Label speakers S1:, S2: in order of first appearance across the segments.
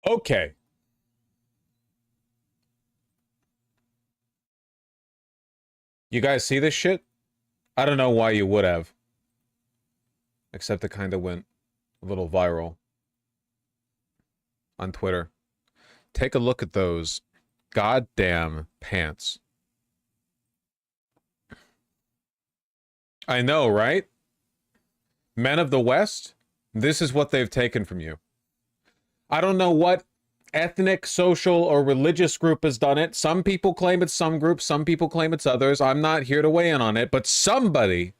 S1: Okay. You guys see this shit? I don't know why you would have. Except it kind of went a little viral on Twitter. Take a look at those goddamn pants. I know, right? Men of the West, this is what they've taken from you. I don't know what ethnic, social, or religious group has done it. Some people claim it's some groups, some people claim it's others. I'm not here to weigh in on it, but somebody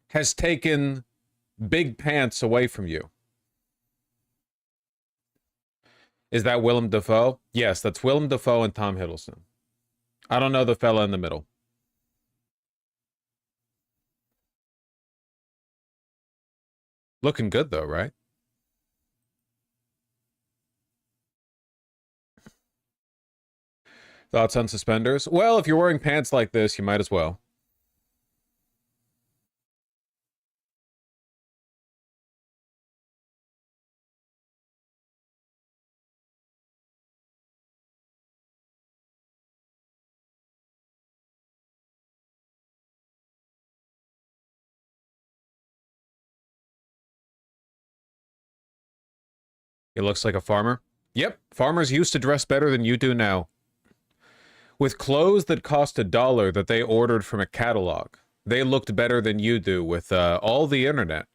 S1: has taken big pants away from you. Is that Willem Dafoe? Yes, that's Willem Dafoe and Tom Hiddleston. I don't know the fella in the middle. Looking good though, right? Thoughts on suspenders? Well, if you're wearing pants like this, you might as well. He looks like a farmer. Yep, farmers used to dress better than you do now. With clothes that cost $1 that they ordered from a catalog, they looked better than you do with all the internet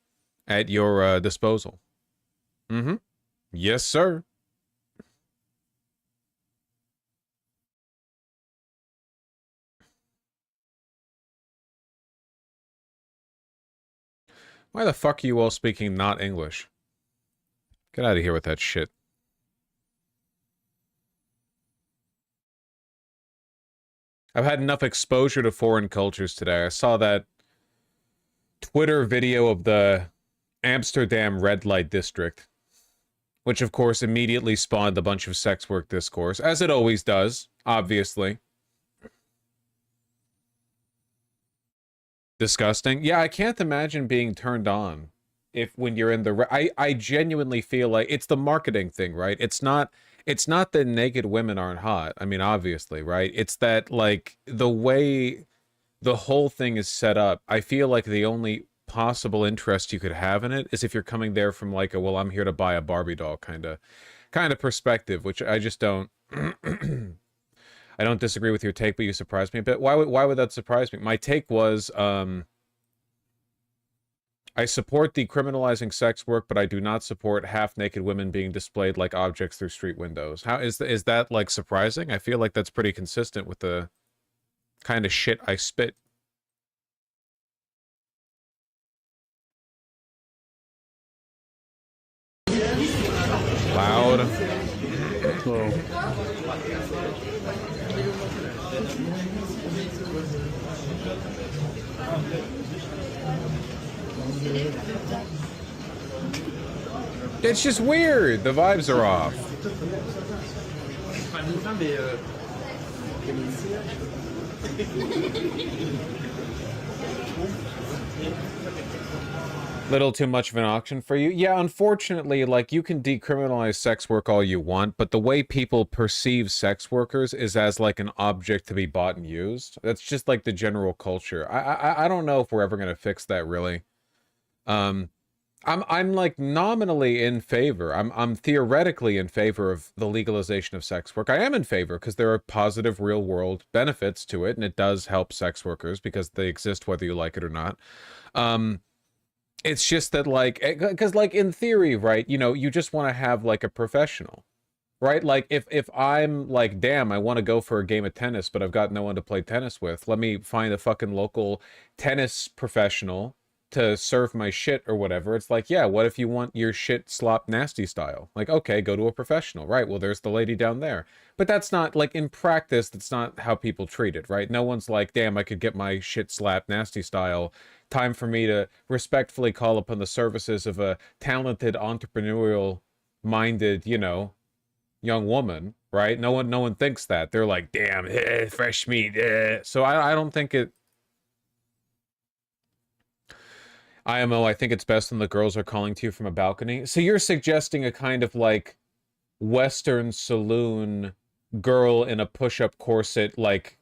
S1: at your disposal. Mm-hmm. Yes, sir. Why the fuck are you all speaking not English? Get out of here with that shit. I've had enough exposure to foreign cultures today. I saw that Twitter video of the Amsterdam red light district, which of course immediately spawned a bunch of sex work discourse, as it always does, obviously. Disgusting. Yeah, I can't imagine being turned on if when you're in the I genuinely feel like it's the marketing thing, right? It's not that naked women aren't hot. I mean, obviously, right? It's that like the way the whole thing is set up. I feel like the only possible interest you could have in it is if you're coming there from like a well, I'm here to buy a Barbie doll kind of perspective, which I just don't I don't disagree with your take, but you surprised me a bit. Why would that surprise me? My take was I support decriminalizing sex work, but I do not support half-naked women being displayed like objects through street windows. How is that like surprising? I feel like that's pretty consistent with the kind of shit I spit. Loud.
S2: Whoa.
S1: It's just weird. The vibes are off. Little too much of an auction for you? Yeah, unfortunately, like, you can decriminalize sex work all you want, but the way people perceive sex workers is as, like, an object to be bought and used. That's just, like, the general culture. I don't know if we're ever gonna fix that, really. I'm like nominally in favor. I'm theoretically in favor of the legalization of sex work. I am in favor because there are positive real world benefits to it, and it does help sex workers because they exist whether you like it or not. It's just that like, because like in theory, right, you know, you just want to have like a professional, right? Like if I'm like, damn, I want to go for a game of tennis, but I've got no one to play tennis with. Let me find a fucking local tennis professional to serve my shit or whatever. It's like, yeah, what if you want your shit slop nasty style? Like, okay, go to a professional, right? Well, there's the lady down there. But that's not, like, in practice, that's not how people treat it, right? No one's like, damn, I could get my shit slap nasty style. Time for me to respectfully call upon the services of a talented, entrepreneurial-minded, you know, young woman, right? No one thinks that. They're like, damn, fresh meat. So I don't think it... IMO, I think it's best when the girls are calling to you from a balcony. So you're suggesting a kind of like Western saloon girl in a push-up corset, like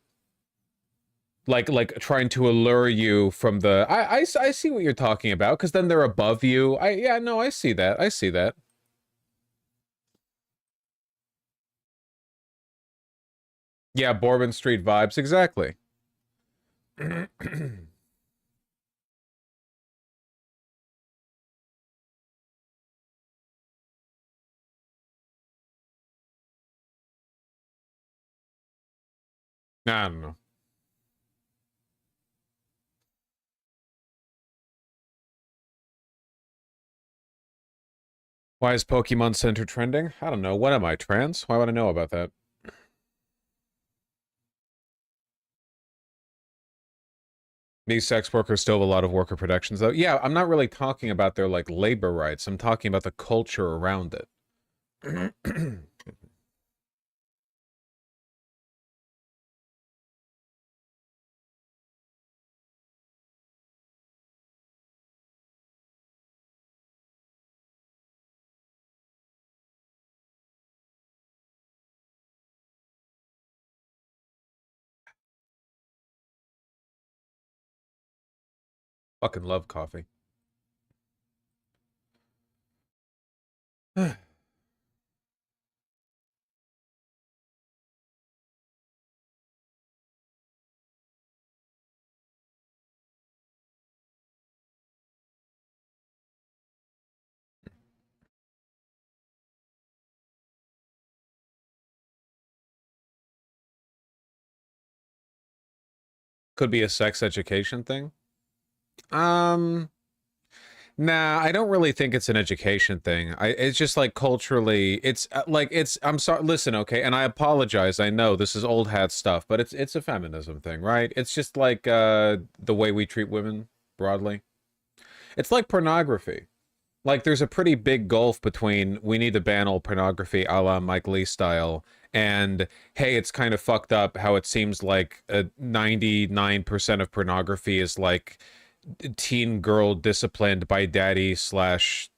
S1: trying to allure you from the. I see what you're talking about, because then they're above you. Yeah, no, I see that. I see that. Yeah, Bourbon Street vibes, exactly. I don't know. Why is Pokemon Center trending? I don't know. What am I, trans? Why would I know about that? These sex workers still have a lot of worker protections, though. Yeah, I'm not really talking about their, like, labor rights. I'm talking about the culture around it. Fucking love coffee. Could be a sex education thing. Um, Nah, I don't really think it's an education thing. It's just like culturally, it's like I'm sorry. Listen, okay, and I apologize. I know this is old hat stuff, but it's a feminism thing, right? It's just like the way we treat women broadly. It's like pornography. Like there's a pretty big gulf between we need to ban all pornography, a la Mike Lee style, and hey, it's kind of fucked up how it seems like 99% of pornography is like teen girl disciplined by daddy slash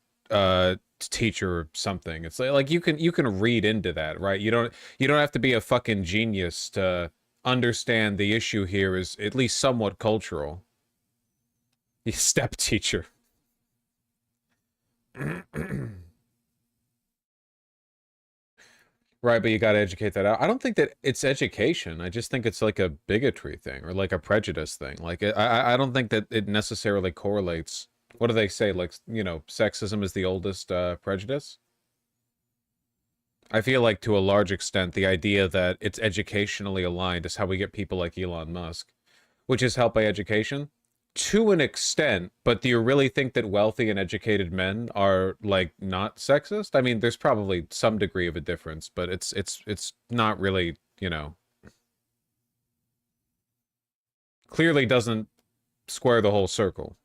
S1: teacher or something. It's like you can read into that, right? You don't have to be a fucking genius to understand the issue here is at least somewhat cultural. You step teacher. Right, but you got to educate that out. I don't think that it's education. I just think it's like a bigotry thing or like a prejudice thing. Like I don't think that it necessarily correlates. What do they say? Like, sexism is the oldest prejudice. I feel like to a large extent, the idea that it's educationally aligned is how we get people like Elon Musk, which is helped by education to an extent. But do you really think that wealthy and educated men are like not sexist? I mean, there's probably some degree of a difference, but it's not really, clearly doesn't square the whole circle.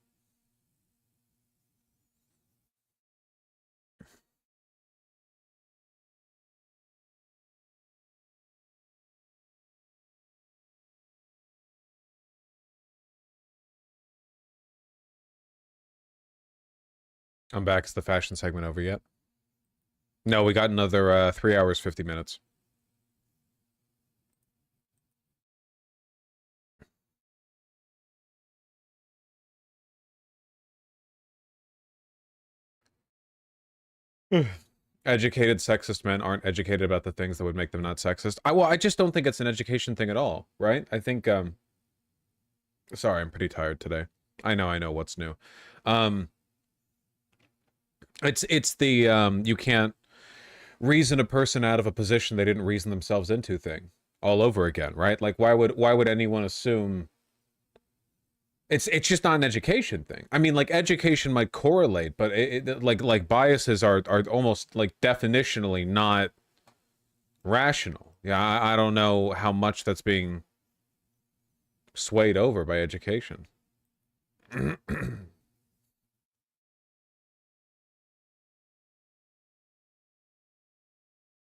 S1: I'm back. Is the fashion segment over yet? No, we got another 3 hours, 50 minutes. Educated sexist men aren't educated about the things that would make them not sexist. I just don't think it's an education thing at all, right? I think sorry, I'm pretty tired today. I know what's new. Um it's the you can't reason a person out of a position they didn't reason themselves into thing all over again, right? Like why would anyone assume it's just not an education thing. I mean, like education might correlate, but like biases are almost like definitionally not rational. Yeah, I don't know how much that's being swayed over by education.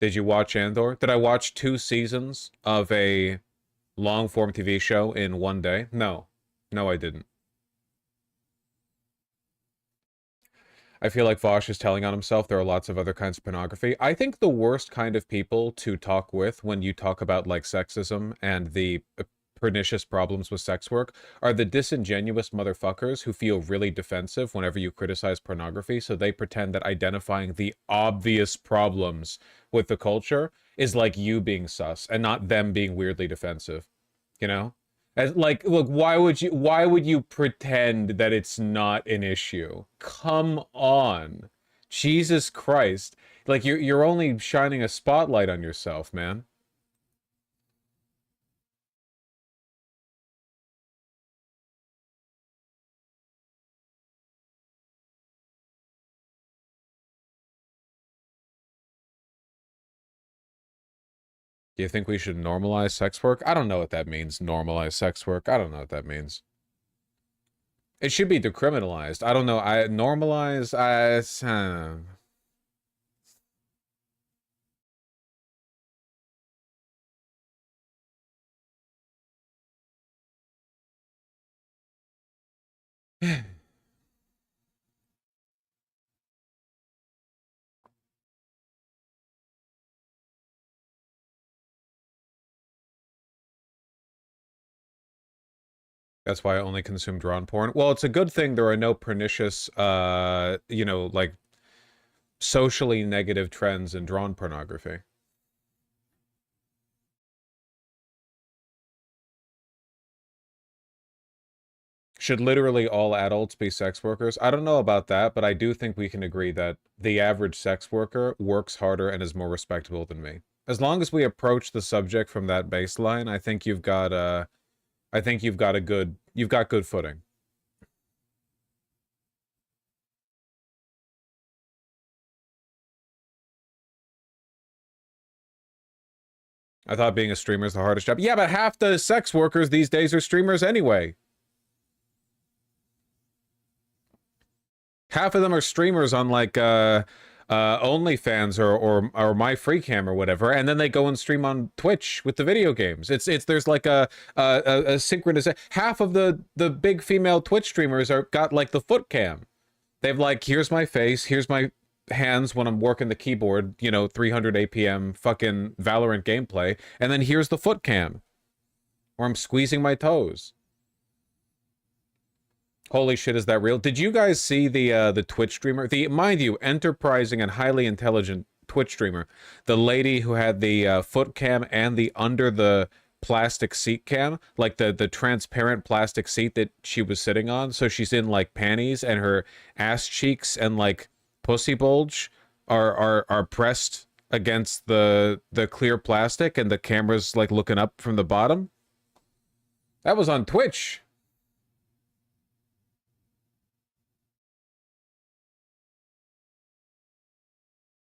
S1: Did you watch Andor? Did I watch 2 seasons of a long form TV show in one day? No. No, I didn't. I feel like Vosh is telling on himself. There are lots of other kinds of pornography. I think the worst kind of people to talk with when you talk about like sexism and the pernicious problems with sex work are the disingenuous motherfuckers who feel really defensive whenever you criticize pornography, so they pretend that identifying the obvious problems with the culture is like you being sus and not them being weirdly defensive, you know? As, like, look, why would you pretend that it's not an issue? Come on. Jesus Christ. Like, you're only shining a spotlight on yourself, man. Do you think we should normalize sex work? I don't know what that means, normalize sex work. I don't know what that means. It should be decriminalized. I don't know. Normalize, That's why I only consume drawn porn. Well, it's a good thing there are no pernicious, you know, like, socially negative trends in drawn pornography. Should literally all adults be sex workers? I don't know about that, but I do think we can agree that the average sex worker works harder and is more respectable than me. As long as we approach the subject from that baseline, I think you've got you've got good footing. I thought being a streamer is the hardest job. Yeah, but half the sex workers these days are streamers anyway. Half of them are streamers on like OnlyFans or MyFreeCam or whatever, and then they go and stream on Twitch with the video games. It's there's like a synchronous. Half of the big female Twitch streamers are got like the foot cam. They've like, here's my face, here's my hands when I'm working the keyboard, you know, 300 APM fucking Valorant gameplay, and then here's the foot cam where I'm squeezing my toes. Holy shit, is that real? Did you guys see the Twitch streamer? The, mind you, enterprising and highly intelligent Twitch streamer. The lady who had the foot cam and the under the plastic seat cam, like the transparent plastic seat that she was sitting on. So she's in like panties and her ass cheeks and like pussy bulge are pressed against the clear plastic, and the camera's like looking up from the bottom. That was on Twitch.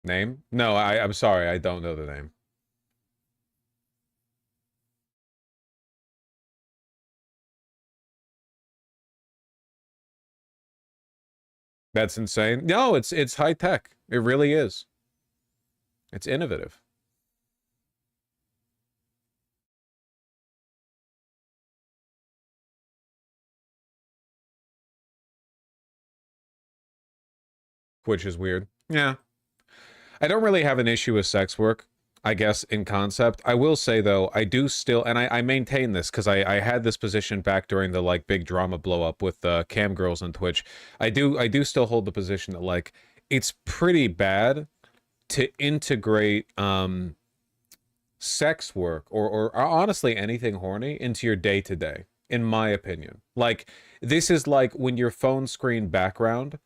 S1: Name? No, I'm sorry, I don't know the name. That's insane. No, it's high tech. It really is. It's innovative. Which is weird. Yeah. I don't really have an issue with sex work, I guess, in concept. I will say, though, I do still, and I maintain this, because I had this position back during the, like, big drama blow-up with cam girls on Twitch. I do still hold the position that, like, it's pretty bad to integrate sex work or honestly anything horny into your day-to-day, in my opinion. Like, this is like when your phone screen background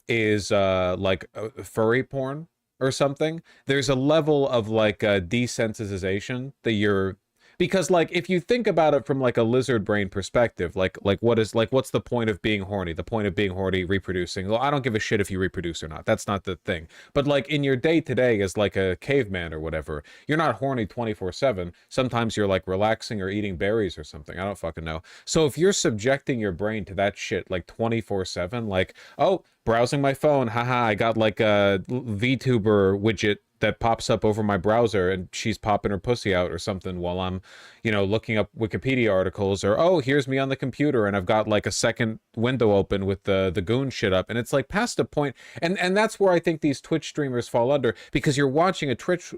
S1: is like furry porn or something. There's a level of like desensitization that you're, because like if you think about it from like a lizard brain perspective, like what's the point of being horny? The point of being horny, reproducing. Well, I don't give a shit if you reproduce or not. That's not the thing. But like in your day to day as like a caveman or whatever, you're not horny 24/7. Sometimes you're like relaxing or eating berries or something. I don't fucking know. So if you're subjecting your brain to that shit like 24/7, like, oh, browsing my phone, haha, I got like a VTuber widget that pops up over my browser, and she's popping her pussy out or something while I'm, you know, looking up Wikipedia articles, or oh, here's me on the computer and I've got like a second window open with the goon shit up, and it's like past a point, and that's where I think these Twitch streamers fall under, because you're watching a Twitch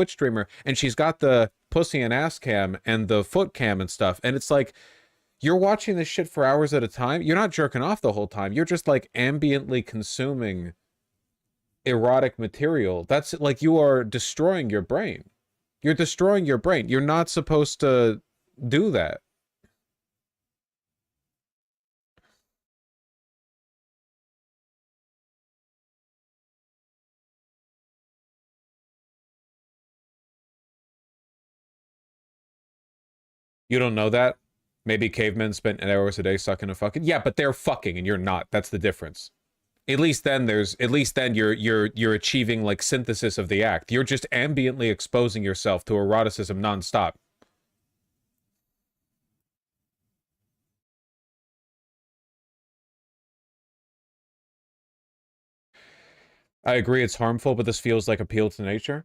S1: streamer and she's got the pussy and ass cam and the foot cam and stuff, and it's like you're watching this shit for hours at a time. You're not jerking off the whole time. You're just like ambiently consuming erotic material. That's like, you are destroying your brain. You're destroying your brain. You're not supposed to do that. You don't know that? Maybe cavemen spent 8 hours a day sucking and fucking. Yeah, but they're fucking and you're not. That's the difference. At least then you're achieving like synthesis of the act. You're just ambiently exposing yourself to eroticism nonstop. I agree it's harmful, but this feels like appeal to nature.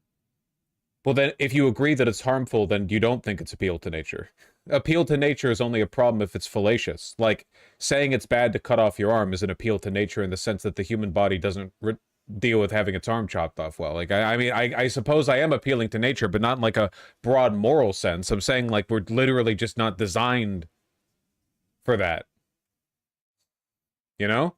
S1: Well, then, if you agree that it's harmful, then you don't think it's appeal to nature. Appeal to nature is only a problem if it's fallacious. Like, saying it's bad to cut off your arm is an appeal to nature in the sense that the human body doesn't deal with having its arm chopped off well. Like, I mean, I suppose I am appealing to nature, but not in like a broad moral sense. I'm saying like we're literally just not designed for that. You know?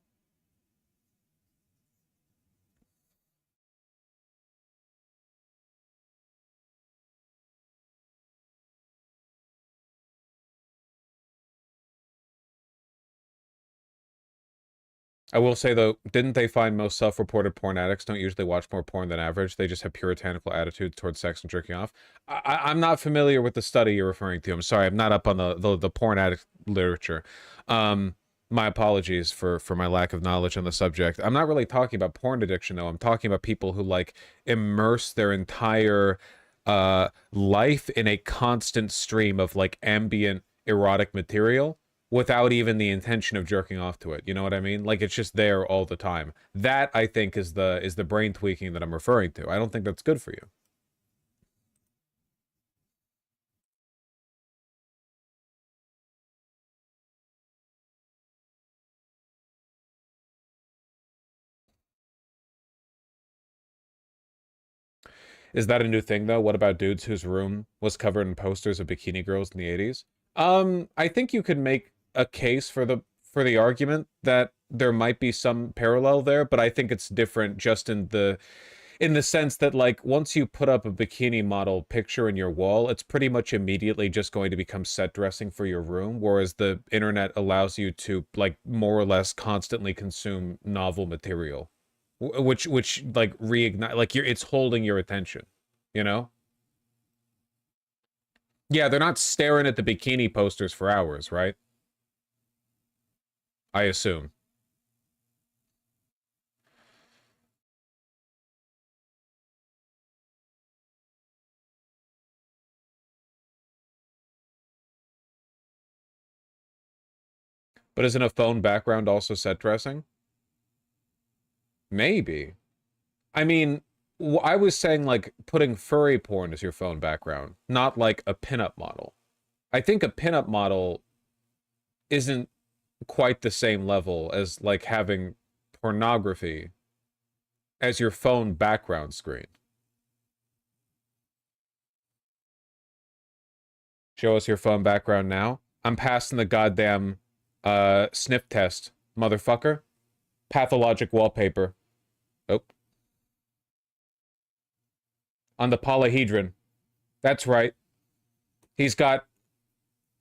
S1: I will say though, didn't they find most self-reported porn addicts don't usually watch more porn than average? They just have puritanical attitudes towards sex and jerking off. I'm not familiar with the study you're referring to. I'm sorry, I'm not up on the porn addict literature. My apologies for my lack of knowledge on the subject. I'm not really talking about porn addiction though. I'm talking about people who like immerse their entire life in a constant stream of like ambient erotic material without even the intention of jerking off to it. You know what I mean? Like it's just there all the time. That I think is the brain tweaking that I'm referring to. I don't think that's good for you. Is that a new thing though? What about dudes whose room was covered in posters of bikini girls in the 80s? I think you could make a case for the argument that there might be some parallel there, but I think it's different just in the sense that like once you put up a bikini model picture in your wall, it's pretty much immediately just going to become set dressing for your room, whereas the internet allows you to like more or less constantly consume novel material, which like reignite, like it's holding your attention, you know? Yeah, they're not staring at the bikini posters for hours, right? I assume. But isn't a phone background also set dressing? Maybe. I mean, I was saying like putting furry porn as your phone background, not like a pinup model. I think a pinup model isn't quite the same level as like having pornography as your phone background screen. Show us your phone background now. I'm passing the goddamn sniff test, motherfucker. Pathologic wallpaper. Oh. On the polyhedron. That's right. He's got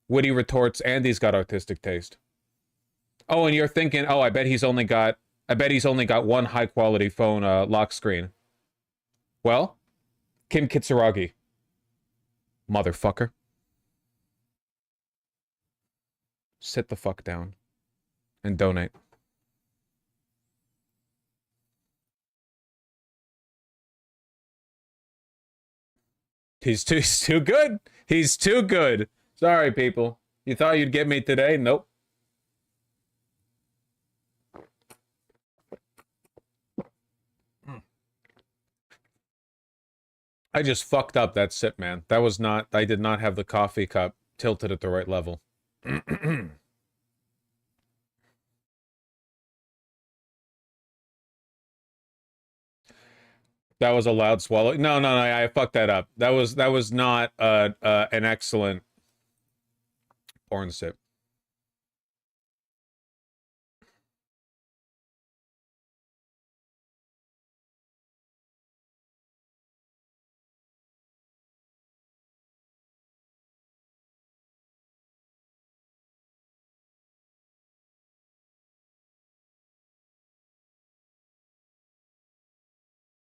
S1: witty retorts and he's got artistic taste. Oh, and you're thinking, oh, I bet he's only got one high quality phone lock screen. Well, Kim Kitsuragi. Motherfucker. Sit the fuck down and donate. He's too good. He's too good. Sorry, people. You thought you'd get me today? Nope. I just fucked up that sip, man. That was not, I did not have the coffee cup tilted at the right level. That was a loud swallow. No, no, no, I fucked that up. That was not an excellent porn sip.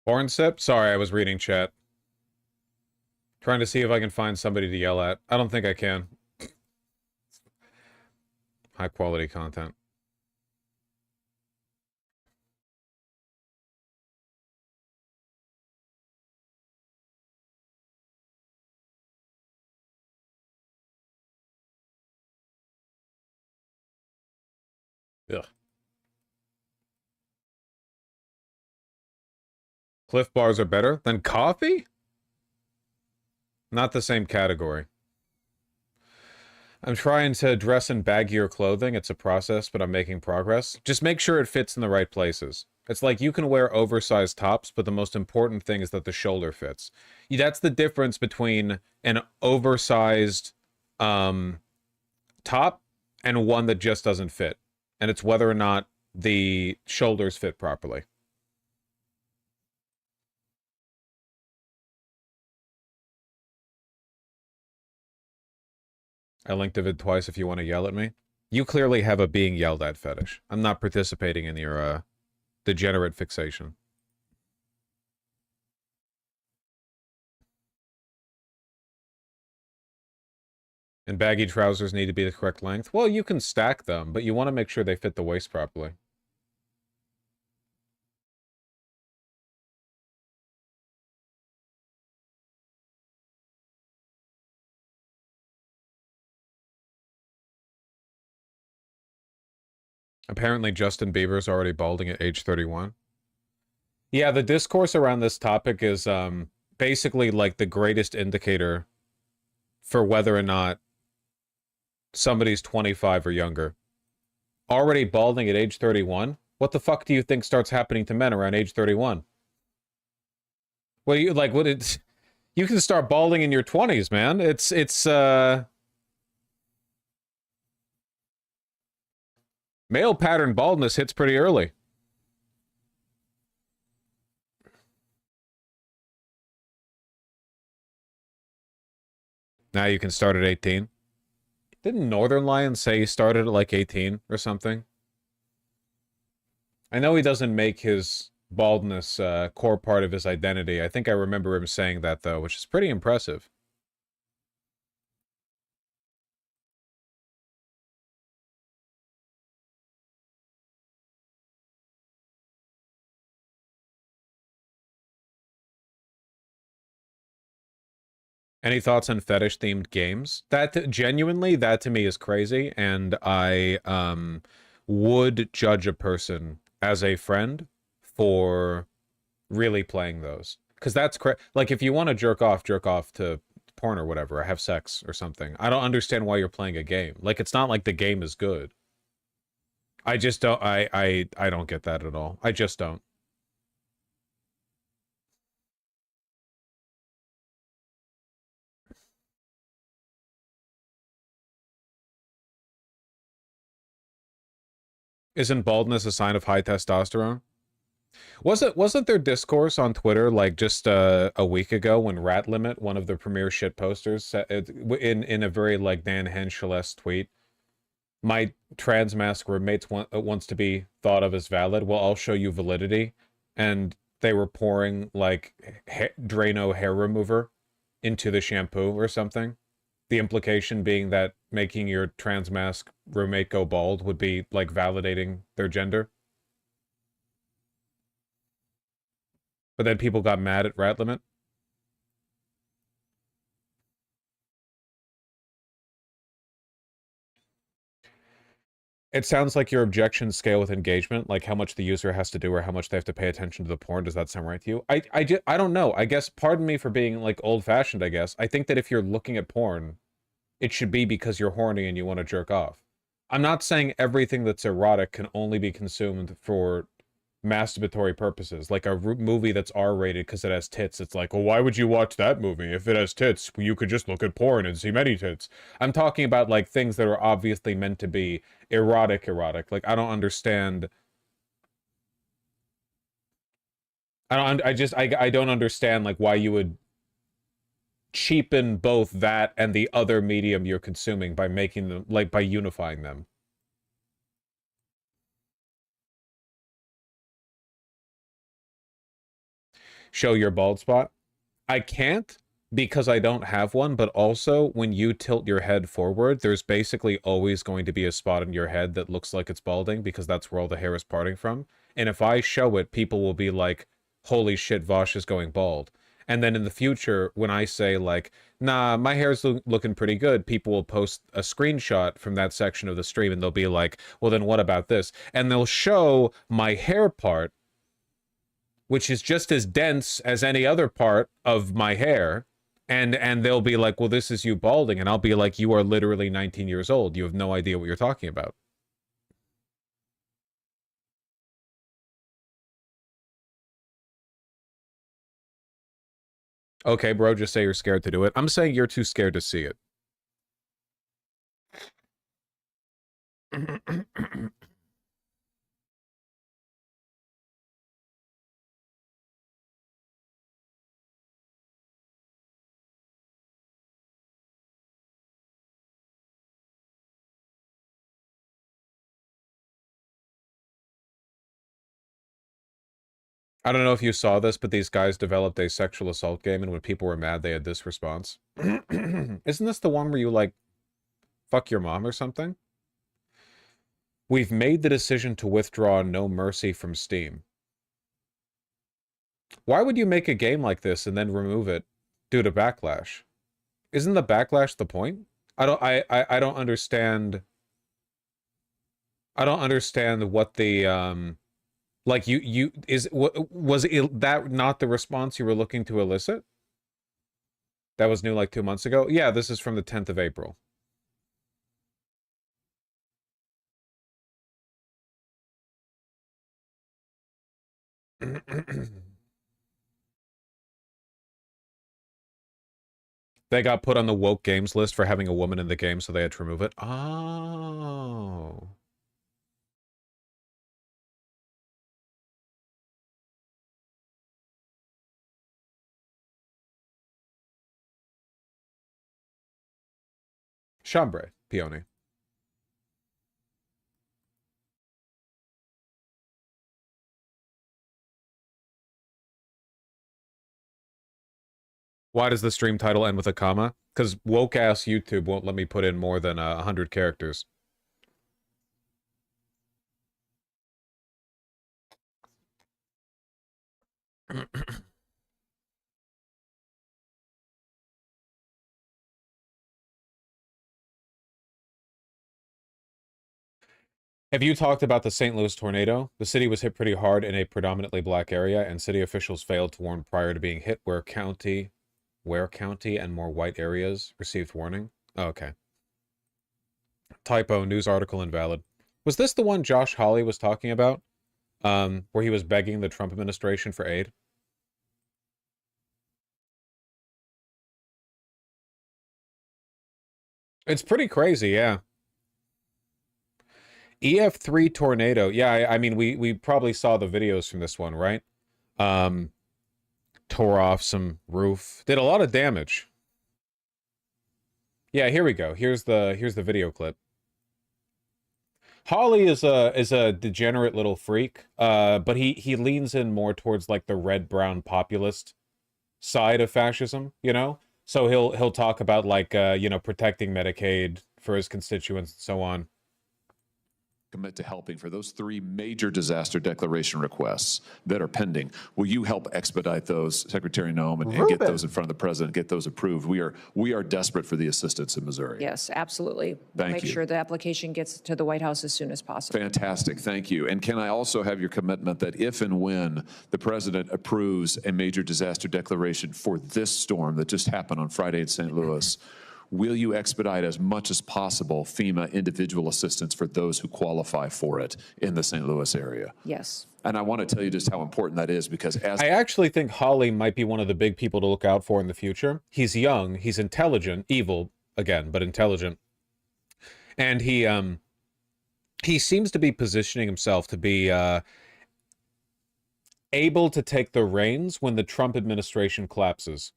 S1: Porn sip? Sorry, I was reading chat. Trying to see if I can find somebody to yell at. I don't think I can. High quality content. Ugh. Cliff bars are better than coffee? Not the same category. I'm trying to dress in baggier clothing. It's a process, but I'm making progress. Just make sure it fits in the right places. It's like you can wear oversized tops, but the most important thing is that the shoulder fits. That's the difference between an oversized top and one that just doesn't fit. And it's whether or not the shoulders fit properly. I linked a vid twice if you want to yell at me. You clearly have a being yelled at fetish. I'm not participating in your degenerate fixation. And baggy trousers need to be the correct length. Well, you can stack them, but you want to make sure they fit the waist properly. Apparently Justin Bieber's already balding at age 31. Yeah, the discourse around this topic is basically like the greatest indicator for whether or not somebody's 25 or younger. Already balding at age 31? What the fuck do you think starts happening to men around age 31? Well, you like what it's you can start balding in your 20s, man. It's male pattern baldness hits pretty early. Now you can start at 18. Didn't Northern Lion say he started at like 18 or something? I know he doesn't make his baldness core part of his identity. I think I remember him saying that, though, which is pretty impressive. Any thoughts on fetish-themed games? That, genuinely, that to me is crazy, and I would judge a person as a friend for really playing those. Because that's like, if you want to jerk off to porn or whatever, or have sex or something. I don't understand why you're playing a game. Like, it's not like the game is good. I just don't, I don't get that at all. I just don't. Isn't baldness a sign of high testosterone? Wasn't there discourse on Twitter like just a week ago when Rat Limit, one of the premier shit posters, said in a very like Dan Henschel-esque tweet, my trans mask roommates wants to be thought of as valid. Well, I'll show you validity, and they were pouring like Drano hair remover into the shampoo or something. The implication being that making your trans mask roommate go bald would be like validating their gender. But then people got mad at Rat Limit. It sounds like your objections scale with engagement, like how much the user has to do or how much they have to pay attention to the porn. Does that sound right to you? I don't know. I guess, pardon me for being, like, old-fashioned, I guess. I think that if you're looking at porn, it should be because you're horny and you want to jerk off. I'm not saying everything that's erotic can only be consumed for masturbatory purposes. Like a movie that's R-rated because it has tits. It's like, well, why would you watch that movie if it has tits? You could just look at porn and see many tits. I'm talking about, like, things that are obviously meant to be erotic. Like, I don't understand. I don't understand, like, why you would cheapen both that and the other medium you're consuming by making them, like, by unifying them. Show your bald spot. I can't because I don't have one, but also when you tilt your head forward, there's basically always going to be a spot in your head that looks like it's balding because that's where all the hair is parting from. And if I show it, people will be like, holy shit, Vosh is going bald. And then in the future, when I say, like, nah, my hair's looking pretty good, people will post a screenshot from that section of the stream and they'll be like, well, then what about this? And they'll show my hair part, which is just as dense as any other part of my hair, and they'll be like, well, this is you balding, and I'll be like, you are literally 19 years old. You have no idea what you're talking about. Okay, bro, just say you're scared to do it. I'm saying you're too scared to see it. I don't know if you saw this, but these guys developed a sexual assault game, and when people were mad, they had this response. Isn't this the one where you, like, fuck your mom or something? We've made the decision to withdraw No Mercy from Steam. Why would you make a game like this and then remove it due to backlash? Isn't the backlash the point? I don't understand. I don't understand what the like was that not the response you were looking to elicit? That was new like 2 months ago? Yeah, this is from the 10th of April. They got put on the woke games list for having a woman in the game, so they had to remove it. Oh. Chambre, Peony. Why does the stream title end with a comma? Because woke-ass YouTube won't let me put in more than 100 characters. Have you talked about the St. Louis tornado? The city was hit pretty hard in a predominantly black area, and city officials failed to warn prior to being hit where county and more white areas received warning. Oh, okay. Typo, news article invalid. Was this the one Josh Hawley was talking about? Where he was begging the Trump administration for aid? It's pretty crazy, yeah. EF3 tornado. Yeah, I mean, we probably saw the videos from this one, right? Tore off some roof. Did a lot of damage. Yeah, here we go. Here's the video clip. Hawley is a degenerate little freak, but he leans in more towards, like, the red-brown populist side of fascism, you know? So he'll talk about, like, you know, protecting Medicaid for his constituents and so on.
S3: commit to helping for those 3 major disaster declaration requests that are pending. Will you help expedite those, Secretary Noem, and get those in front of the president, get those approved? We are desperate for the assistance in Missouri.
S4: Yes, absolutely.
S3: Thank you.
S4: Make sure the application gets to the White House as soon as possible.
S3: Fantastic, thank you. And can I also have your commitment that if and when the president approves a major disaster declaration for this storm that just happened on Friday in St. Louis, will you expedite as much as possible FEMA individual assistance for those who qualify for it in the St. Louis area?
S4: Yes.
S3: And I want to tell you just how important that is, because as
S1: I actually think Hawley might be one of the big people to look out for in the future. He's young, he's intelligent, evil again, but intelligent. And he seems to be positioning himself to be able to take the reins when the Trump administration collapses.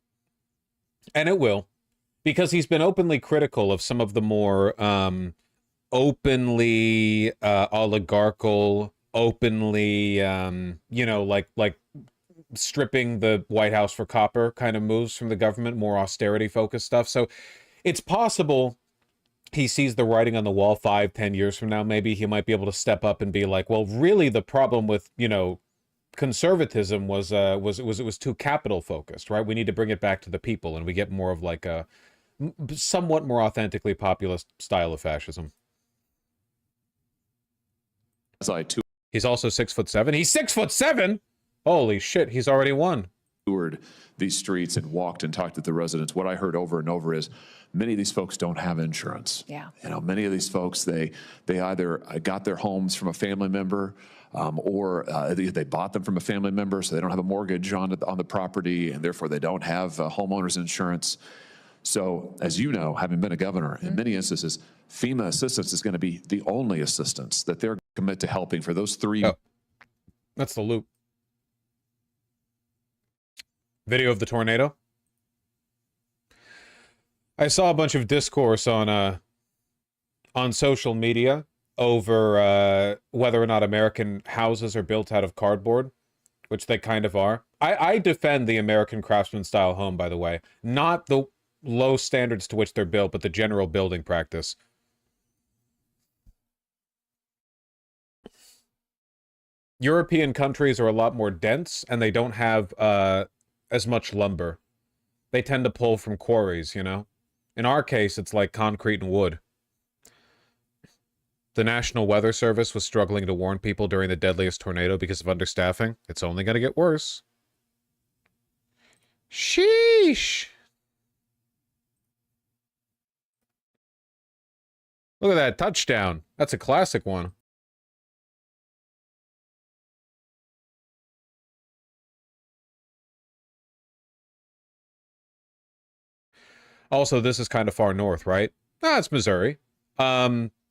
S1: And it will. Because he's been openly critical of some of the more openly oligarchical, openly, you know, like stripping the White House for copper kind of moves from the government, more austerity-focused stuff. So it's possible he sees the writing on the wall 5-10 years from now. Maybe he might be able to step up and be like, well, really the problem with, you know, conservatism was it was too capital-focused, right? We need to bring it back to the people, and we get more of like a somewhat more authentically populist style of fascism. He's also 6'7". He's 6'7". Holy shit! He's already won.
S3: Toured these streets and walked and talked to the residents. What I heard over and over is many of these folks don't have insurance.
S4: Yeah.
S3: You know, many of these folks they either got their homes from a family member. Or they bought them from a family member, so they don't have a mortgage on the property, and therefore they don't have homeowners insurance. So, as you know, having been a governor, in many instances, FEMA assistance is going to be the only assistance that they're committed to helping for those 3.
S1: Oh, that's the loop. Video of the tornado. I saw a bunch of discourse on social media over whether or not American houses are built out of cardboard, which they kind of are. I defend the American craftsman-style home, by the way. Not the low standards to which they're built, but the general building practice. European countries are a lot more dense, and they don't have as much lumber. They tend to pull from quarries, you know? In our case, it's like concrete and wood. The National Weather Service was struggling to warn people during the deadliest tornado because of understaffing. It's only going to get worse. Sheesh! Look at that touchdown. That's a classic one. Also, this is kind of far north, right? Ah, it's Missouri.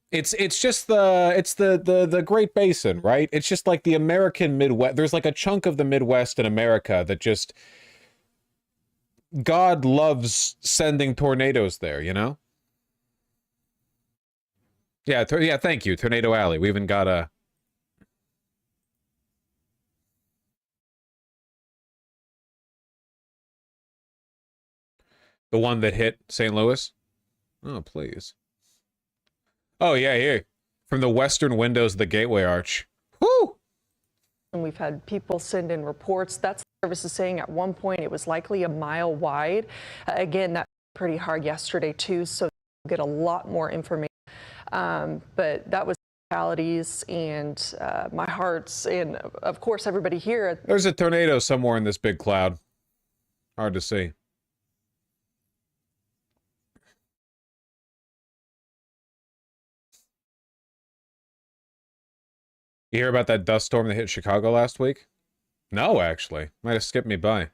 S1: It's just the Great Basin, right? It's just like the American Midwest. There's like a chunk of the Midwest in America that just God loves sending tornadoes there, you know? Yeah, yeah, thank you, Tornado Alley. We even got a the one that hit St. Louis. Oh, please. Oh, yeah, here. From the western windows of the Gateway Arch. Whoo!
S5: And we've had people send in reports. That's the service is saying at one point it was likely a mile wide. Again, that's pretty hard yesterday, too, so we'll get a lot more information. But that was fatalities and my hearts and, of course, everybody here.
S1: There's a tornado somewhere in this big cloud. Hard to see. You hear about that dust storm that hit Chicago last week? No, actually. Might have skipped me by.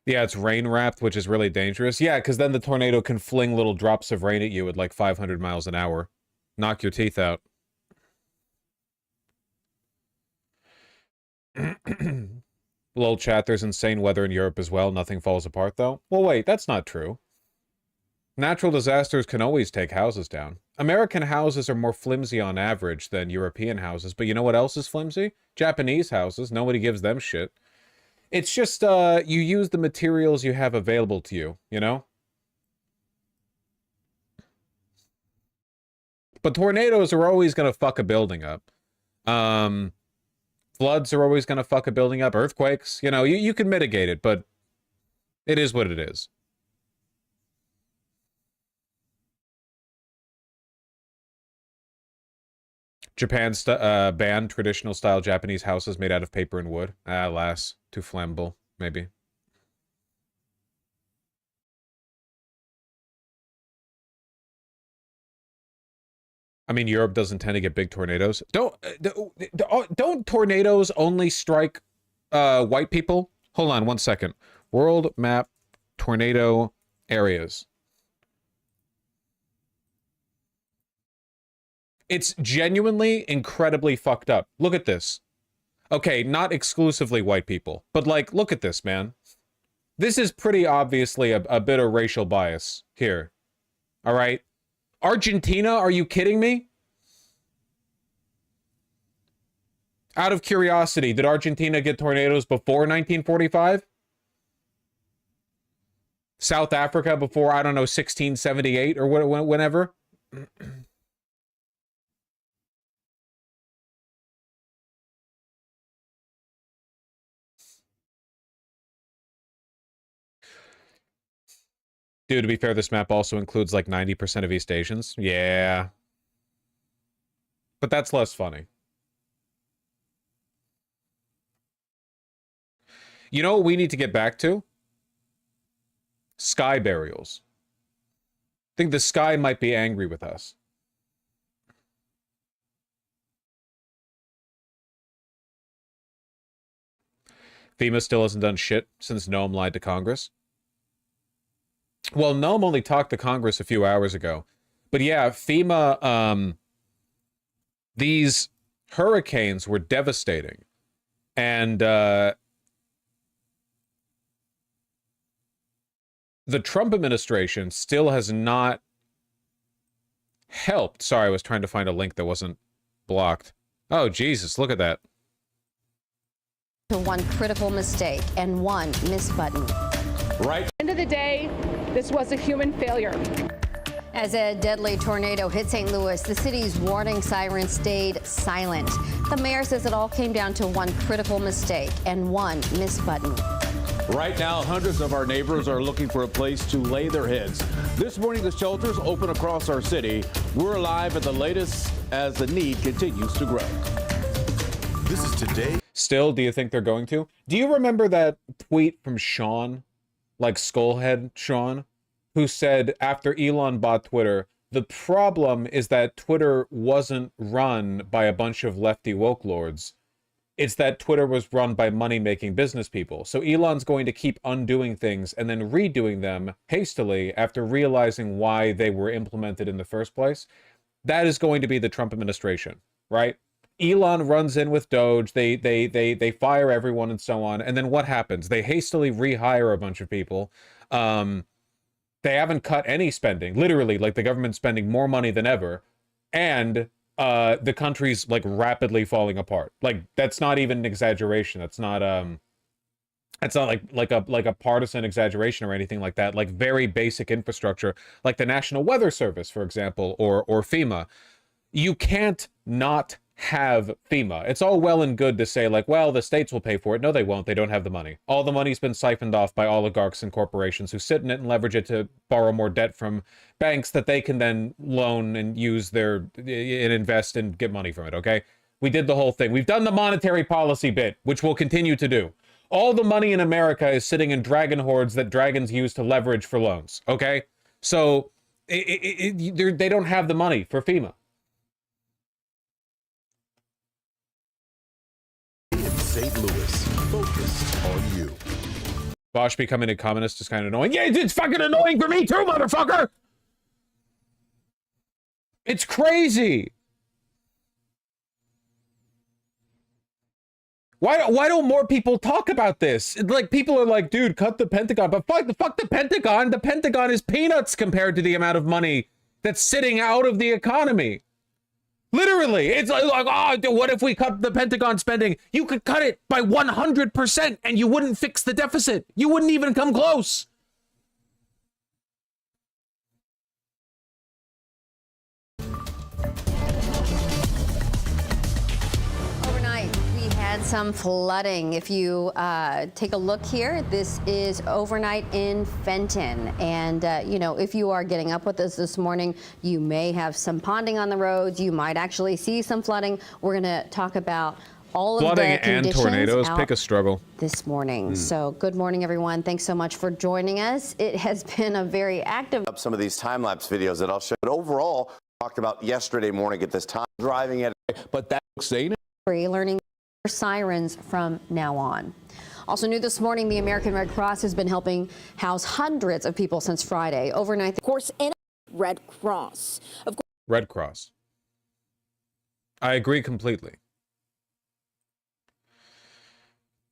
S1: Yeah, it's rain-wrapped, which is really dangerous. Yeah, because then the tornado can fling little drops of rain at you at like 500 miles an hour. Knock your teeth out. Lol chat, there's insane weather in Europe as well. Nothing falls apart, though. Well, wait, that's not true. Natural disasters can always take houses down. American houses are more flimsy on average than European houses, but you know what else is flimsy? Japanese houses. Nobody gives them shit. It's just, you use the materials you have available to you, you know? But tornadoes are always going to fuck a building up. Floods are always going to fuck a building up. Earthquakes, you know, you can mitigate it, but it is what it is. Japan banned traditional style Japanese houses made out of paper and wood. Alas, too flammable, maybe. I mean, Europe doesn't tend to get big tornadoes. Don't tornadoes only strike white people? Hold on 1 second. World map tornado areas. It's genuinely incredibly fucked up. Look at this. Okay, not exclusively white people, but like, look at this, man. This is pretty obviously a bit of racial bias here. All right. Argentina, are you kidding me? Out of curiosity, did Argentina get tornadoes before 1945? South Africa before, I don't know, 1678 or whenever? Dude, to be fair, this map also includes like 90% of East Asians. Yeah. But that's less funny. You know what we need to get back to? Sky burials. I think the sky might be angry with us. FEMA still hasn't done shit since Noam lied to Congress. Well, Noam only talked to Congress a few hours ago. But yeah, FEMA, these hurricanes were devastating. And the Trump administration still has not helped. Sorry, I was trying to find a link that wasn't blocked. Oh, Jesus, look at that.
S6: To one critical mistake and one miss button.
S7: Right. End of the day, this was a human failure.
S6: As a deadly tornado hit St. Louis, the city's warning siren stayed silent. The mayor says it all came down to one critical mistake and one miss button.
S8: Right now, hundreds of our neighbors are looking for a place to lay their heads. This morning, the shelters open across our city. We're live at the latest as the need continues to grow.
S9: This is Today.
S1: Still, do you think they're going to? Do you remember that tweet from Sean, like Skullhead Sean, who said after Elon bought Twitter, the problem is that Twitter wasn't run by a bunch of lefty woke lords. It's that Twitter was run by money-making business people. So Elon's going to keep undoing things and then redoing them hastily after realizing why they were implemented in the first place. That is going to be the Trump administration, right? Elon runs in with Doge, they fire everyone and so on, and then what happens? They hastily rehire a bunch of people. They haven't cut any spending, literally, like the government's spending more money than ever, and the country's like rapidly falling apart. Like that's not even an exaggeration. That's not like a partisan exaggeration or anything like that. Like very basic infrastructure, like the National Weather Service, for example, or FEMA. You can't not have FEMA. It's all well and good to say like, well, the states will pay for it. No, they won't. They don't have the money. All the money's been siphoned off by oligarchs and corporations who sit in it and leverage it to borrow more debt from banks that they can then loan and use and invest and get money from it, okay? We did the whole thing. We've done the monetary policy bit, which we'll continue to do. All the money in America is sitting in dragon hoards that dragons use to leverage for loans, okay? So they don't have the money for FEMA.
S9: St. Louis, focused on you.
S1: Bosch becoming a communist is kind of annoying. Yeah, it's fucking annoying for me too, motherfucker! It's crazy! Why don't more people talk about this? Like, people are like, dude, cut the Pentagon. But fuck the Pentagon. The Pentagon is peanuts compared to the amount of money that's sitting out of the economy. Literally, it's like, oh, what if we cut the Pentagon spending? You could cut it by 100% and you wouldn't fix the deficit. You wouldn't even come close.
S6: and some flooding. If you take a look here, this is overnight in Fenton. And, you know, if you are getting up with us this morning, you may have some ponding on the roads. You might actually see some flooding. We're going to talk about all of
S1: Flooding
S6: the
S1: and
S6: conditions
S1: tornadoes,
S6: out
S1: pick a struggle.
S6: this morning. So good morning, everyone. Thanks so much for joining us. It has been a very active.
S10: Up some of these time-lapse videos that I'll show. But overall, talked about yesterday morning at this time, driving at.
S8: But that's saying
S6: Learning sirens from now on. Also new this morning, the American Red Cross has been helping house hundreds of people since Friday. Overnight,
S11: Of course, in Red Cross. Of course.
S1: Red Cross. I agree completely.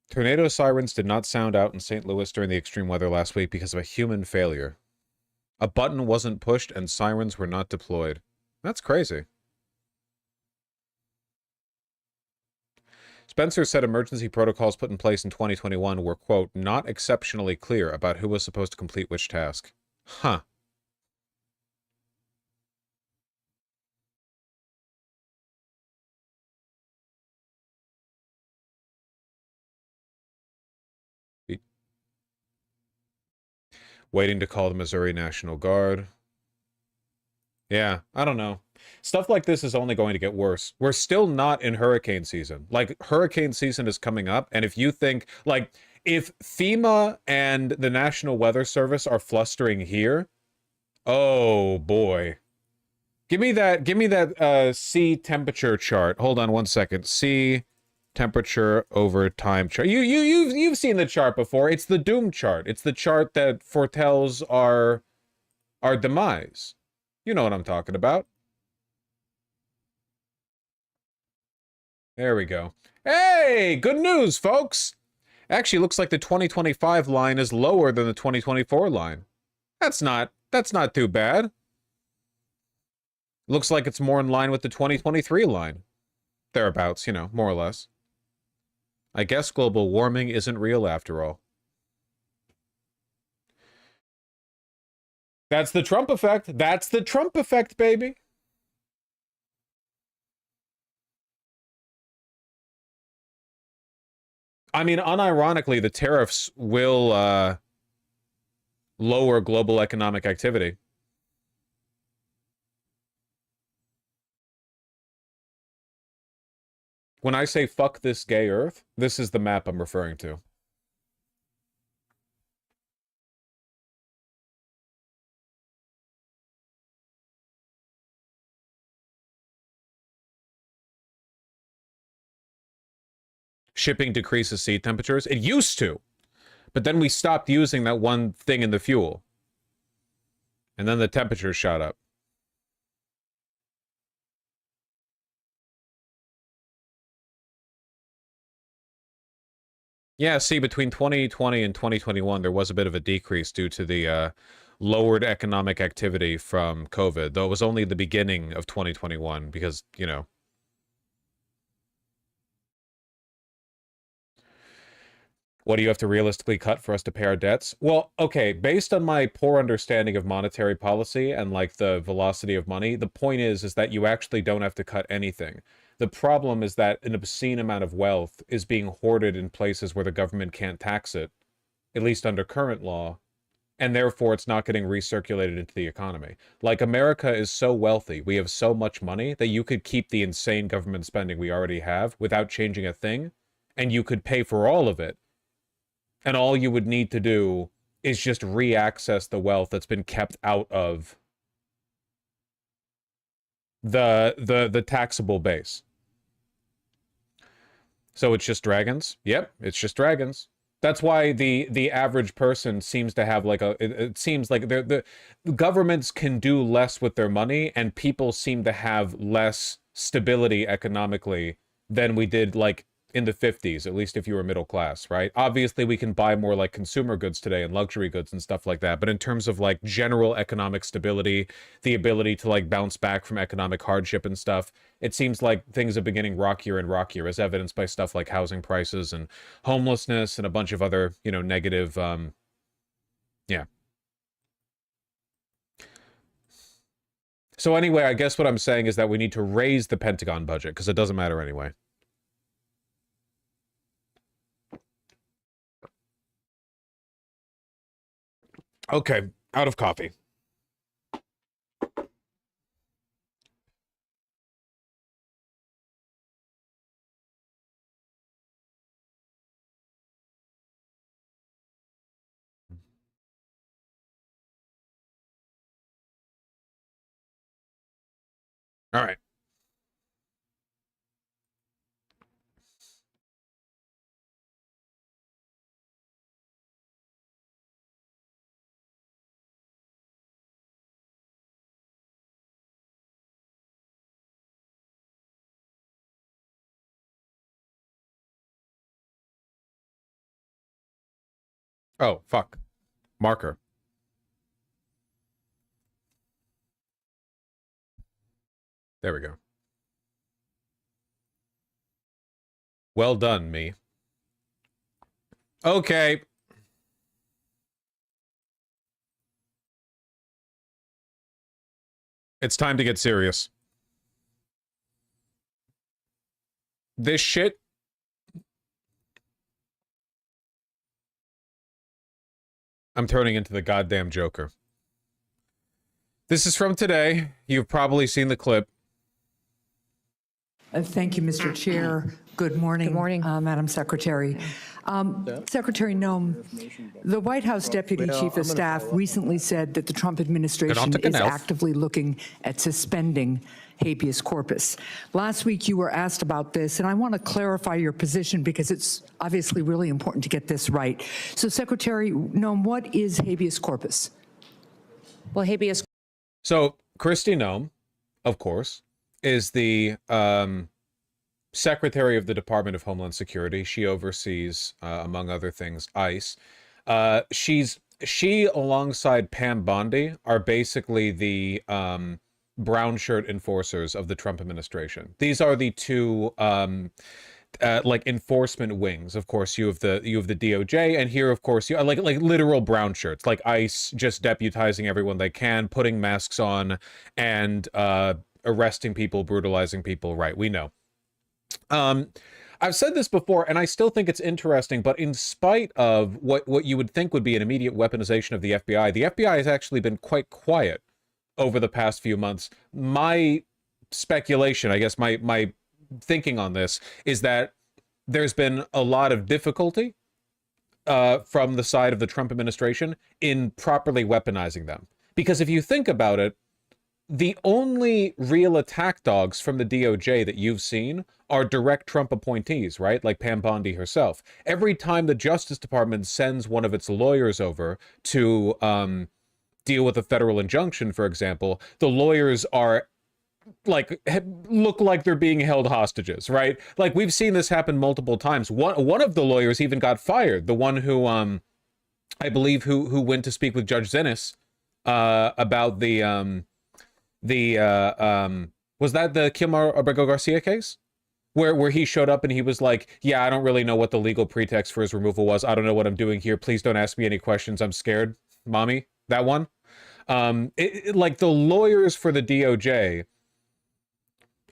S1: Tornado sirens did not sound out in St. Louis during the extreme weather last week because of a human failure. A button wasn't pushed and sirens were not deployed. That's crazy. Spencer said emergency protocols put in place in 2021 were, quote, not exceptionally clear about who was supposed to complete which task. Huh. Waiting to call the Missouri National Guard. Yeah, I don't know. Stuff like this is only going to get worse. We're still not in hurricane season. Like, hurricane season is coming up, and if you think, like, if FEMA and the National Weather Service are flustering here, oh boy. Give me that sea temperature chart. Hold on one second. Sea temperature over time chart. You've seen the chart before. It's the doom chart. It's the chart that foretells our demise. You know what I'm talking about. There we go. Hey, good news, folks. Actually, looks like the 2025 line is lower than the 2024 line. That's not too bad. Looks like it's more in line with the 2023 line. Thereabouts, you know, more or less. I guess global warming isn't real after all. That's the Trump effect. That's the Trump effect, baby. I mean, unironically, the tariffs will lower global economic activity. When I say fuck this gay earth, this is the map I'm referring to. Shipping decreases sea temperatures. It used to, but then we stopped using that one thing in the fuel. And then the temperature shot up. Yeah, see, between 2020 and 2021, there was a bit of a decrease due to the lowered economic activity from COVID, though it was only the beginning of 2021 because, you know. What do you have to realistically cut for us to pay our debts? Well, okay, based on my poor understanding of monetary policy and like the velocity of money, the point is that you actually don't have to cut anything. The problem is that an obscene amount of wealth is being hoarded in places where the government can't tax it, at least under current law, and therefore it's not getting recirculated into the economy. Like, America is so wealthy, we have so much money that you could keep the insane government spending we already have without changing a thing, and you could pay for all of it. And all you would need to do is just re-access the wealth that's been kept out of the taxable base. So it's just dragons? Yep, it's just dragons. That's why the average person seems to have like it seems like the governments can do less with their money, and people seem to have less stability economically than we did like in the 50s, at least if you were middle class, right? Obviously, we can buy more like consumer goods today and luxury goods and stuff like that. But in terms of like general economic stability, the ability to like bounce back from economic hardship and stuff, it seems like things are beginning rockier and rockier, as evidenced by stuff like housing prices and homelessness and a bunch of other, you know, negative, yeah. So anyway, I guess what I'm saying is that we need to raise the Pentagon budget because it doesn't matter anyway. Okay, out of coffee. All right. Oh, fuck. Marker. There we go. Well done, me. Okay. It's time to get serious. This shit... I'm turning into the goddamn Joker. This is from today. You've probably seen the clip.
S12: Thank you, Mr. Chair. Good morning.
S4: Good morning.
S12: Madam Secretary. Secretary Noem, the White House Deputy Chief of Staff recently said that the Trump administration is actively looking at suspending habeas corpus. Last week, you were asked about this, and I want to clarify your position because it's obviously really important to get this right. So, Secretary Noem, what is habeas corpus?
S4: Well, habeas...
S1: So, Kristi Noem, of course, is the Secretary of the Department of Homeland Security. She oversees, among other things, ICE. She, alongside Pam Bondi, are basically the brown shirt enforcers of the Trump administration. These are the two like enforcement wings. Of course, you have the DOJ, and here, of course, you like literal brown shirts, like ICE just deputizing everyone they can, putting masks on, and arresting people, brutalizing people. Right, we know. I've said this before, and I still think it's interesting, but in spite of what you would think would be an immediate weaponization of the FBI has actually been quite quiet over the past few months. My speculation, I guess my thinking on this, is that there's been a lot of difficulty from the side of the Trump administration in properly weaponizing them. Because if you think about it, the only real attack dogs from the DOJ that you've seen are direct Trump appointees, right? Like Pam Bondi herself. Every time the Justice Department sends one of its lawyers over to deal with a federal injunction, for example, the lawyers are like look like they're being held hostages, right? Like we've seen this happen multiple times. One of the lawyers even got fired. The one who I believe who went to speak with Judge Zinnis about the was that the Kilmar Abrego Garcia case? Where he showed up and he was like, yeah, I don't really know what the legal pretext for his removal was. I don't know what I'm doing here. Please don't ask me any questions. I'm scared, mommy. That one. Like the lawyers for the DOJ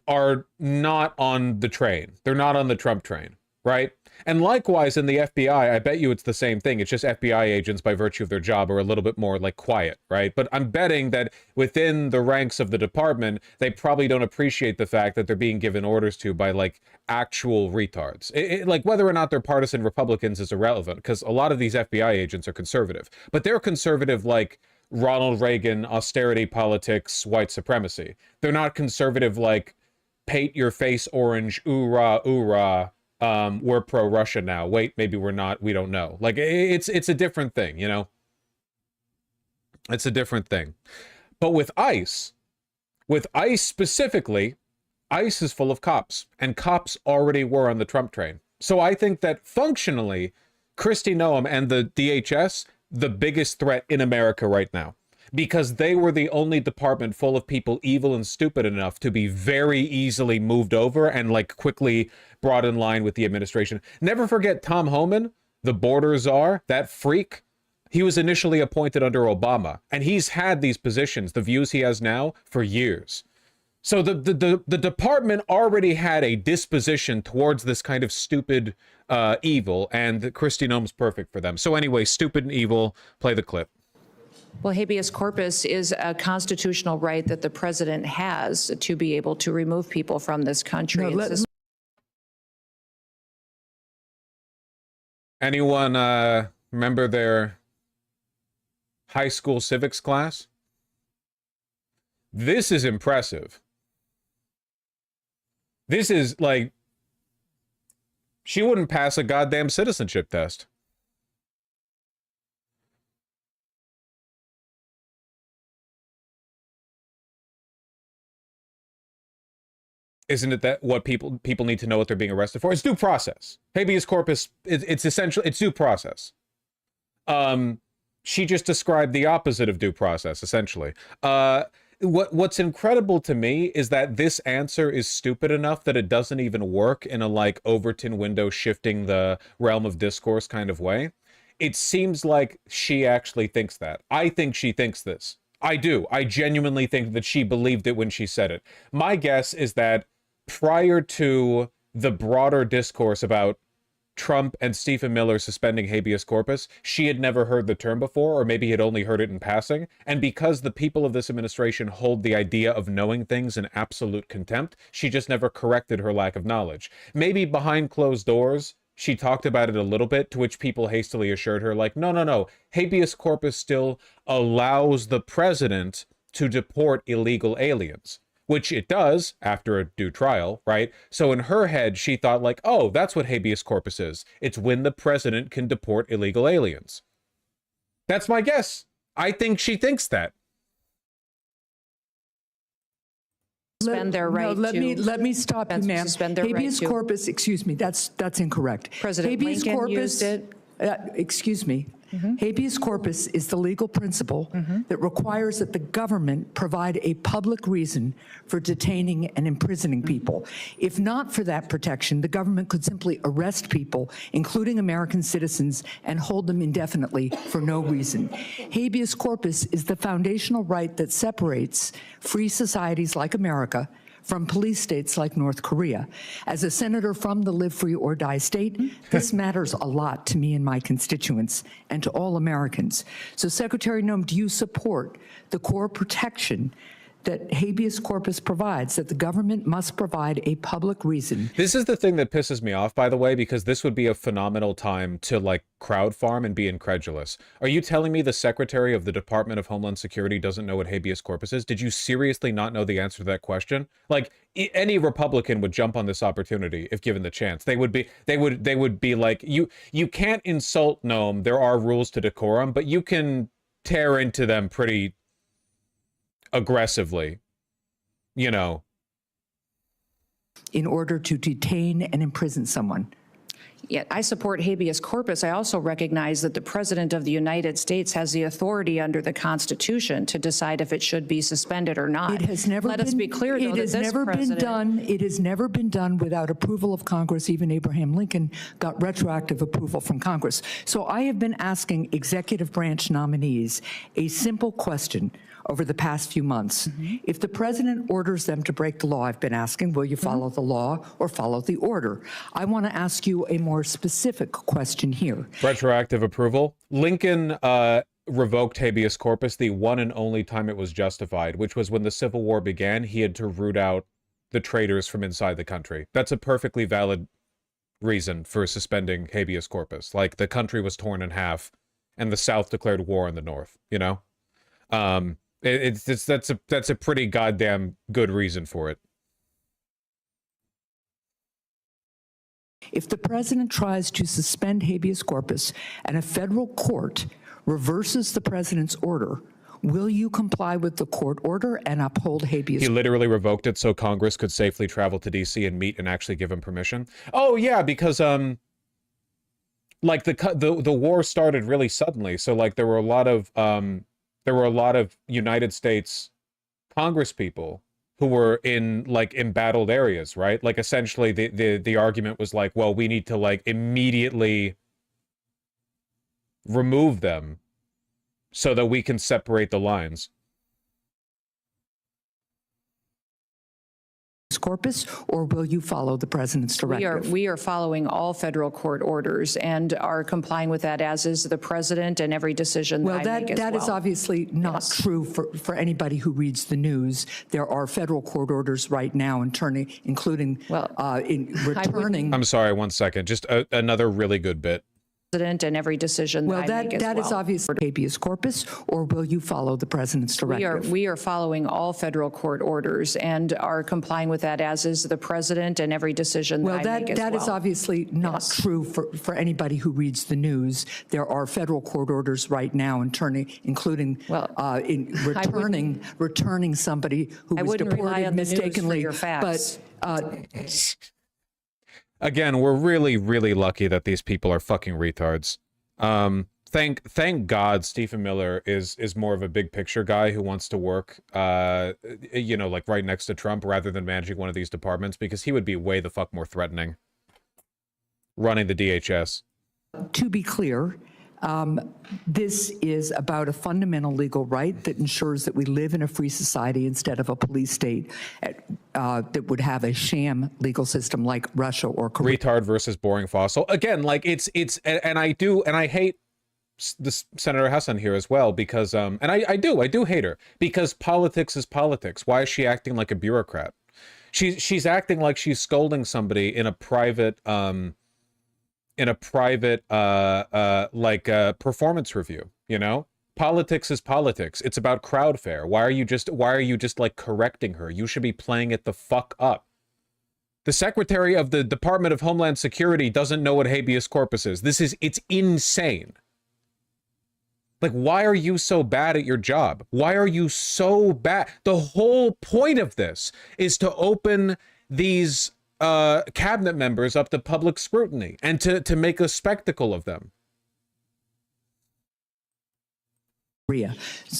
S1: are not on the train. They're not on the Trump train, right? And likewise in the FBI, I bet you it's the same thing. It's just FBI agents by virtue of their job are a little bit more like quiet, right? But I'm betting that within the ranks of the department, they probably don't appreciate the fact that they're being given orders to by like actual retards. Like whether or not they're partisan Republicans is irrelevant because a lot of these FBI agents are conservative, but they're conservative like Ronald Reagan, austerity politics, white supremacy. They're not conservative like paint your face orange, oorah, oorah. We're pro-Russia now. Wait, maybe we're not. We don't know. Like, it's a different thing, you know? It's a different thing. But with ICE specifically, ICE is full of cops, and cops already were on the Trump train. So I think that functionally, Kristi Noem and the DHS, the biggest threat in America right now. Because they were the only department full of people evil and stupid enough to be very easily moved over and like quickly brought in line with the administration. Never forget Tom Homan, the border czar, that freak. He was initially appointed under Obama, and he's had these positions, the views he has now, for years. So the department already had a disposition towards this kind of stupid evil, and Kristi Noem's perfect for them. So anyway, stupid and evil, play the clip.
S4: Well, habeas corpus is a constitutional right that the president has to be able to remove people from this country.
S1: Anyone remember their high school civics class? This is impressive. This is like, she wouldn't pass a goddamn citizenship test. Isn't it that what people need to know what they're being arrested for? It's due process. Habeas corpus, it's essential. It's due process. She just described the opposite of due process, essentially. What's incredible to me is that this answer is stupid enough that it doesn't even work in a like Overton window shifting the realm of discourse kind of way. It seems like she actually thinks that. I think she thinks this. I do. I genuinely think that she believed it when she said it. My guess is that prior to the broader discourse about Trump and Stephen Miller suspending habeas corpus, she had never heard the term before, or maybe had only heard it in passing. And because the people of this administration hold the idea of knowing things in absolute contempt, she just never corrected her lack of knowledge. Maybe behind closed doors, she talked about it a little bit, to which people hastily assured her, like, no, habeas corpus still allows the president to deport illegal aliens. Which it does after a due trial, right? So in her head, she thought like, oh, that's what habeas corpus is. It's when the president can deport illegal aliens. That's my guess. I think she thinks that.
S4: Suspend their right
S12: let me stop you, ma'am. Habeas corpus, excuse me, that's incorrect.
S4: President
S12: habeas
S4: Lincoln
S12: corpus,
S4: used it.
S12: Excuse me. Habeas corpus is the legal principle that requires that the government provide a public reason for detaining and imprisoning people. If not for that protection, the government could simply arrest people, including American citizens, and hold them indefinitely for no reason. Habeas corpus is the foundational right that separates free societies like America from police states like North Korea. As a senator from the live free or die state, this matters a lot to me and my constituents and to all Americans. So Secretary Noem, do you support the core protection that habeas corpus provides, that the government must provide a public reason?
S1: This is the thing that pisses me off, by the way, because this would be a phenomenal time to like crowd farm and be incredulous. Are you telling me the Secretary of the Department of Homeland Security doesn't know what habeas corpus is? Did you seriously not know the answer to that question? Like any Republican would jump on this opportunity if given the chance. They would be like, you can't insult Noem. There are rules to decorum, but you can tear into them pretty aggressively, you know.
S12: In order to detain and imprison someone.
S4: Yet I support habeas corpus. I also recognize that the President of the United States has the authority under the Constitution to decide if it should be suspended or not.
S12: It has never
S4: Let
S12: been,
S4: us be clear, though,
S12: it has never been done. It has never been done without approval of Congress. Even Abraham Lincoln got retroactive approval from Congress. So I have been asking executive branch nominees a simple question over the past few months. If the president orders them to break the law, I've been asking, will you follow the law or follow the order? I want to ask you a more specific question here.
S1: Retroactive approval. Lincoln revoked habeas corpus the one and only time it was justified, which was when the Civil War began. He had to root out the traitors from inside the country. That's a perfectly valid reason for suspending habeas corpus. Like, the country was torn in half and the South declared war on the North, you know? That's a pretty goddamn good reason for it.
S12: If the president tries to suspend habeas corpus and a federal court reverses the president's order, will you comply with the court order and uphold habeas?
S1: He literally revoked it so Congress could safely travel to DC and meet and actually give him permission. Oh yeah, because like the war started really suddenly, so like there were a lot of United States Congress people who were in like embattled areas, right? Like essentially the argument was like, well, we need to like immediately remove them so that we can separate the lines.
S12: corpus, or will you follow the president's directive?
S4: We are following all federal court orders and are complying with that, as is the president, and every decision that I make as well.
S12: That is obviously not true for anybody who reads the news. There are federal court orders right now, including returning.
S1: I'm sorry, one second. Just another really good bit.
S4: And every decision that I make as well.
S12: That is obviously habeas corpus, or will you follow the president's directive?
S4: We are following all federal court orders and are complying with that, as is the president, and every decision that I make as well.
S12: That is obviously not true for anybody who reads the news. There are federal court orders right now, including returning somebody who was deported mistakenly.
S1: Again, we're really, really lucky that these people are fucking retards. Thank God Stephen Miller is more of a big picture guy who wants to work, you know, like right next to Trump rather than managing one of these departments, because he would be way the fuck more threatening running the DHS.
S12: To be clear, this is about a fundamental legal right that ensures that we live in a free society instead of a police state that would have a sham legal system like Russia or Korea.
S1: Retard versus boring fossil. Again, like it's and I hate this Senator Hassan here as well, because and I do hate her, because politics is politics. Why is she acting like a bureaucrat? She's acting like she's scolding somebody in a private performance review, you know? Politics is politics. It's about crowd fare. Why are you just like correcting her? You should be playing it the fuck up. The Secretary of the Department of Homeland Security doesn't know what habeas corpus is. It's insane. Like, why are you so bad at your job? Why are you so bad? The whole point of this is to open these cabinet members up to public scrutiny and to make a spectacle of them.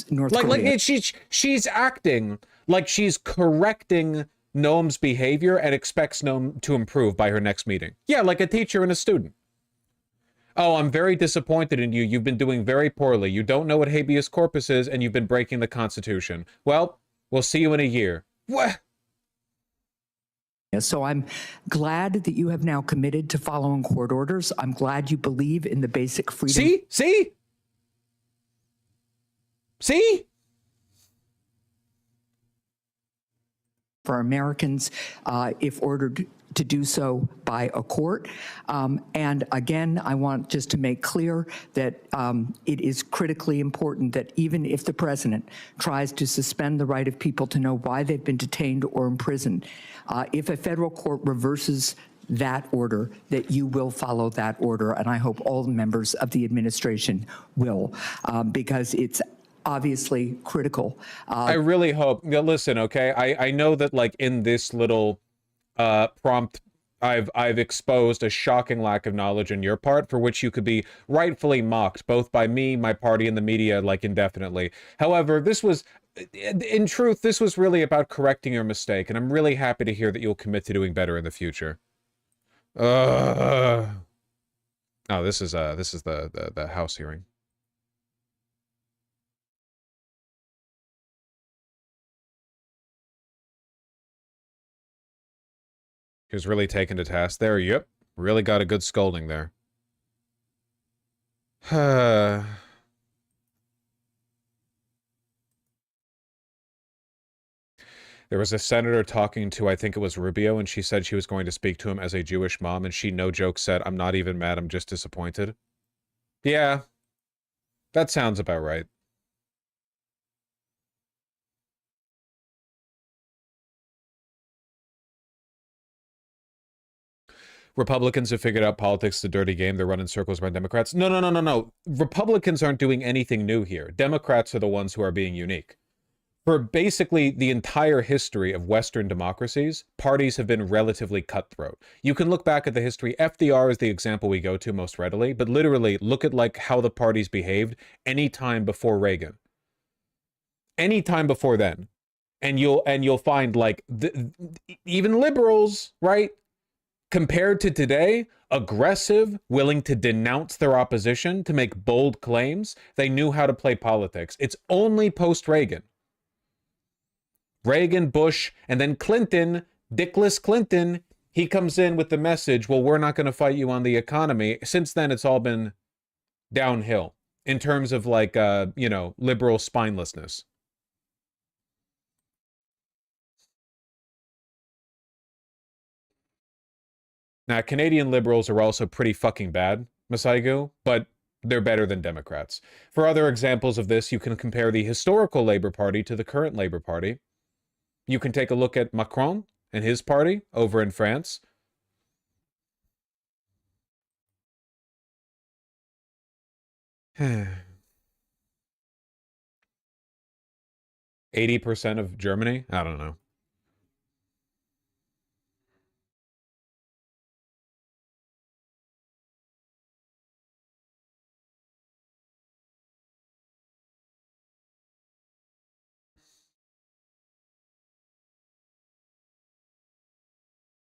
S12: North Korea.
S1: She's acting like she's correcting Noam's behavior and expects Noam to improve by her next meeting. Yeah, like a teacher and a student. Oh, I'm very disappointed in you. You've been doing very poorly. You don't know what habeas corpus is, and you've been breaking the Constitution. Well, we'll see you in a year. What?
S12: So I'm glad that you have now committed to following court orders. I'm glad you believe in the basic freedom.
S1: See?
S12: For Americans, if ordered to do so by a court. And again, I want just to make clear that it is critically important that even if the president tries to suspend the right of people to know why they've been detained or imprisoned, if a federal court reverses that order, that you will follow that order. And I hope all members of the administration will, because it's obviously critical.
S1: I really hope. Now, listen, okay, I know that like in this little prompt, I've exposed a shocking lack of knowledge on your part, for which you could be rightfully mocked, both by me, my party, and the media, like indefinitely. However, this was, in truth, this was really about correcting your mistake, and I'm really happy to hear that you'll commit to doing better in the future. Oh, this is the House hearing. He was really taken to task there. Yep. Really got a good scolding there. There was a senator talking to, I think it was Rubio, and she said she was going to speak to him as a Jewish mom, and she, no joke, said, "I'm not even mad, I'm just disappointed." Yeah. That sounds about right. Republicans have figured out politics is a dirty game. They're running circles around Democrats. No. Republicans aren't doing anything new here. Democrats are the ones who are being unique. For basically the entire history of Western democracies, parties have been relatively cutthroat. You can look back at the history. FDR is the example we go to most readily, but literally look at like how the parties behaved any time before Reagan. Any time before then. And you'll find like even liberals, right? Compared to today, aggressive, willing to denounce their opposition, to make bold claims. They knew how to play politics. It's only post-Reagan. Reagan, Bush, and then Clinton Dickless Clinton, he comes in with the message, well, we're not going to fight you on the economy. Since then, it's all been downhill in terms of like, you know, liberal spinelessness. Now, Canadian liberals are also pretty fucking bad, Masaigu, but they're better than Democrats. For other examples of this, you can compare the historical Labour Party to the current Labour Party. You can take a look at Macron and his party over in France. 80% of Germany? I don't know.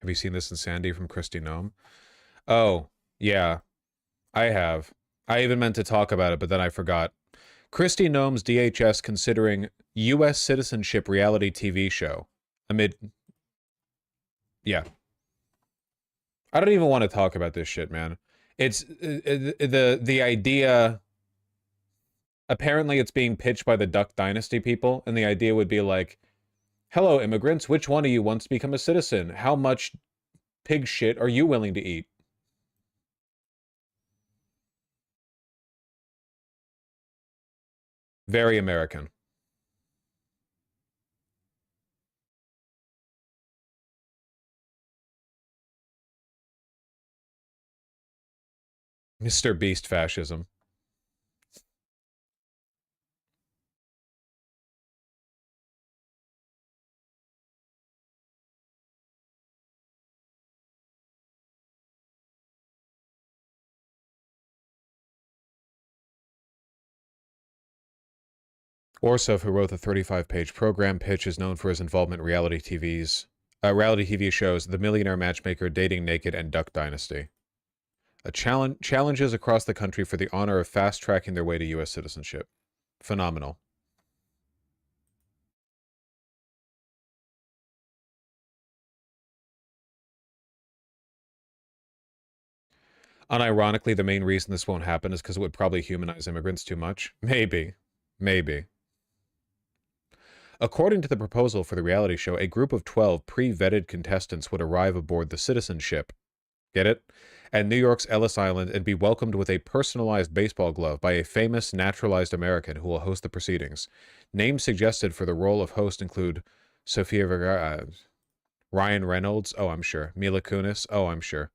S1: Have you seen this in Sandy from Kristi Noem? Oh, yeah, I have. I even meant to talk about it, but then I forgot. Kristi Noem's DHS considering U.S. citizenship reality TV show amid... Yeah. I don't even want to talk about this shit, man. It's the idea... Apparently it's being pitched by the Duck Dynasty people, and the idea would be like, hello, immigrants, which one of you wants to become a citizen? How much pig shit are you willing to eat? Very American. Mr. Beast fascism. Orsov, who wrote the 35-page program pitch, is known for his involvement in reality TV shows The Millionaire Matchmaker, Dating Naked, and Duck Dynasty. Challenges across the country for the honor of fast-tracking their way to U.S. citizenship. Phenomenal. Unironically, the main reason this won't happen is because it would probably humanize immigrants too much. Maybe. Maybe. According to the proposal for the reality show, a group of 12 pre-vetted contestants would arrive aboard the citizenship. Get it? At New York's Ellis Island and be welcomed with a personalized baseball glove by a famous naturalized American who will host the proceedings. Names suggested for the role of host include Sofia Vergara, Ryan Reynolds, oh, I'm sure. Mila Kunis, oh, I'm sure.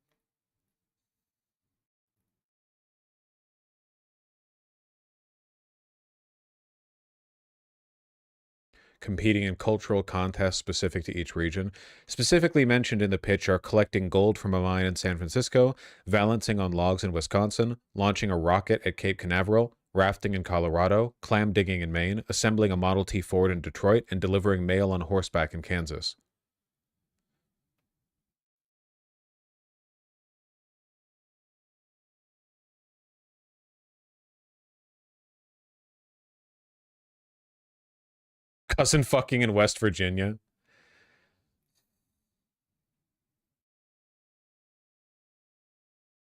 S1: Competing in cultural contests specific to each region. Specifically mentioned in the pitch are collecting gold from a mine in San Francisco, balancing on logs in Wisconsin, launching a rocket at Cape Canaveral, rafting in Colorado, clam digging in Maine, assembling a Model T Ford in Detroit, and delivering mail on horseback in Kansas. Cousin fucking in West Virginia.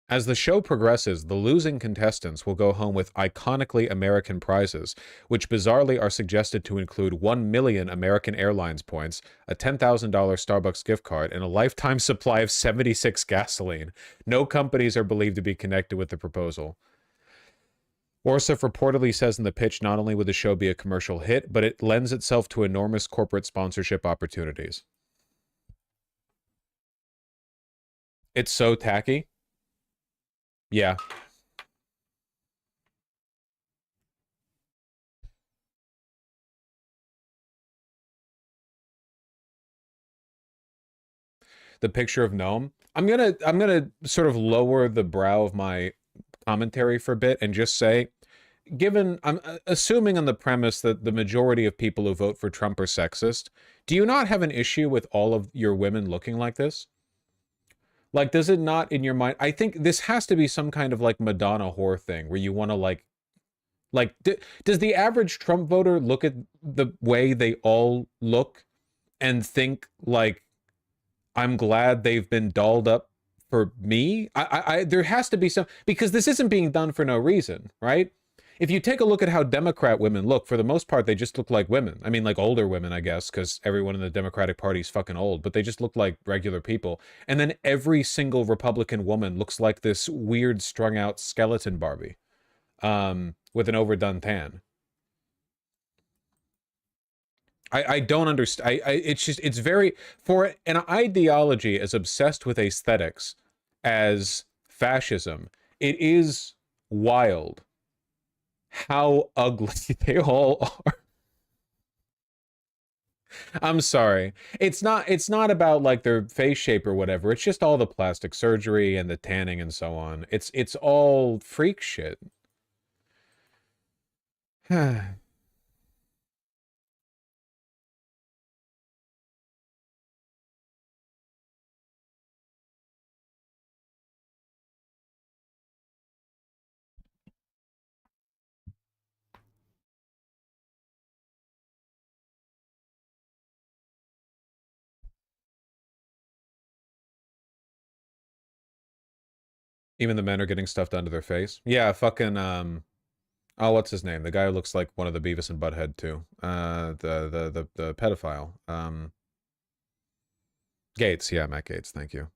S1: As the show progresses, the losing contestants will go home with iconically American prizes, which bizarrely are suggested to include 1 million American Airlines points, a $10,000 Starbucks gift card, and a lifetime supply of 76 gasoline. No companies are believed to be connected with the proposal. Orsov reportedly says in the pitch not only would the show be a commercial hit, but it lends itself to enormous corporate sponsorship opportunities. It's so tacky. Yeah. The picture of Noam. I'm gonna sort of lower the brow of my commentary for a bit and just say, given, I'm assuming on the premise that the majority of people who vote for Trump are sexist, do you not have an issue with all of your women looking like this? Like, does it not in your mind? I think this has to be some kind of like Madonna whore thing where you want to like does the average Trump voter look at the way they all look and think like I'm glad they've been dolled up for me. There has to be some, because this isn't being done for no reason, right? If you take a look at how Democrat women look, for the most part, they just look like women. I mean, like older women, I guess, because everyone in the Democratic Party is fucking old, but they just look like regular people. And then every single Republican woman looks like this weird strung out skeleton Barbie, with an overdone tan. I don't understand. It's just, it's very, for an ideology as obsessed with aesthetics as fascism, it is wild how ugly they all are. I'm sorry. It's not about like their face shape or whatever. It's just all the plastic surgery and the tanning and so on. It's all freak shit. Even the men are getting stuff done to their face. Yeah, fucking oh, what's his name? The guy who looks like one of the Beavis and Butthead too. The pedophile. Gates, yeah, Matt Gates, thank you.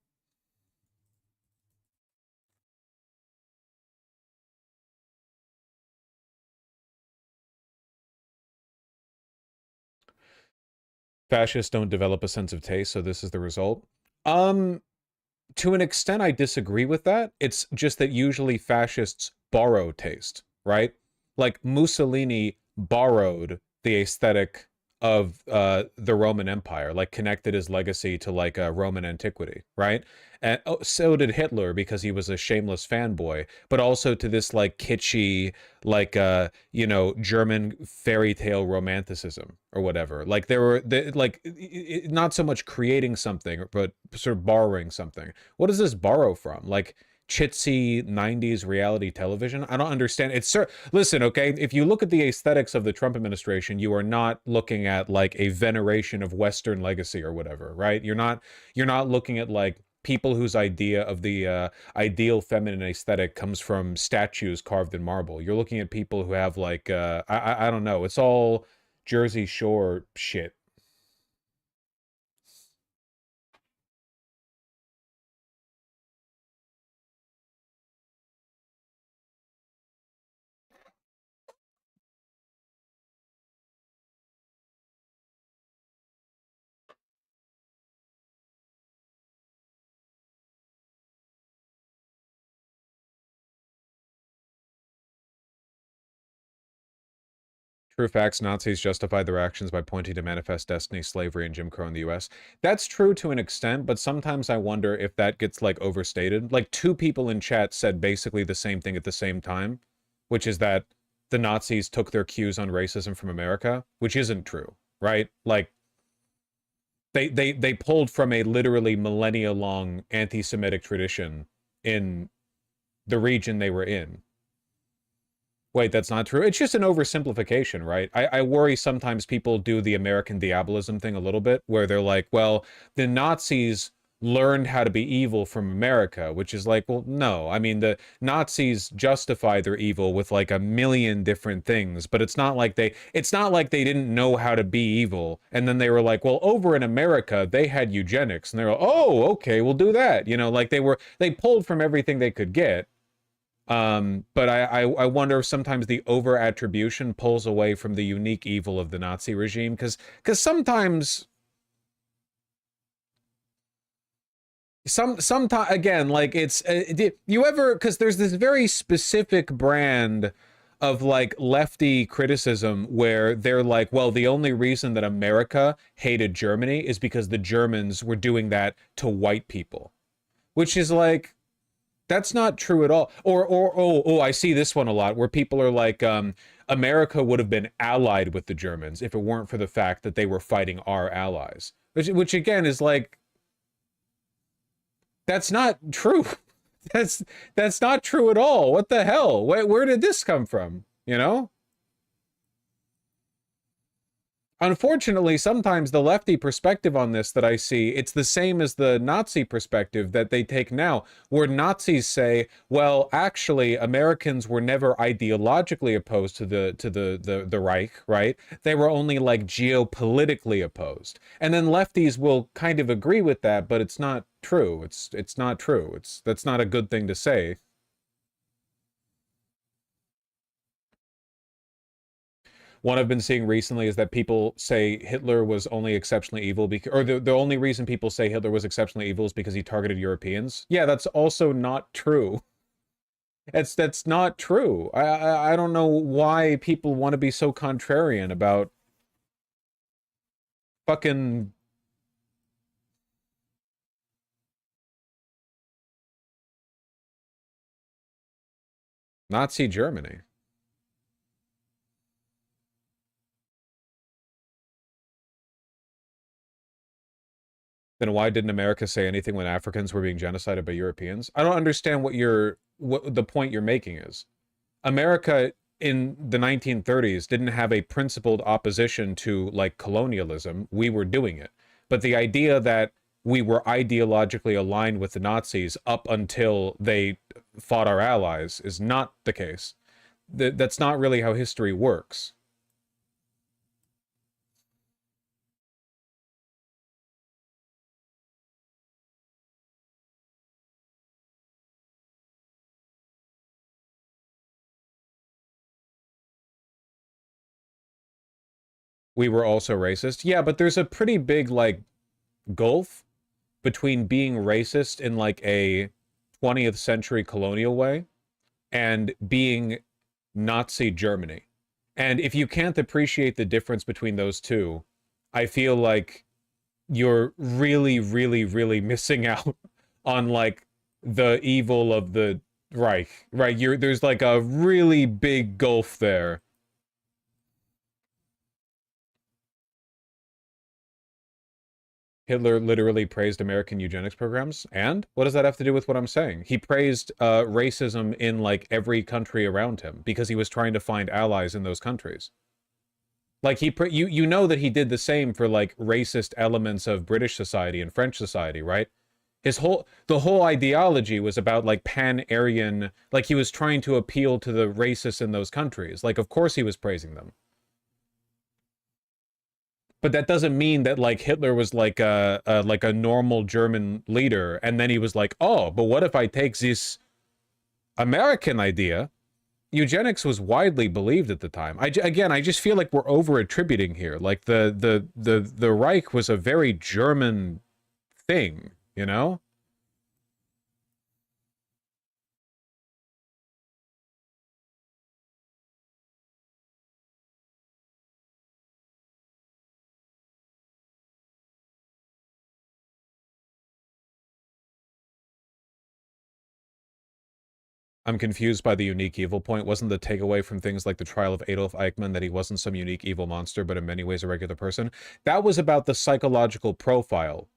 S1: Fascists don't develop a sense of taste, so this is the result. To an extent, I disagree with that. It's just that usually fascists borrow taste, right? Like Mussolini borrowed the aesthetic of the Roman Empire, like connected his legacy to like Roman antiquity, right? And so did Hitler because he was a shameless fanboy, but also to this like kitschy, like you know, German fairy tale romanticism or whatever. Like there were like not so much creating something, but sort of borrowing something. What does this borrow from? Like chitsy 90s reality television? I don't understand. It's listen, okay, if you look at the aesthetics of the Trump administration, you are not looking at like a veneration of Western legacy or whatever, right? You're not looking at like people whose idea of the ideal feminine aesthetic comes from statues carved in marble. You're looking at people who have like I don't know, it's all Jersey Shore shit. True facts, Nazis justified their actions by pointing to manifest destiny, slavery, and Jim Crow in the US. That's true to an extent, but sometimes I wonder if that gets, like, overstated. Like, two people in chat said basically the same thing at the same time, which is that the Nazis took their cues on racism from America, which isn't true, right? Like, they pulled from a literally millennia-long anti-Semitic tradition in the region they were in. Wait, that's not true. It's just an oversimplification, right? I worry sometimes people do the American diabolism thing a little bit, where they're like, well, the Nazis learned how to be evil from America, which is like, well, no. I mean, the Nazis justify their evil with like a million different things, but it's not like they didn't know how to be evil. And then they were like, well, over in America, they had eugenics. And they're like, oh, okay, we'll do that. You know, like they pulled from everything they could get. But I wonder if sometimes the over attribution pulls away from the unique evil of the Nazi regime, because sometimes again, like it's you ever, because there's this very specific brand of like lefty criticism where they're like, well, the only reason that America hated Germany is because the Germans were doing that to white people, which is like, that's not true at all. Or I see this one a lot where people are like, America would have been allied with the Germans if it weren't for the fact that they were fighting our allies. Which again is like, that's not true. That's not true at all. What the hell? Where did this come from? You know? Unfortunately, sometimes the lefty perspective on this that I see, it's the same as the Nazi perspective that they take now, where Nazis say, well, actually, Americans were never ideologically opposed to the Reich, right? They were only like geopolitically opposed. And then lefties will kind of agree with that, but it's not true. It's not true. That's not a good thing to say. One I've been seeing recently is that people say Hitler was only exceptionally evil because, or the only reason people say Hitler was exceptionally evil is because he targeted Europeans. Yeah, that's also not true. That's not true. I don't know why people want to be so contrarian about fucking Nazi Germany. Then why didn't America say anything when Africans were being genocided by Europeans? I don't understand what the point you're making is. America in the 1930s didn't have a principled opposition to like colonialism. We were doing it. But the idea that we were ideologically aligned with the Nazis up until they fought our allies is not the case. That's not really how history works. We were also racist. Yeah, but there's a pretty big, like, gulf between being racist in, like, a 20th century colonial way and being Nazi Germany. And if you can't appreciate the difference between those two, I feel like you're really, really, really missing out on, like, the evil of the Reich, right? There's, like, a really big gulf there. Hitler literally praised American eugenics programs. And what does that have to do with what I'm saying? He praised racism in like every country around him because he was trying to find allies in those countries. Like you know that he did the same for like racist elements of British society and French society, right? The whole ideology was about like pan-Aryan, like he was trying to appeal to the racists in those countries. Like of course he was praising them. But that doesn't mean that like Hitler was like a normal German leader, and then he was like, oh, but what if I take this American idea? Eugenics was widely believed at the time. I just feel like we're over attributing here. Like the Reich was a very German thing, you know? I'm confused by the unique evil point. Wasn't the takeaway from things like the trial of Adolf Eichmann that he wasn't some unique evil monster, but in many ways a regular person? That was about the psychological profile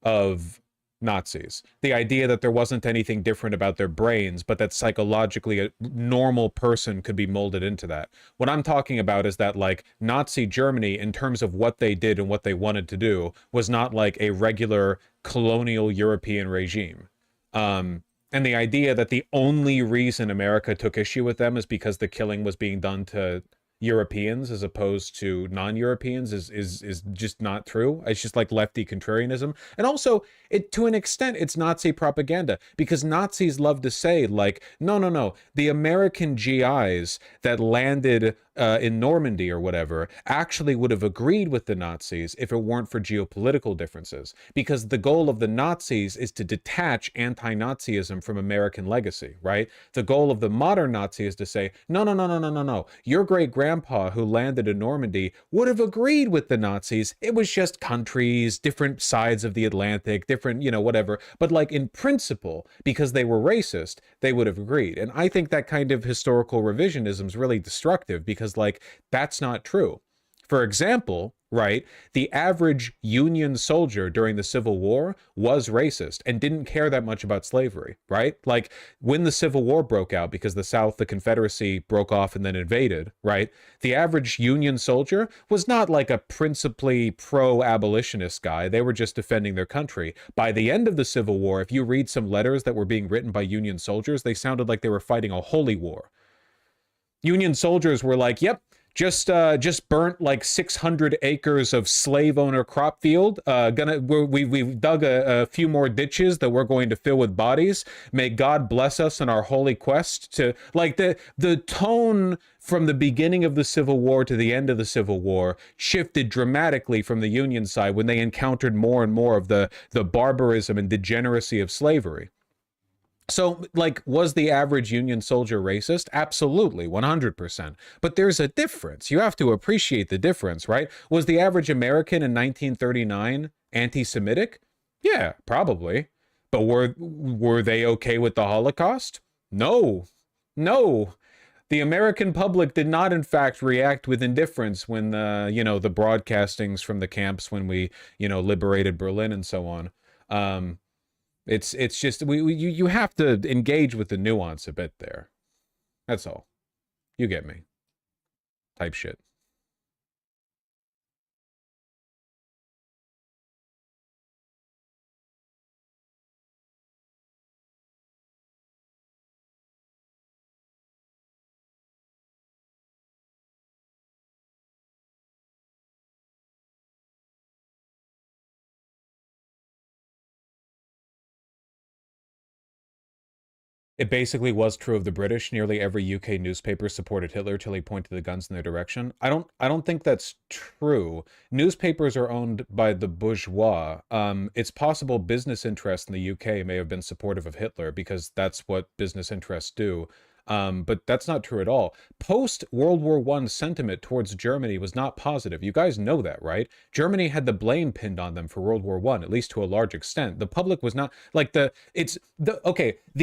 S1: of Nazis. The idea that there wasn't anything different about their brains, but that psychologically a normal person could be molded into that. What I'm talking about is that, like, Nazi Germany, in terms of what they did and what they wanted to do, was not like a regular colonial European regime. And the idea that the only reason America took issue with them is because the killing was being done to Europeans as opposed to non-Europeans is just not true. It's just like lefty contrarianism. And also, to an extent, it's Nazi propaganda, because Nazis love to say, like, no, the American GIs that landed in Normandy or whatever actually would have agreed with the Nazis if it weren't for geopolitical differences, because the goal of the Nazis is to detach anti-Nazism from American legacy, right? The goal of the modern Nazi is to say, no, your great-grandpa who landed in Normandy would have agreed with the Nazis. It was just countries, different sides of the Atlantic, different, you know, whatever. But like in principle, because they were racist, they would have agreed. And I think that kind of historical revisionism is really destructive, because like that's not true. For example, right, the average Union soldier during the Civil War was racist and didn't care that much about slavery, right? Like when the Civil War broke out, because the South, the Confederacy broke off and then invaded, right? The average Union soldier was not like a principally pro-abolitionist guy. They were just defending their country. By the end of the Civil War, if you read some letters that were being written by Union soldiers, they sounded like they were fighting a holy war. Union soldiers were like, yep, just burnt like 600 acres of slave owner crop field. We've dug a few more ditches that we're going to fill with bodies. May God bless us in our holy quest to, like, the tone from the beginning of the Civil War to the end of the Civil War shifted dramatically from the Union side when they encountered more and more of the barbarism and degeneracy of slavery. So, like, was the average Union soldier racist? Absolutely, 100%. But there's a difference. You have to appreciate the difference, right? Was the average American in 1939 anti-Semitic? Yeah, probably. But were they okay with the Holocaust? No. No. The American public did not, in fact, react with indifference when the broadcastings from the camps when we, liberated Berlin and so on. It's just you have to engage with the nuance a bit there. That's all. You get me. Type shit. It basically was true of the British. Nearly every UK newspaper supported Hitler till he pointed the guns in their direction. I don't think that's true. Newspapers are owned by the bourgeois. It's possible business interests in the UK may have been supportive of Hitler because that's what business interests do. But that's not true at all. Post-World War I sentiment towards Germany was not positive. You guys know that, right? Germany had the blame pinned on them for World War I, at least to a large extent. The public was not, like, the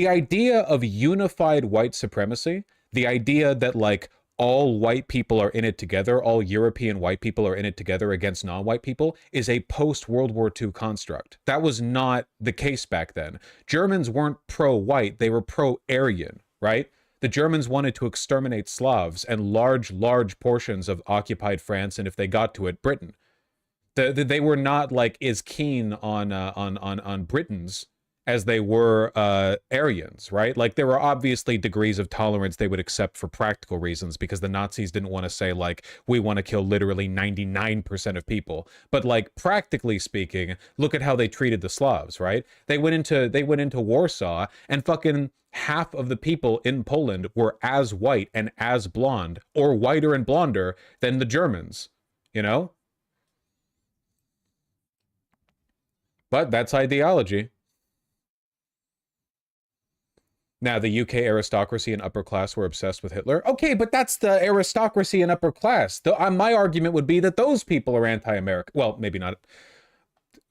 S1: idea of unified white supremacy, the idea that, like, all white people are in it together, all European white people are in it together against non-white people, is a post-World War II construct. That was not the case back then. Germans weren't pro-white, they were pro-Aryan, right? The Germans wanted to exterminate Slavs and large portions of occupied France, and if they got to it, Britain. They were not, like, as keen on Britons as they were Aryans, right? Like, there were obviously degrees of tolerance they would accept for practical reasons because the Nazis didn't want to say, like, we want to kill literally 99% of people. But, like, practically speaking, look at how they treated the Slavs, right? They went into Warsaw, and fucking half of the people in Poland were as white and as blonde, or whiter and blonder than the Germans, you know? But that's ideology. Now, the UK aristocracy and upper class were obsessed with Hitler. Okay, but that's the aristocracy and upper class. My argument would be that those people are anti-American. Well, maybe not.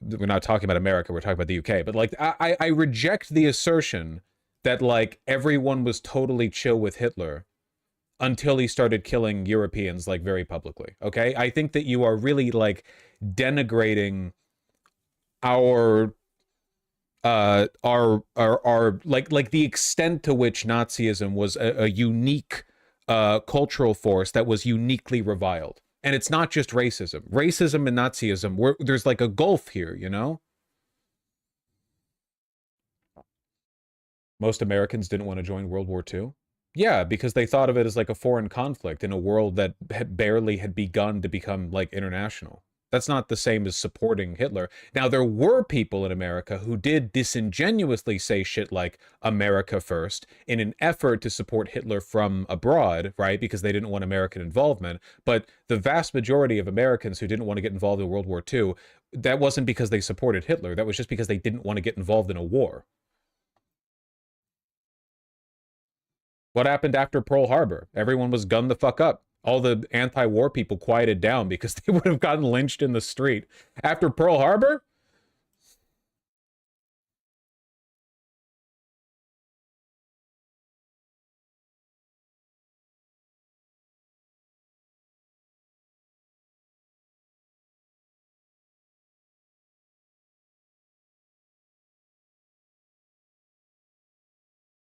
S1: We're not talking about America. We're talking about the UK. But, like, I reject the assertion that, like, everyone was totally chill with Hitler until he started killing Europeans, like, very publicly. Okay? I think that you are really, like, denigrating our like the extent to which Nazism was a unique cultural force that was uniquely reviled. And it's not just racism. Racism and Nazism, there's like a gulf here, you know? Most Americans didn't want to join World War II. Yeah, because they thought of it as like a foreign conflict in a world that barely had begun to become, like, international. That's not the same as supporting Hitler. Now, there were people in America who did disingenuously say shit like America first in an effort to support Hitler from abroad, right? Because they didn't want American involvement. But the vast majority of Americans who didn't want to get involved in World War II, that wasn't because they supported Hitler. That was just because they didn't want to get involved in a war. What happened after Pearl Harbor? Everyone was gunned the fuck up. All the anti-war people quieted down because they would have gotten lynched in the street. After Pearl Harbor,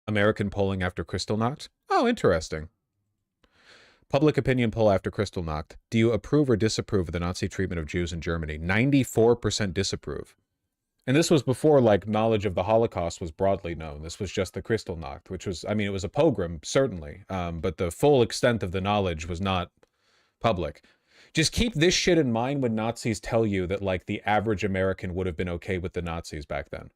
S1: American polling after Kristallnacht? Oh, interesting. Public opinion poll after Kristallnacht. Do you approve or disapprove of the Nazi treatment of Jews in Germany? 94% disapprove. And this was before, like, knowledge of the Holocaust was broadly known. This was just the Kristallnacht, which was, I mean, it was a pogrom, certainly, but the full extent of the knowledge was not public. Just keep this shit in mind when Nazis tell you that, like, the average American would have been okay with the Nazis back then.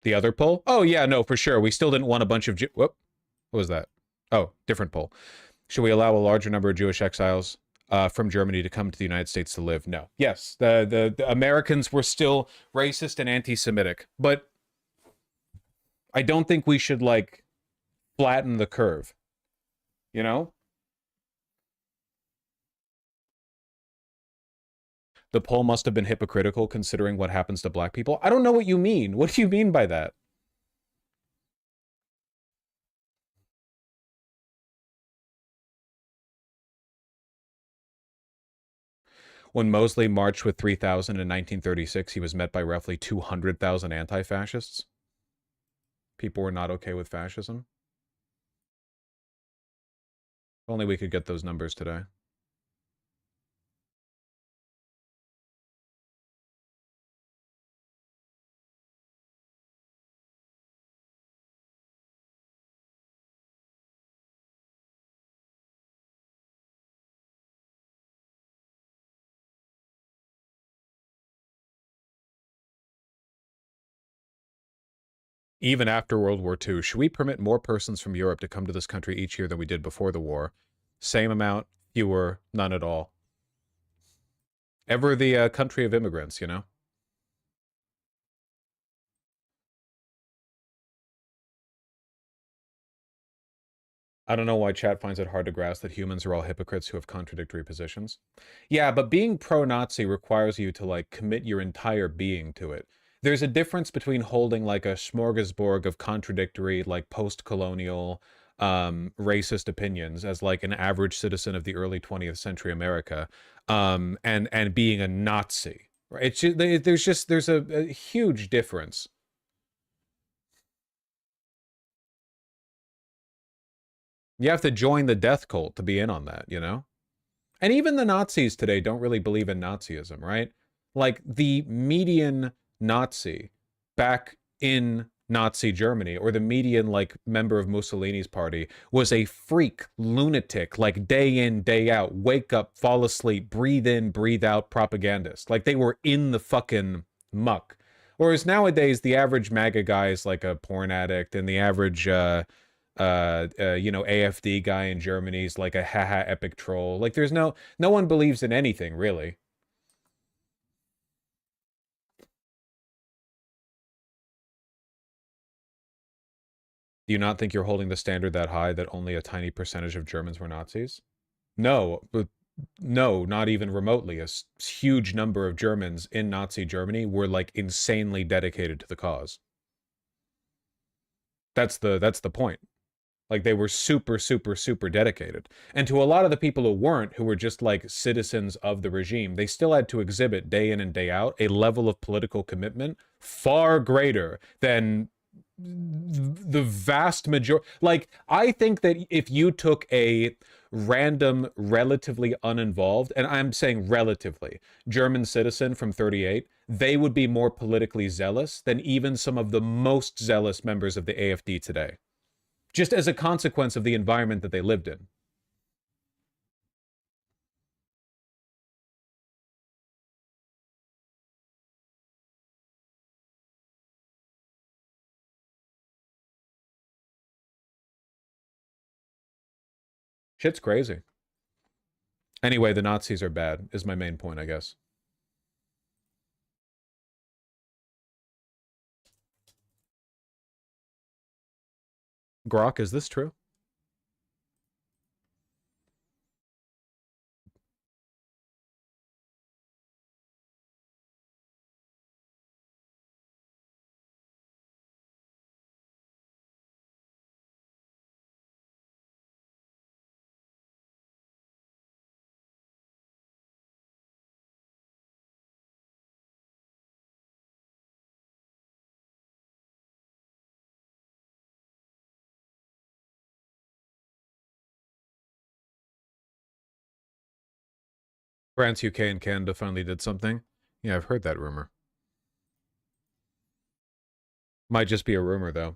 S1: The other poll? Oh, yeah, no, for sure. We still didn't want a bunch of... Whoop. What was that? Oh, different poll. Should we allow a larger number of Jewish exiles from Germany to come to the United States to live? No. Yes, the Americans were still racist and anti-Semitic, but I don't think we should, like, flatten the curve, you know? The poll must have been hypocritical considering what happens to black people. I don't know what you mean. What do you mean by that? When Mosley marched with 3,000 in 1936, he was met by roughly 200,000 anti-fascists. People were not okay with fascism. If only we could get those numbers today. Even after World War II, should we permit more persons from Europe to come to this country each year than we did before the war? Same amount, fewer, none at all. Ever the country of immigrants, you know? I don't know why chat finds it hard to grasp that humans are all hypocrites who have contradictory positions. Yeah, but being pro-Nazi requires you to, like, commit your entire being to it. There's a difference between holding, like, a smorgasbord of contradictory, like, post-colonial, racist opinions as, like, an average citizen of the early 20th century America, and being a Nazi. Right? It's just, there's a huge difference. You have to join the death cult to be in on that, you know? And even the Nazis today don't really believe in Nazism, right? Like, the median Nazi back in Nazi Germany, or the median, like, member of Mussolini's party, was a freak, lunatic, like, day in, day out, wake up, fall asleep, breathe in, breathe out propagandist. Like, they were in the fucking muck. Whereas nowadays, the average MAGA guy is like a porn addict, and the average, you know, AfD guy in Germany is like a haha epic troll. Like, there's no one believes in anything, really. Do you not think you're holding the standard that high that only a tiny percentage of Germans were Nazis? No, but no, not even remotely. A huge number of Germans in Nazi Germany were, like, insanely dedicated to the cause. That's the point. Like, they were super, super, super dedicated. And to a lot of the people who weren't, who were just, like, citizens of the regime, they still had to exhibit day in and day out a level of political commitment far greater than the vast majority. Like, I think that if you took a random, relatively uninvolved, and I'm saying relatively, German citizen from 38, they would be more politically zealous than even some of the most zealous members of the AfD today. Just as a consequence of the environment that they lived in. Shit's crazy. Anyway, the Nazis are bad, is my main point, I guess. Grok, is this true? France, UK, and Canada finally did something. Yeah, I've heard that rumor. Might just be a rumor, though.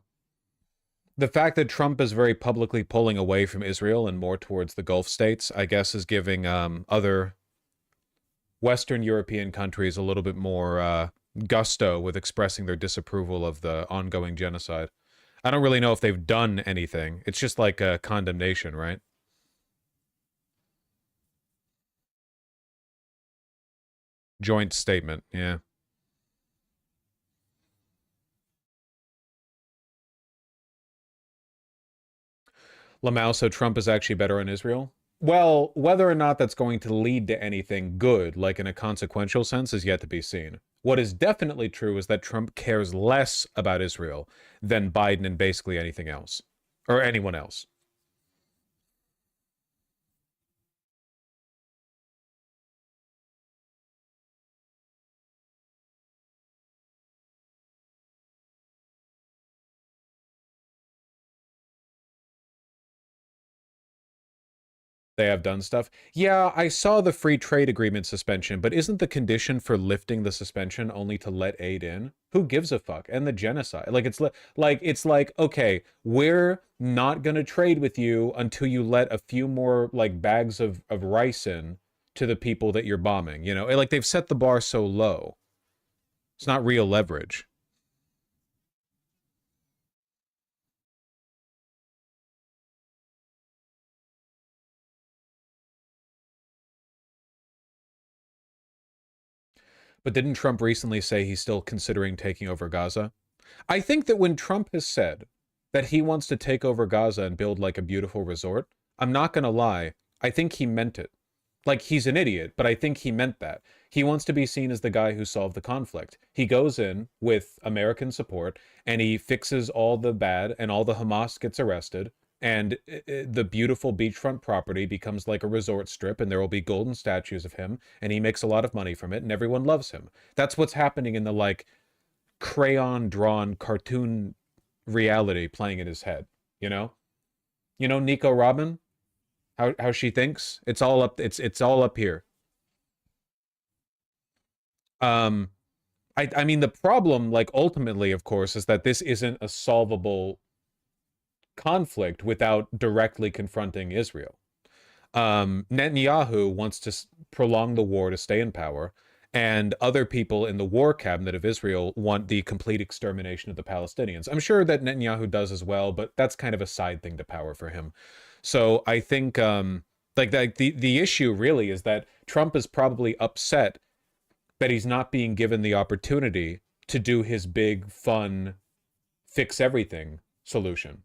S1: The fact that Trump is very publicly pulling away from Israel and more towards the Gulf states, I guess, is giving other Western European countries a little bit more gusto with expressing their disapproval of the ongoing genocide. I don't really know if they've done anything. It's just like a condemnation, right? Joint statement, yeah. Lamau, so Trump is actually better on Israel? Well, whether or not that's going to lead to anything good, like in a consequential sense, is yet to be seen. What is definitely true is that Trump cares less about Israel than Biden and basically anything else. Or anyone else. They have done stuff. Yeah, I saw the free trade agreement suspension, but isn't the condition for lifting the suspension only to let aid in? Who gives a fuck? And the genocide. Like it's like okay, we're not gonna trade with you until you let a few more like bags of rice in to the people that you're bombing. You know, like they've set the bar so low. It's not real leverage. But didn't Trump recently say he's still considering taking over Gaza? I think that when Trump has said that he wants to take over Gaza and build like a beautiful resort, I'm not going to lie, I think he meant it. Like, he's an idiot, but I think he meant that. He wants to be seen as the guy who solved the conflict. He goes in with American support and he fixes all the bad and all the Hamas gets arrested. And the beautiful beachfront property becomes like a resort strip and there will be golden statues of him and he makes a lot of money from it and everyone loves him. That's what's happening in the like crayon drawn cartoon reality playing in his head, you know? You know Nico Robin? How she thinks? It's all up it's all up here. I mean the problem like ultimately of course is that this isn't a solvable conflict without directly confronting Israel. Netanyahu wants to prolong the war to stay in power, and other people in the war cabinet of Israel want the complete extermination of the Palestinians. I'm sure that Netanyahu does as well, but that's kind of a side thing to power for him. So I think the issue really is that Trump is probably upset that he's not being given the opportunity to do his big, fun, fix everything solution.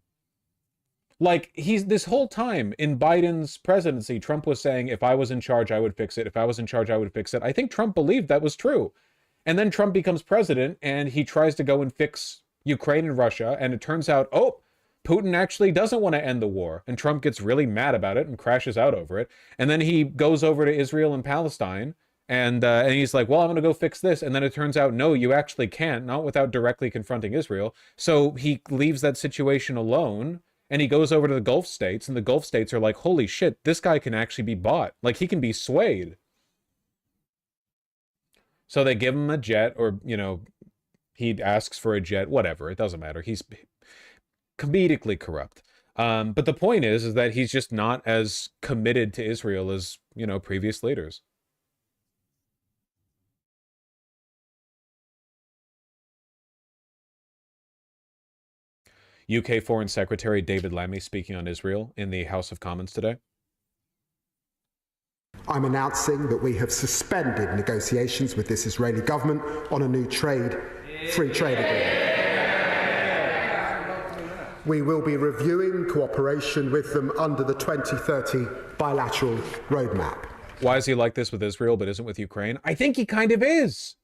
S1: Like, he's this whole time in Biden's presidency, Trump was saying, if I was in charge, I would fix it. If I was in charge, I would fix it. I think Trump believed that was true. And then Trump becomes president and he tries to go and fix Ukraine and Russia. And it turns out, oh, Putin actually doesn't want to end the war. And Trump gets really mad about it and crashes out over it. And then he goes over to Israel and Palestine and he's like, well, I'm going to go fix this. And then it turns out, no, you actually can't, not without directly confronting Israel. So he leaves that situation alone. And he goes over to the Gulf states, and the Gulf states are like, holy shit, this guy can actually be bought. Like, he can be swayed. So they give him a jet, or, you know, he asks for a jet, whatever. It doesn't matter. He's comedically corrupt. But the point is that he's just not as committed to Israel as, you know, previous leaders. UK Foreign Secretary David Lammy speaking on Israel in the House of Commons today.
S13: I'm announcing that we have suspended negotiations with this Israeli government on a new free trade agreement. We will be reviewing cooperation with them under the 2030 bilateral roadmap.
S1: Why is he like this with Israel but isn't with Ukraine? I think he kind of is.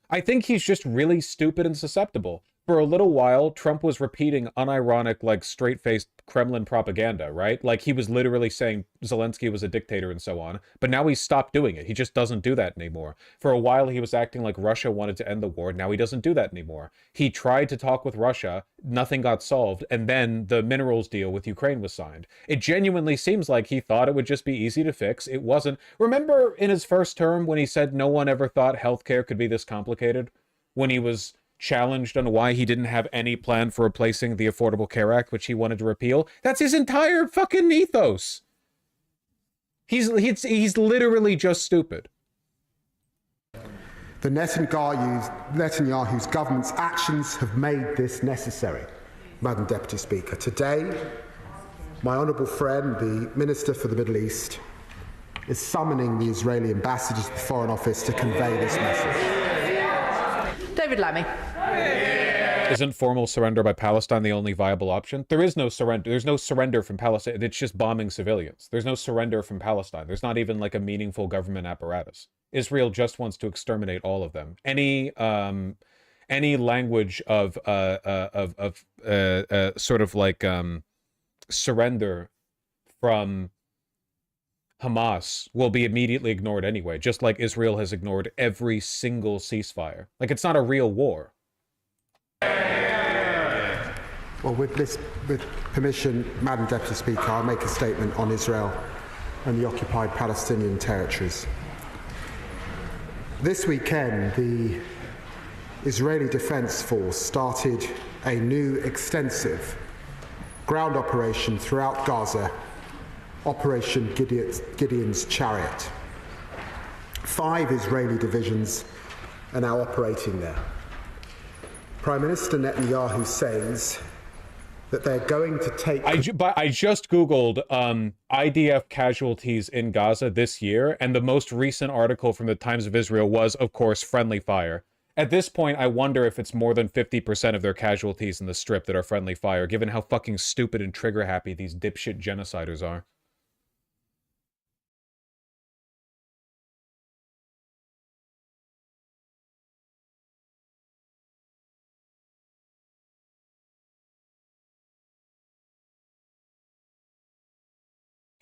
S1: I think he's just really stupid and susceptible. for a little while, Trump was repeating unironic, like, straight-faced Kremlin propaganda, right? Like, he was literally saying Zelensky was a dictator and so on. But now he's stopped doing it. He just doesn't do that anymore. For a while, he was acting like Russia wanted to end the war. Now he doesn't do that anymore. He tried to talk with Russia. Nothing got solved. And then the minerals deal with Ukraine was signed. It genuinely seems like he thought it would just be easy to fix. It wasn't. Remember in his first term when he said no one ever thought healthcare could be this complicated? When he was challenged on why he didn't have any plan for replacing the Affordable Care Act, which he wanted to repeal. That's his entire fucking ethos. He's literally just stupid.
S13: The Netanyahu's government's actions have made this necessary, Madam Deputy Speaker. Today, my honourable friend, the Minister for the Middle East, is summoning the Israeli ambassador to the Foreign Office to convey this message.
S12: David Lammy.
S1: Isn't formal surrender by Palestine the only viable option? There is no surrender. There's no surrender from Palestine. It's just bombing civilians. There's no surrender from Palestine. There's not even like a meaningful government apparatus. Israel just wants to exterminate all of them. Any language of sort of like surrender from Hamas will be immediately ignored anyway, just like Israel has ignored every single ceasefire. Like, it's not a real war.
S13: Well, with permission, Madam Deputy Speaker, I'll make a statement on Israel and the occupied Palestinian territories. This weekend, the Israeli Defense Force started a new extensive ground operation throughout Gaza, Operation Gideon's Chariot. 5 Israeli divisions are now operating there. Prime Minister Netanyahu says that they're going to take...
S1: I just Googled IDF casualties in Gaza this year, and the most recent article from the Times of Israel was, of course, friendly fire. At this point, I wonder if it's more than 50% of their casualties in the Strip that are friendly fire, given how fucking stupid and trigger-happy these dipshit genociders are.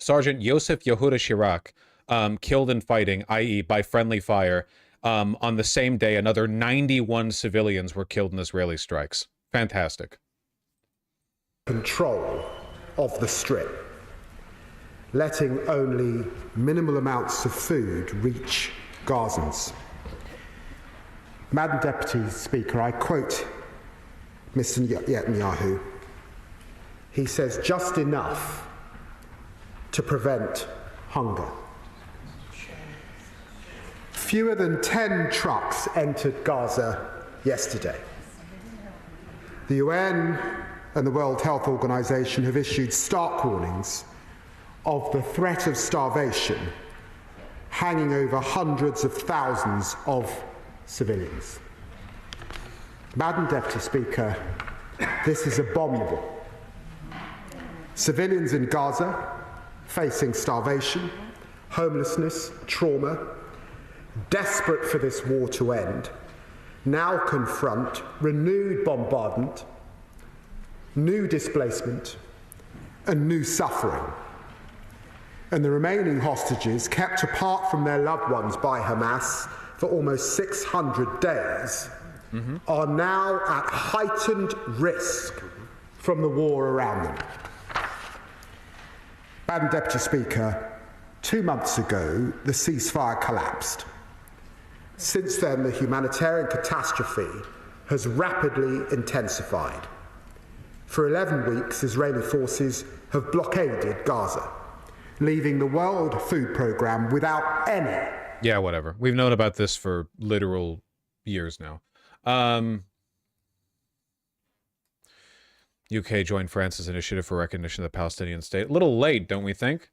S1: Sergeant Yosef Yehuda Shirak, killed in fighting, i.e. by friendly fire. On the same day, another 91 civilians were killed in Israeli strikes. Fantastic.
S13: Control of the Strip, letting only minimal amounts of food reach Gazans. Madam Deputy Speaker, I quote Mr. Netanyahu. He says, just enough to prevent hunger. Fewer than 10 trucks entered Gaza yesterday. The UN and the World Health Organization have issued stark warnings of the threat of starvation hanging over hundreds of thousands of civilians. Madam Deputy Speaker, this is abominable. Civilians in Gaza facing starvation, homelessness, trauma, desperate for this war to end, now confront renewed bombardment, new displacement, and new suffering. And the remaining hostages, kept apart from their loved ones by Hamas for almost 600 days, are now at heightened risk from the war around them. Madam Deputy Speaker, 2 months ago, the ceasefire collapsed. Since then, the humanitarian catastrophe has rapidly intensified. For 11 weeks, Israeli forces have blockaded Gaza, leaving the World Food Programme without any...
S1: Yeah, whatever. We've known about this for literal years now. UK joined France's initiative for recognition of the Palestinian state. A little late, don't we think?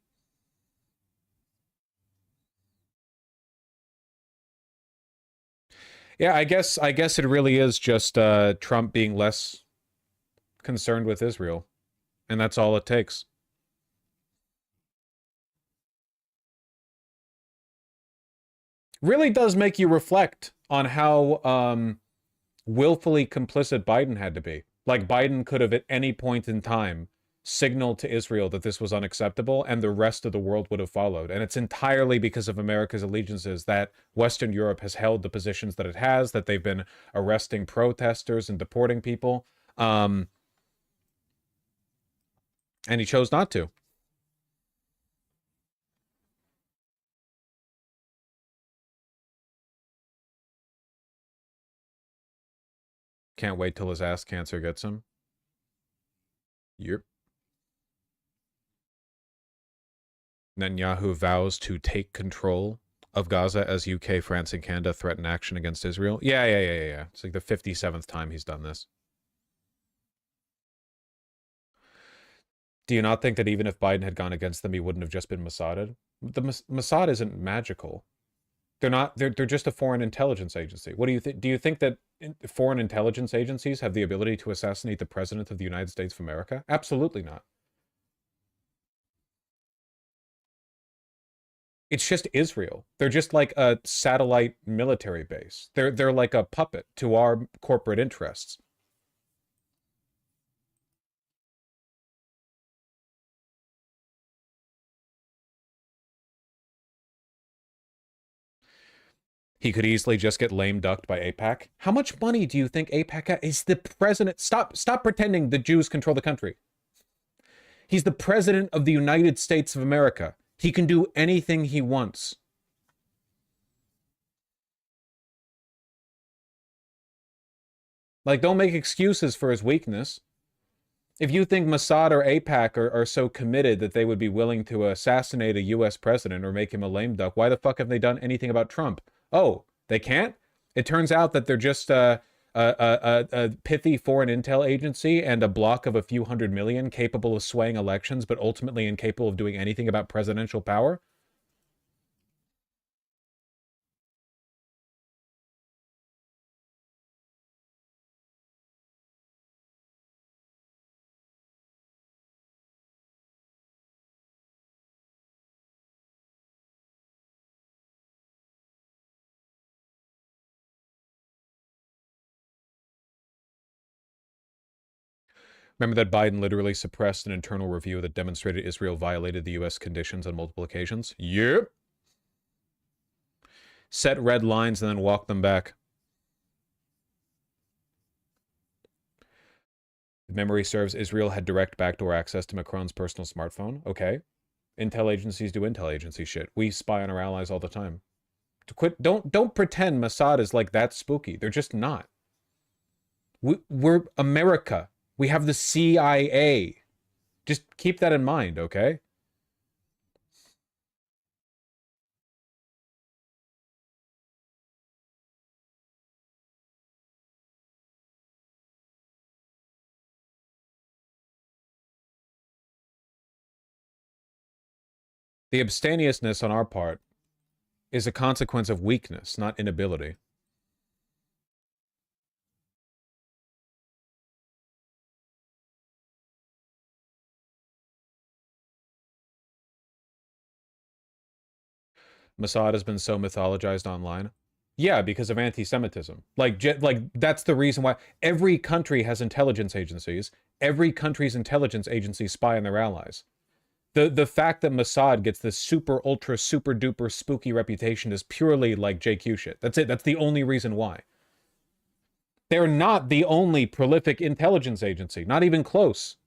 S1: Yeah, I guess it really is just Trump being less concerned with Israel. And that's all it takes. Really does make you reflect on how willfully complicit Biden had to be. Like, Biden could have at any point in time signaled to Israel that this was unacceptable, and the rest of the world would have followed. And it's entirely because of America's allegiances that Western Europe has held the positions that it has, that they've been arresting protesters and deporting people. And he chose not to. Can't wait till his ass cancer gets him. Yep. Netanyahu vows to take control of Gaza as UK, France, and Canada threaten action against Israel. Yeah. It's like the 57th time he's done this. Do you not think that even if Biden had gone against them, he wouldn't have just been Mossaded? The Mossad isn't magical. They're just a foreign intelligence agency. What do you think? Do you think that foreign intelligence agencies have the ability to assassinate the president of the United States of America? Absolutely not. It's just Israel. They're just like a satellite military base. They're like a puppet to our corporate interests. He could easily just get lame ducked by AIPAC. How much money do you think AIPAC is? The president. Stop pretending the Jews control the country. He's the president of the United States of America. He can do anything he wants. Like, don't make excuses for his weakness. If you think Mossad or AIPAC are so committed that they would be willing to assassinate a U.S. president or make him a lame duck, why the fuck have they done anything about Trump? Oh, they can't? It turns out that they're just a pithy foreign intel agency and a block of a few hundred million capable of swaying elections, but ultimately incapable of doing anything about presidential power? Remember that Biden literally suppressed an internal review that demonstrated Israel violated the U.S. conditions on multiple occasions? Yep. Set red lines and then walk them back. If memory serves, Israel had direct backdoor access to Macron's personal smartphone. Okay. Intel agencies do intel agency shit. We spy on our allies all the time. Don't pretend Mossad is like that spooky. They're just not. We're America. We have the CIA. Just keep that in mind, okay? The abstemiousness on our part is a consequence of weakness, not inability. Mossad has been so mythologized online. Yeah, because of anti-Semitism. Like that's the reason why every country has intelligence agencies. Every country's intelligence agencies spy on their allies. The fact that Mossad gets this super, ultra, super duper spooky reputation is purely like JQ shit. That's it. That's the only reason why. They're not the only prolific intelligence agency. Not even close.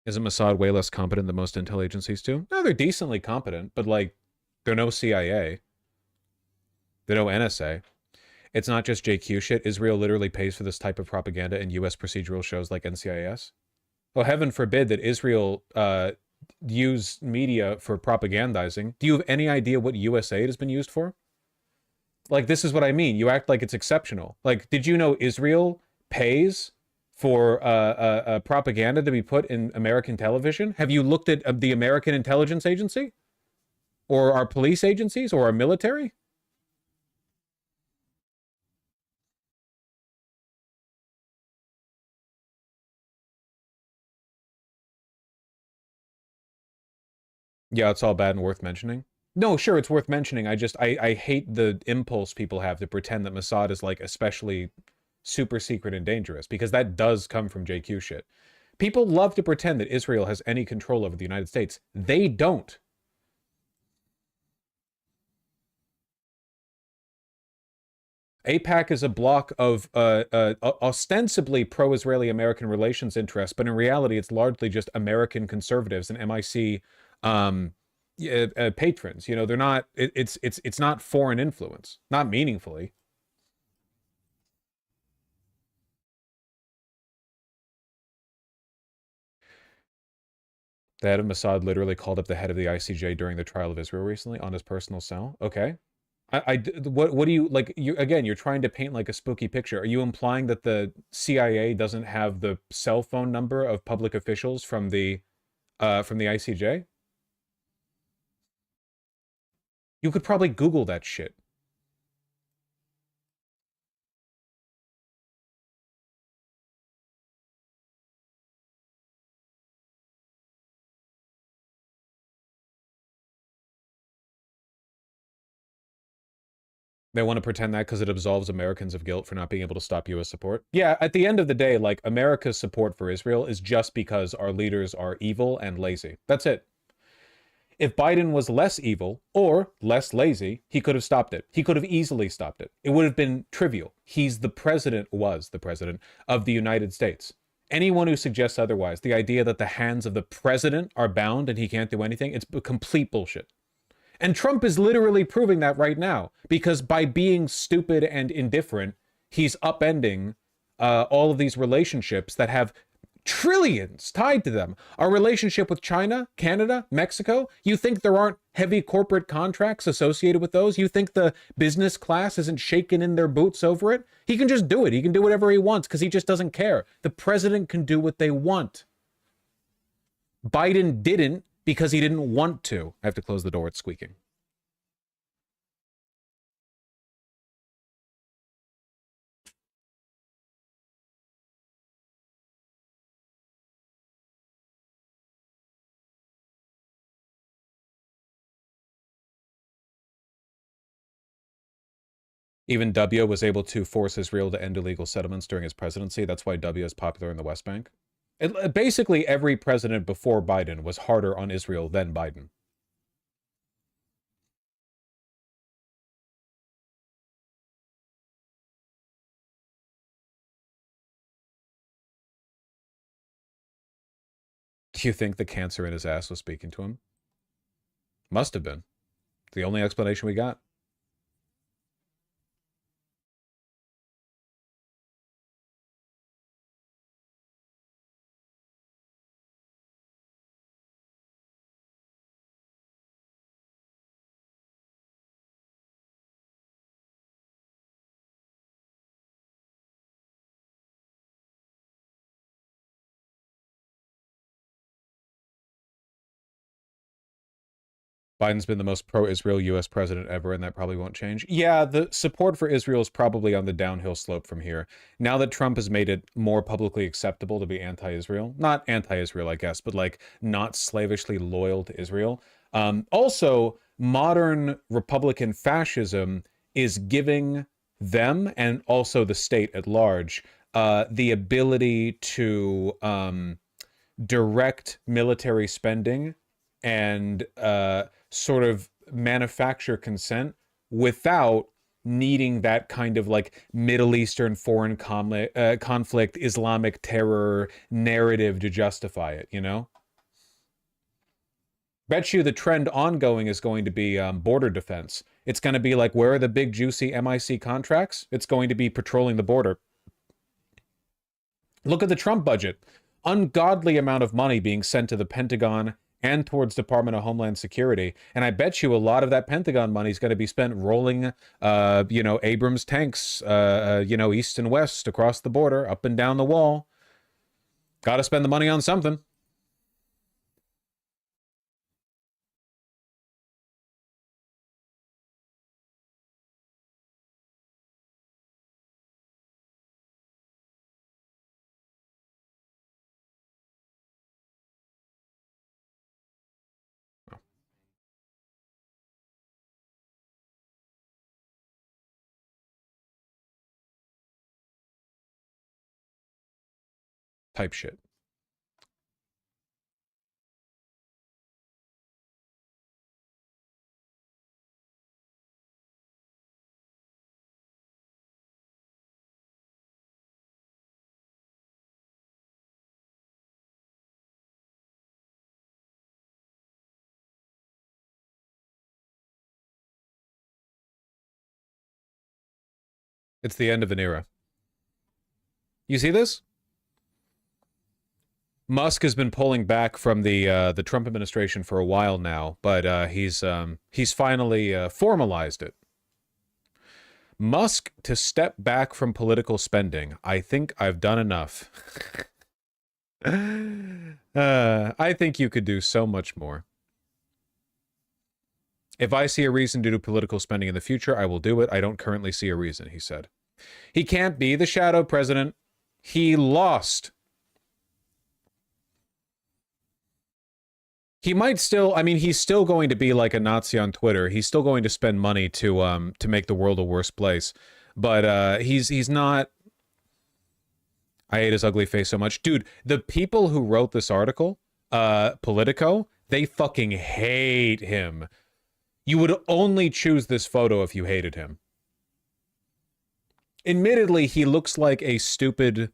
S1: Isn't Mossad way less competent than most intel agencies too? No, they're decently competent, but like, they're no CIA. They're no NSA. It's not just JQ shit. Israel literally pays for this type of propaganda in U.S. procedural shows like NCIS. Oh, heaven forbid that Israel use media for propagandizing. Do you have any idea what USAID has been used for? Like, this is what I mean. You act like it's exceptional. Like, did you know Israel pays for propaganda to be put in American television? Have you looked at the American Intelligence Agency? Or our police agencies? Or our military? Yeah, it's all bad and worth mentioning. No, sure, it's worth mentioning. I hate the impulse people have to pretend that Mossad is like especially super secret and dangerous, because that does come from JQ shit. People love to pretend that Israel has any control over the United States. They don't. AIPAC is a block of ostensibly pro-Israeli American relations interests, but in reality, it's largely just American conservatives and MIC patrons. You know, they're not. It's not foreign influence, not meaningfully. The head of Mossad literally called up the head of the ICJ during the trial of Israel recently on his personal cell. Okay. What do you, like, you're trying to paint like a spooky picture. Are you implying that the CIA doesn't have the cell phone number of public officials from the ICJ? You could probably Google that shit. They want to pretend that because it absolves Americans of guilt for not being able to stop U.S. support. Yeah, at the end of the day, like, America's support for Israel is just because our leaders are evil and lazy. That's it. If Biden was less evil or less lazy, he could have stopped it. He could have easily stopped it. It would have been trivial. Was the president of the United States. Anyone who suggests otherwise, the idea that the hands of the president are bound and he can't do anything, it's complete bullshit. And Trump is literally proving that right now, because by being stupid and indifferent, he's upending all of these relationships that have trillions tied to them. Our relationship with China, Canada, Mexico, you think there aren't heavy corporate contracts associated with those? You think the business class isn't shaking in their boots over it? He can just do it. He can do whatever he wants because he just doesn't care. The president can do what they want. Biden didn't because he didn't want to. I have to close the door. It's squeaking. Even W was able to force Israel to end illegal settlements during his presidency. That's why W is popular in the West Bank. Basically, every president before Biden was harder on Israel than Biden. Do you think the cancer in his ass was speaking to him? Must have been. The only explanation we got. Biden's been the most pro-Israel U.S. president ever, and that probably won't change. Yeah, the support for Israel is probably on the downhill slope from here. Now that Trump has made it more publicly acceptable to be anti-Israel, not anti-Israel, I guess, but like not slavishly loyal to Israel. Also, modern Republican fascism is giving them, and also the state at large, the ability to direct military spending and sort of manufacture consent without needing that kind of like Middle Eastern foreign conflict, Islamic terror narrative to justify it, you know? Bet you the trend ongoing is going to be border defense. It's going to be like, where are the big juicy MIC contracts? It's going to be patrolling the border. Look at the Trump budget. Ungodly amount of money being sent to the Pentagon and towards Department of Homeland Security. And I bet you a lot of that Pentagon money is going to be spent rolling, Abrams tanks, east and west across the border, up and down the wall. Got to spend the money on something. type shit. It's the end of an era. You see this? Musk has been pulling back from the Trump administration for a while now, but he's finally formalized it. Musk to step back from political spending. I think I've done enough. I think you could do so much more. If I see a reason to do political spending in the future, I will do it. I don't currently see a reason, he said. He can't be the shadow president. He lost. He might still, I mean, he's still going to be like a Nazi on Twitter. He's still going to spend money to make the world a worse place. But he's not. I hate his ugly face so much. Dude, the people who wrote this article, Politico, they fucking hate him. You would only choose this photo if you hated him. Admittedly, he looks like a stupid,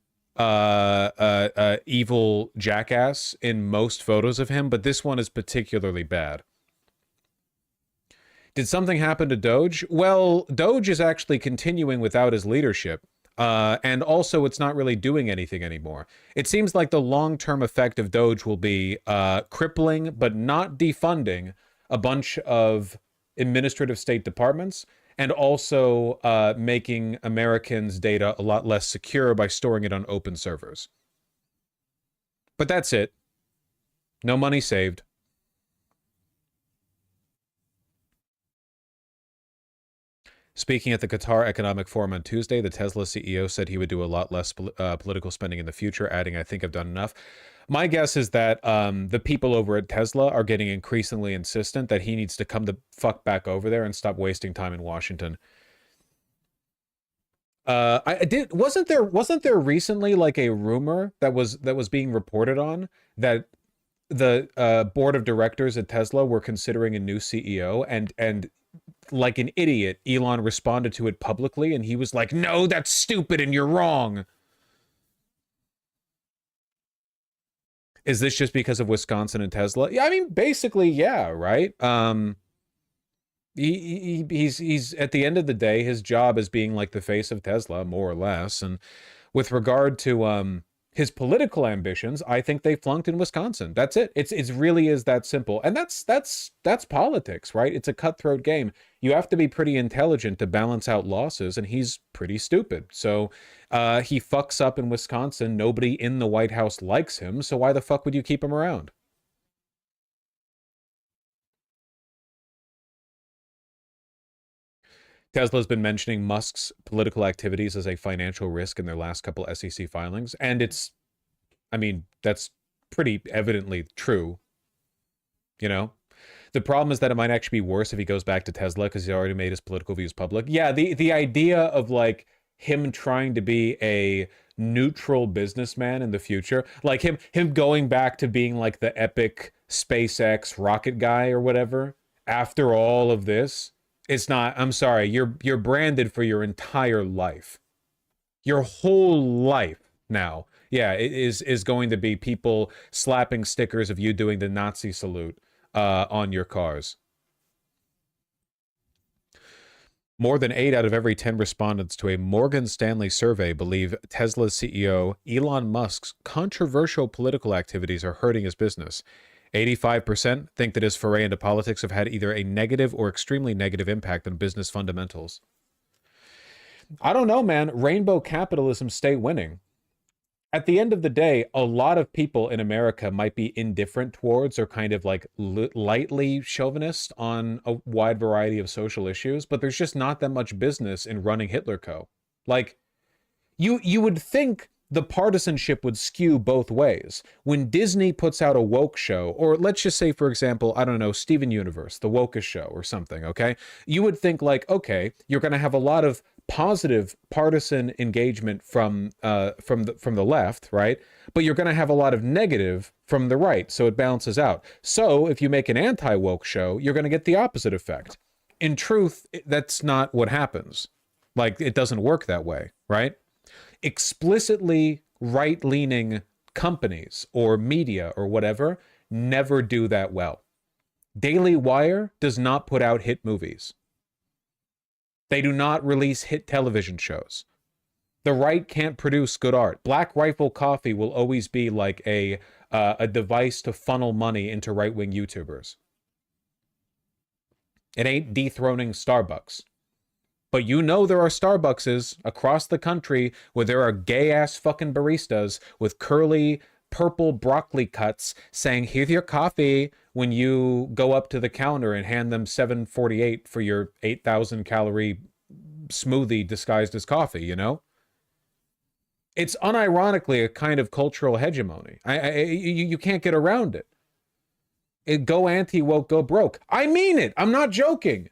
S1: evil jackass in most photos of him, but this one is particularly bad. Did something happen to Doge? Well, Doge is actually continuing without his leadership, and also it's not really doing anything anymore. It seems like the long-term effect of Doge will be crippling, but not defunding a bunch of administrative state departments, and also making Americans' data a lot less secure by storing it on open servers. But that's it. No money saved. Speaking at the Qatar Economic Forum on Tuesday, the Tesla CEO said he would do a lot less political spending in the future, adding, "I think I've done enough." My guess is that the people over at Tesla are getting increasingly insistent that he needs to come the fuck back over there and stop wasting time in Washington. Wasn't there recently like a rumor that was being reported on that the board of directors at Tesla were considering a new CEO, and like an idiot, Elon responded to it publicly, and he was like, "No, that's stupid and you're wrong." Is this just because of Wisconsin and Tesla? Yeah, I mean, basically, yeah, right? He's at the end of the day, his job is being like the face of Tesla, more or less. And with regard to his political ambitions, I think they flunked in Wisconsin. That's it. It's really is that simple. And that's politics, right? It's a cutthroat game. You have to be pretty intelligent to balance out losses, and he's pretty stupid. So he fucks up in Wisconsin. Nobody in the White House likes him, so why the fuck would you keep him around? Tesla's been mentioning Musk's political activities as a financial risk in their last couple SEC filings, and it's, I mean, that's pretty evidently true, you know? The problem is that it might actually be worse if he goes back to Tesla because he already made his political views public. Yeah, the idea of like him trying to be a neutral businessman in the future, like him going back to being like the epic SpaceX rocket guy or whatever after all of this. It's not, I'm sorry, you're branded for your entire life. Your whole life now. Yeah, it is going to be people slapping stickers of you doing the Nazi salute on your cars. More than 8 out of every 10 respondents to a Morgan Stanley survey believe Tesla's CEO Elon Musk's controversial political activities are hurting his business. 85% think that his foray into politics have had either a negative or extremely negative impact on business fundamentals. I don't know, man. Rainbow capitalism stay winning. At the end of the day, a lot of people in America might be indifferent towards or kind of like lightly chauvinist on a wide variety of social issues, but there's just not that much business in running Hitler Co. Like, you would think the partisanship would skew both ways. When Disney puts out a woke show, or let's just say, for example, I don't know, Steven Universe, the wokest show or something, okay? You would think like, okay, you're going to have a lot of positive partisan engagement from the left, right? But you're going to have a lot of negative from the right, so it balances out. So if you make an anti-woke show, you're going to get the opposite effect. In truth, that's not what happens. Like, it doesn't work that way, right? Explicitly right-leaning companies or media or whatever never do that well. Daily Wire does not put out hit movies. They do not release hit television shows. The right can't produce good art. Black Rifle Coffee will always be like a device to funnel money into right-wing YouTubers. It ain't dethroning Starbucks. But you know there are Starbuckses across the country where there are gay-ass fucking baristas with curly purple broccoli cuts saying, here's your coffee, when you go up to the counter and hand them $7.48 for your 8,000 calorie smoothie disguised as coffee, you know? It's unironically a kind of cultural hegemony. You can't get around it. Go anti-woke, go broke. I mean it. I'm not joking.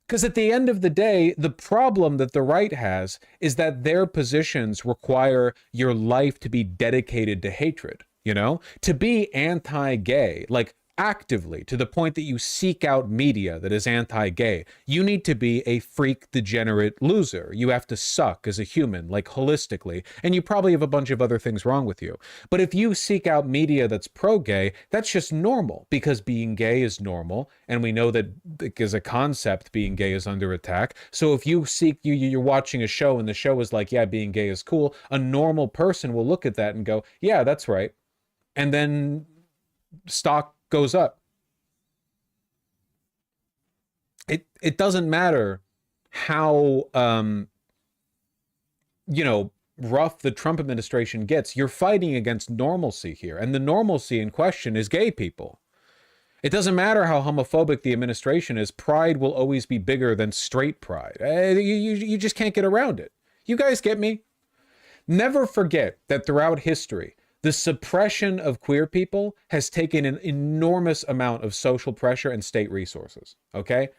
S1: Because at the end of the day, the problem that the right has is that their positions require your life to be dedicated to hatred, you know? To be anti-gay, like actively, to the point that you seek out media that is anti-gay, you need to be a freak degenerate loser. You have to suck as a human, like holistically, and you probably have a bunch of other things wrong with you. But if you seek out media that's pro-gay, that's just normal, because being gay is normal, and we know that as a concept, being gay is under attack. So if you seek, you're watching a show and the show is like, yeah, being gay is cool, a normal person will look at that and go, yeah, that's right. And then stock goes up. It doesn't matter how rough the Trump administration gets. You're fighting against normalcy here, and the normalcy in question is gay people. It doesn't matter how homophobic the administration is. Pride will always be bigger than straight pride. You just can't get around it. You guys get me? Never forget that throughout history, the suppression of queer people has taken an enormous amount of social pressure and state resources, okay?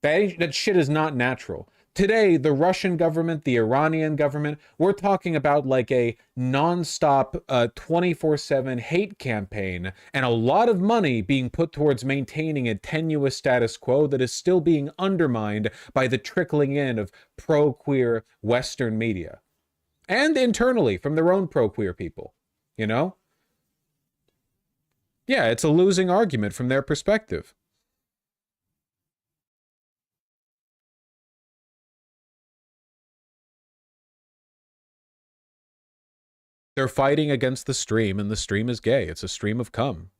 S1: That shit is not natural. Today, the Russian government, the Iranian government, we're talking about like a nonstop 24/7 hate campaign and a lot of money being put towards maintaining a tenuous status quo that is still being undermined by the trickling in of pro-queer Western media. And internally from their own pro-queer people, you know? Yeah, it's a losing argument from their perspective. They're fighting against the stream, and the stream is gay. It's a stream of cum.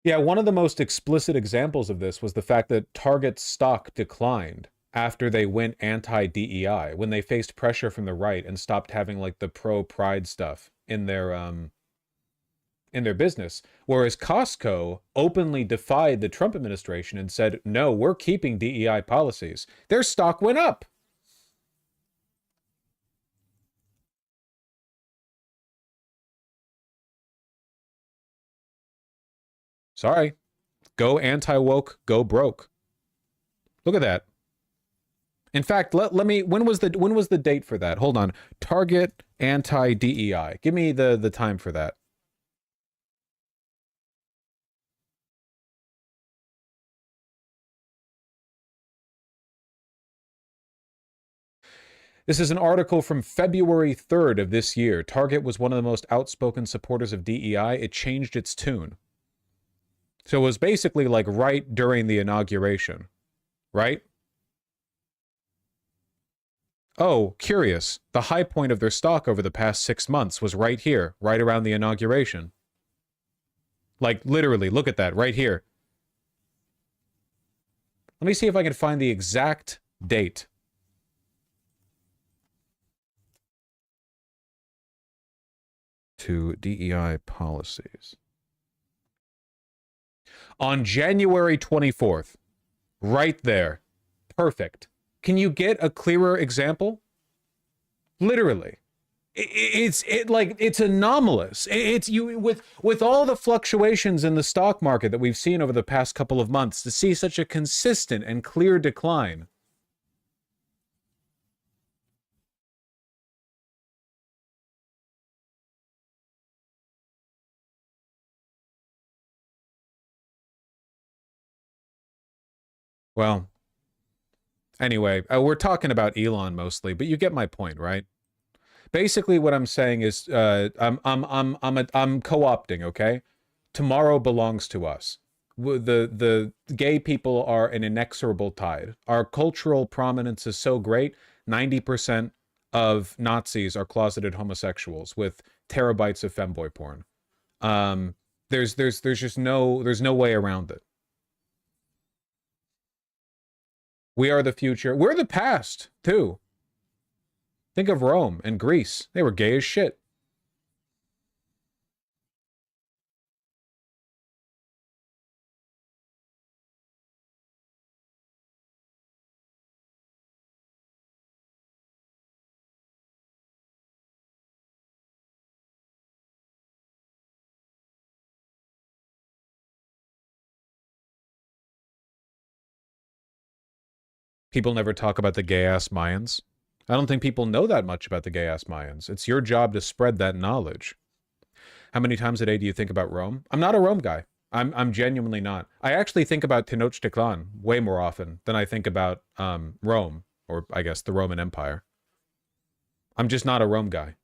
S1: Yeah, one of the most explicit examples of this was the fact that Target's stock declined after they went anti-DEI, when they faced pressure from the right and stopped having like the pro-pride stuff in their business. Whereas Costco openly defied the Trump administration and said, no, we're keeping DEI policies. Their stock went up. Sorry. Go anti-woke, go broke. Look at that. In fact, let me, when was the date for that? Hold on. Target anti-DEI. Give me the time for that. This is an article from February 3rd of this year. Target was one of the most outspoken supporters of DEI. It changed its tune. So it was basically like right during the inauguration, right? Oh, curious. The high point of their stock over the past 6 months was right here, right around the inauguration. Like, literally, look at that, right here. Let me see if I can find the exact date. To DEI policies. On January 24th, Right there. Perfect. Can you get a clearer example? Literally. It's anomalous. It's you with all the fluctuations in the stock market that we've seen over the past couple of months, to see such a consistent and clear decline. Well, anyway, we're talking about Elon mostly, but you get my point, right? Basically, what I'm saying is, I'm co-opting. Okay, tomorrow belongs to us. The gay people are an inexorable tide. Our cultural prominence is so great. 90% of Nazis are closeted homosexuals with terabytes of femboy porn. There's just no way around it. We are the future. We're the past, too. Think of Rome and Greece. They were gay as shit. People never talk about the gay-ass Mayans. I don't think people know that much about the gay-ass Mayans. It's your job to spread that knowledge. How many times a day do you think about Rome? I'm not a Rome guy. I'm genuinely not. I actually think about Tenochtitlan way more often than I think about Rome, or I guess the Roman Empire. I'm just not a Rome guy.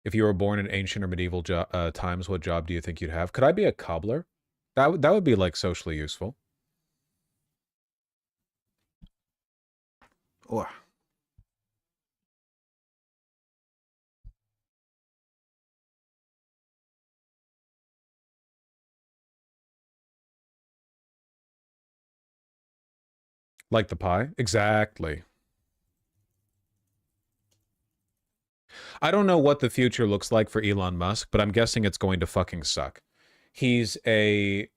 S1: If you were born in ancient or medieval times, what job do you think you'd have? Could I be a cobbler? That would be like socially useful. Oh. Like the pie? Exactly. I don't know what the future looks like for Elon Musk, but I'm guessing it's going to fucking suck. He's a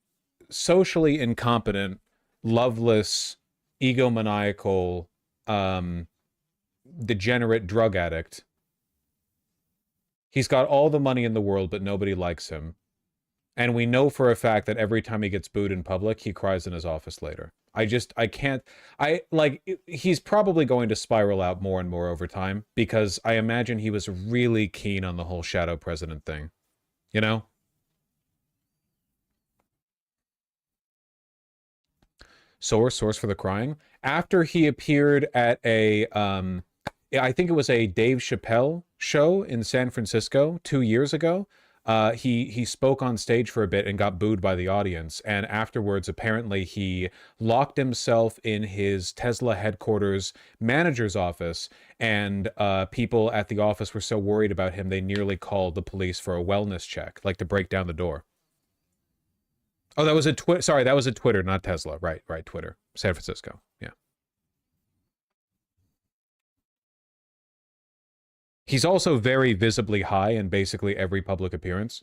S1: socially incompetent, loveless, egomaniacal, degenerate drug addict. He's got all the money in the world, but nobody likes him. And we know for a fact that every time he gets booed in public, he cries in his office later. He's probably going to spiral out more and more over time, because I imagine he was really keen on the whole shadow president thing. You know? Source for the crying. After he appeared at a, I think it was a Dave Chappelle show in San Francisco 2 years ago, he spoke on stage for a bit and got booed by the audience, and afterwards apparently he locked himself in his Tesla headquarters manager's office, and people at the office were so worried about him they nearly called the police for a wellness check, like to break down the door. Oh, that was a Sorry, that was a Twitter, not Tesla. Right, Twitter. San Francisco. Yeah. He's also very visibly high in basically every public appearance.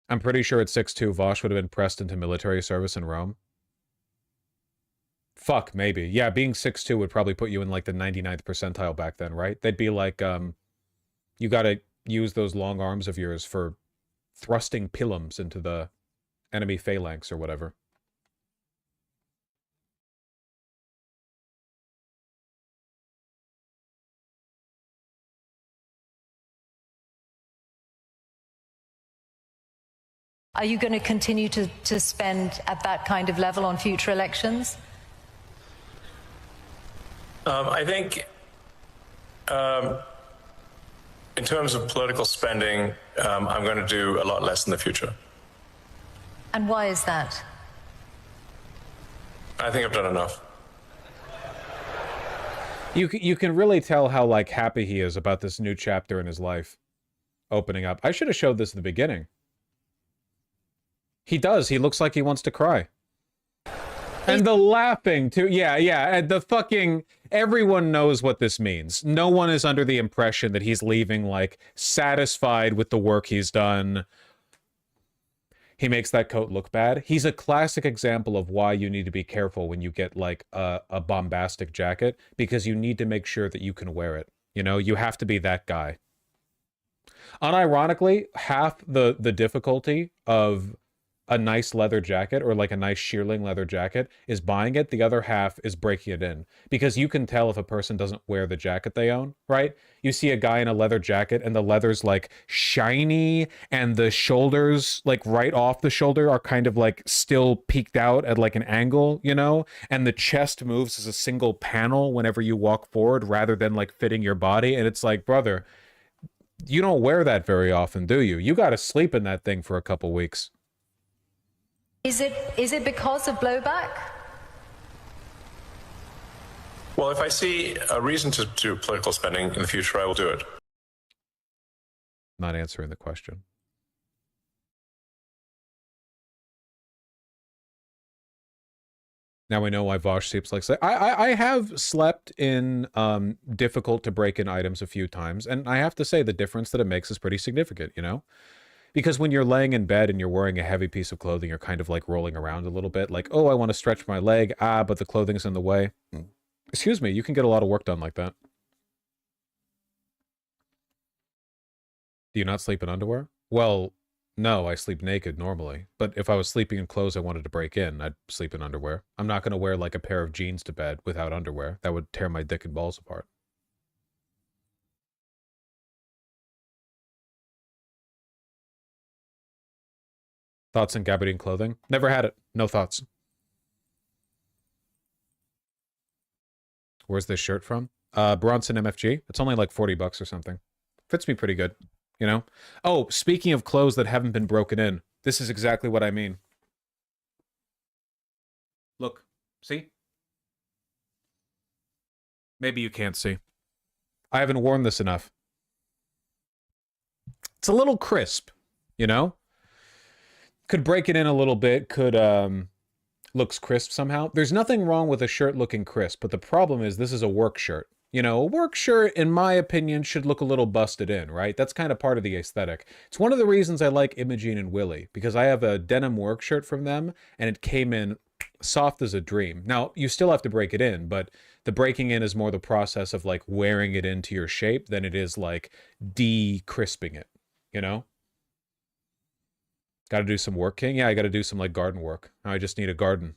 S1: I'm pretty sure at 6'2", Vosh would have been pressed into military service in Rome. Fuck, maybe. Yeah, being 6'2" would probably put you in like the 99th percentile back then, right? They'd be like, you gotta use those long arms of yours for thrusting pilums into the enemy phalanx or whatever.
S14: Are you going to continue to spend at that kind of level on future elections?
S15: I think in terms of political spending, I'm going to do a lot less in the future.
S14: And why is that?
S15: I think I've done enough.
S1: You can really tell how like happy he is about this new chapter in his life opening up. I should have showed this at the beginning. He does. He looks like he wants to cry. And the laughing too. Yeah, yeah. And the fucking, everyone knows what this means. No one is under the impression that he's leaving like satisfied with the work he's done. He makes that coat look bad. He's a classic example of why you need to be careful when you get like a bombastic jacket, because you need to make sure that you can wear it. You know, you have to be that guy. Unironically, half the difficulty of a nice leather jacket or like a nice shearling leather jacket is buying it. The other half is breaking it in, because you can tell if a person doesn't wear the jacket they own, right? You see a guy in a leather jacket and the leather's like shiny and the shoulders like right off the shoulder are kind of like still peeked out at like an angle, you know? And the chest moves as a single panel whenever you walk forward rather than like fitting your body. And it's like, brother, you don't wear that very often, do you? You got to sleep in that thing for a couple weeks.
S14: Is it because of blowback?
S15: Well, if I see a reason to do political spending in the future, I will do it.
S1: Not answering the question. Now we know why Vosh sleeps like I have slept in difficult to break in items a few times, and I have to say the difference that it makes is pretty significant, you know? Because when you're laying in bed and you're wearing a heavy piece of clothing, you're kind of like rolling around a little bit, like, oh, I want to stretch my leg, but the clothing's in the way. Excuse me, you can get a lot of work done like that. Do you not sleep in underwear? Well, no, I sleep naked normally. But if I was sleeping in clothes I wanted to break in, I'd sleep in underwear. I'm not going to wear like a pair of jeans to bed without underwear. That would tear my dick and balls apart. Thoughts on gabardine clothing? Never had it. No thoughts. Where's this shirt from? Bronson MFG. It's only like 40 bucks or something. Fits me pretty good, you know? Oh, speaking of clothes that haven't been broken in, this is exactly what I mean. Look, see? Maybe you can't see. I haven't worn this enough. It's a little crisp, you know? Could break it in a little bit, could, looks crisp somehow. There's nothing wrong with a shirt looking crisp, but the problem is this is a work shirt. You know, a work shirt, in my opinion, should look a little busted in, right? That's kind of part of the aesthetic. It's one of the reasons I like Imogene and Willie, because I have a denim work shirt from them, and it came in soft as a dream. Now, you still have to break it in, but the breaking in is more the process of, like, wearing it into your shape than it is, like, de-crisping it, you know? Got to do some work, King? Yeah, I got to do some, like, garden work. Now I just need a garden.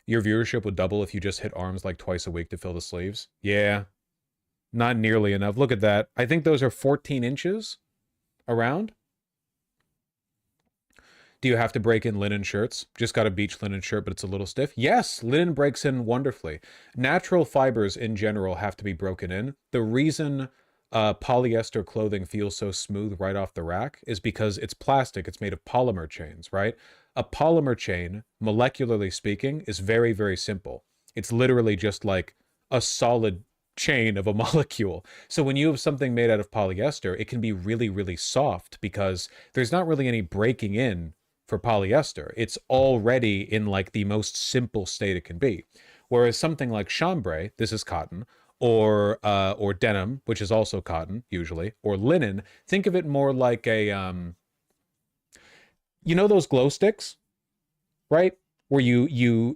S1: Your viewership would double if you just hit arms, like, twice a week to fill the sleeves. Yeah. Not nearly enough. Look at that. I think those are 14 inches around. Do you have to break in linen shirts? Just got a beach linen shirt, but it's a little stiff. Yes, linen breaks in wonderfully. Natural fibers in general have to be broken in. The reason polyester clothing feels so smooth right off the rack is because it's plastic. It's made of polymer chains, right? A polymer chain, molecularly speaking, is very, very simple. It's literally just like a solid chain of a molecule. So when you have something made out of polyester, it can be really, really soft because there's not really any breaking in for polyester. It's already in like the most simple state it can be. Whereas something like chambray, this is cotton, or denim, which is also cotton usually, or linen, think of it more like a, you know those glow sticks, right? Where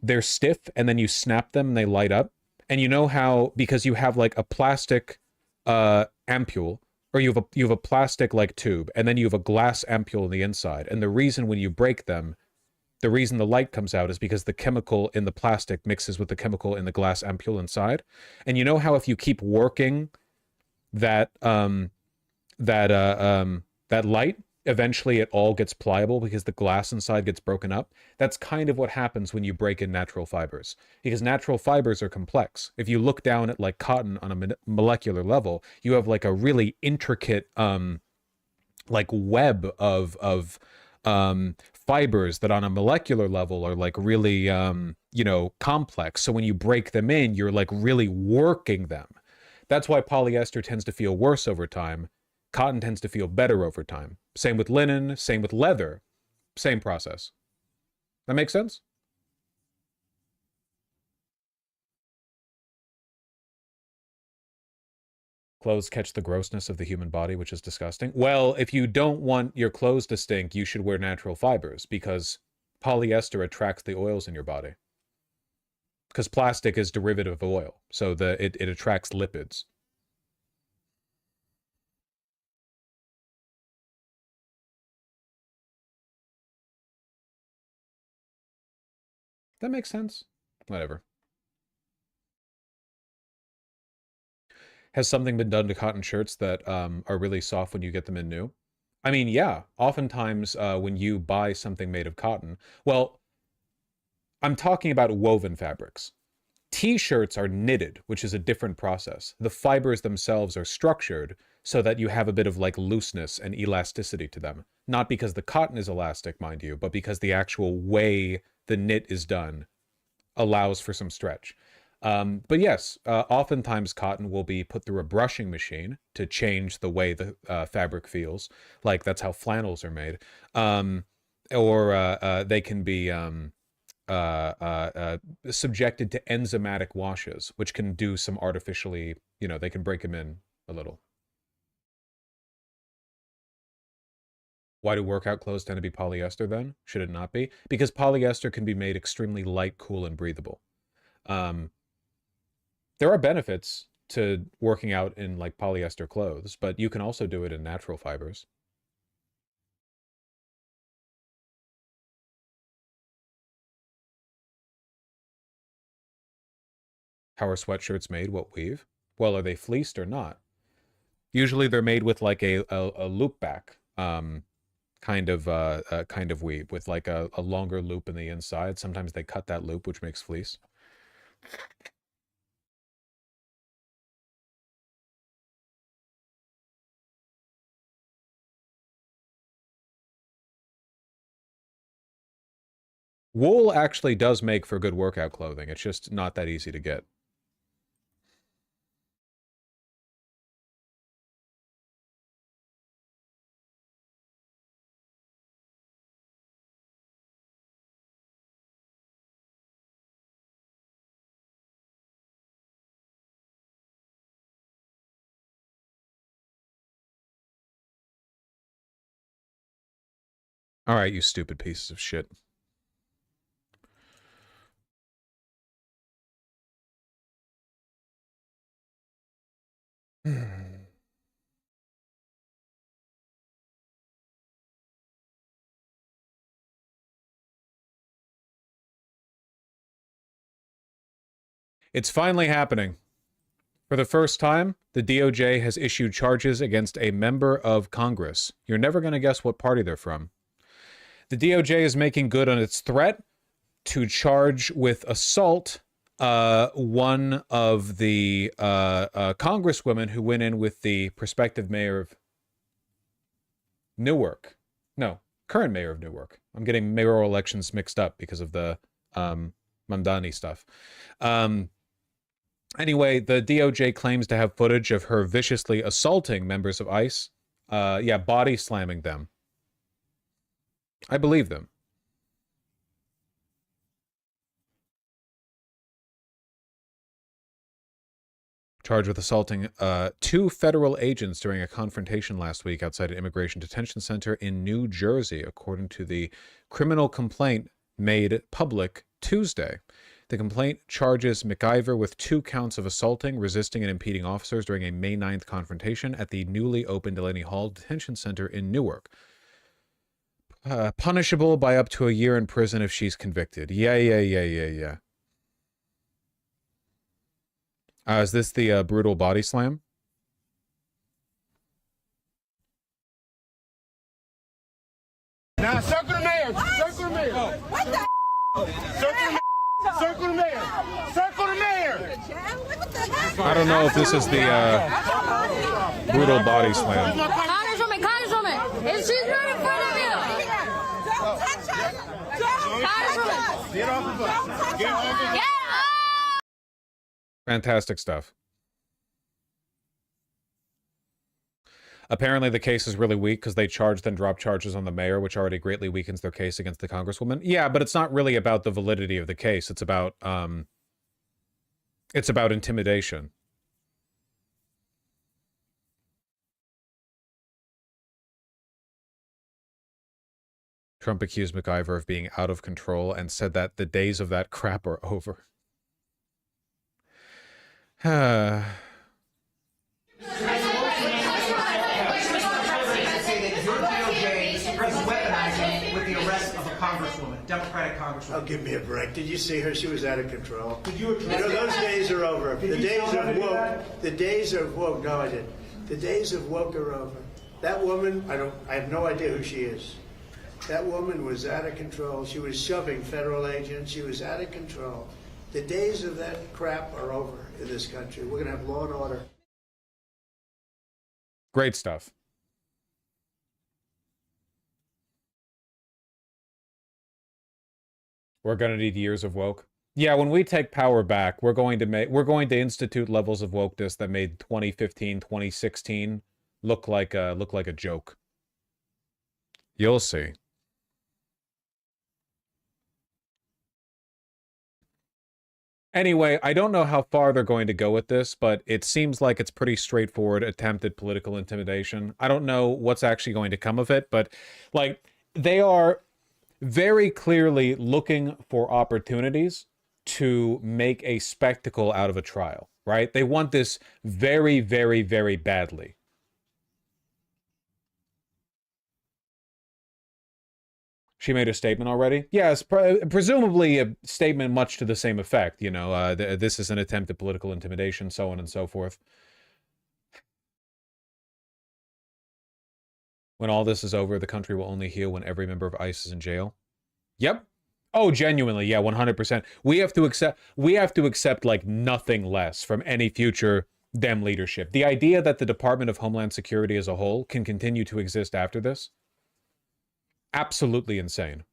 S1: they're stiff and then you snap them and they light up. And you know how, because you have like a plastic ampule, or you have a plastic like tube, and then you have a glass ampule on the inside. And the reason when you break them, the reason the light comes out is because the chemical in the plastic mixes with the chemical in the glass ampule inside. And you know how if you keep working that light, eventually it all gets pliable because the glass inside gets broken up? That's kind of what happens when you break in natural fibers, because natural fibers are complex. If you look down at like cotton on a molecular level, you have like a really intricate like web of fibers that on a molecular level are like really, you know, complex. So when you break them in, you're like really working them. That's why polyester tends to feel worse over time. Cotton tends to feel better over time. Same with linen, same with leather. Same process. That makes sense? Clothes catch the grossness of the human body, which is disgusting. Well, if you don't want your clothes to stink, you should wear natural fibers, because polyester attracts the oils in your body. Because plastic is derivative of oil, so it attracts lipids. That makes sense. Whatever. Has something been done to cotton shirts that are really soft when you get them in new? I mean, yeah. Oftentimes when you buy something made of cotton, well, I'm talking about woven fabrics. T-shirts are knitted, which is a different process. The fibers themselves are structured so that you have a bit of like looseness and elasticity to them. Not because the cotton is elastic, mind you, but because the actual way the knit is done allows for some stretch. But yes, oftentimes cotton will be put through a brushing machine to change the way the fabric feels. Like that's how flannels are made. Or they can be subjected to enzymatic washes, which can do some artificially, you know, they can break them in a little. Why do workout clothes tend to be polyester then? Should it not be? Because polyester can be made extremely light, cool, and breathable. There are benefits to working out in like polyester clothes, but you can also do it in natural fibers. How are sweatshirts made? What weave? Well, are they fleeced or not? Usually they're made with like a loop back kind of weave with like a longer loop in the inside. Sometimes they cut that loop, which makes fleece. Wool actually does make for good workout clothing. It's just not that easy to get. All right, you stupid pieces of shit. It's finally happening. For the first time, the DOJ has issued charges against a member of Congress. You're never going to guess what party they're from. The DOJ is making good on its threat to charge with assault one of the congresswomen who went in with the prospective mayor of Newark. No, current mayor of Newark. I'm getting mayoral elections mixed up because of the Mamdani stuff. Anyway, the DOJ claims to have footage of her viciously assaulting members of ICE. Yeah, body slamming them. I believe them. Charged with assaulting 2 federal agents during a confrontation last week outside an immigration detention center in New Jersey, according to the criminal complaint made public Tuesday. The complaint charges McIver with 2 counts of assaulting, resisting, and impeding officers during a May 9th confrontation at the newly opened Delaney Hall Detention Center in Newark. Punishable by up to a year in prison if she's convicted. Yeah. Is this the brutal body slam?
S16: Now circle the mayor. Circle the mayor. What the? Circle the mayor. Circle the mayor.
S1: I don't know if this is the brutal body slam.
S16: Congresswoman, is she right in front of you? Don't touch her. Get off the bus. Get off the bus.
S1: Fantastic stuff. Apparently the case is really weak because they charged and dropped charges on the mayor, which already greatly weakens their case against the congresswoman. Yeah, but it's not really about the validity of the case. It's about intimidation. Trump accused MacIver of being out of control and said that the days of that crap are over.
S17: Democratic congresswoman.
S18: Oh, give me a break. Did you see her? She was out of control.
S17: Did you address
S18: those days are over.
S17: Did
S18: The
S17: you
S18: days
S17: tell her
S18: of
S17: to do
S18: woke.
S17: that?
S18: The days of woke. No, I didn't. The days of woke are over. That woman, I have no idea who she is. That woman was out of control. She was shoving federal agents. She was out of control. The days of that crap are over in this country. We're going to have law and order.
S1: Great stuff. We're going to need years of woke. Yeah, when we take power back, we're going to institute levels of wokeness that made 2015, 2016 look like a joke. You'll see. Anyway, I don't know how far they're going to go with this, but it seems like it's pretty straightforward attempt at political intimidation. I don't know what's actually going to come of it, but like they are very clearly looking for opportunities to make a spectacle out of a trial, right? They want this very, very, very badly. She made a statement already? Yes, presumably a statement much to the same effect. You know, this is an attempt at political intimidation, so on and so forth. When all this is over, the country will only heal when every member of ICE is in jail. Yep. Oh, genuinely, yeah, 100%. We have to accept like nothing less from any future DEM leadership. The idea that the Department of Homeland Security as a whole can continue to exist after this, absolutely insane.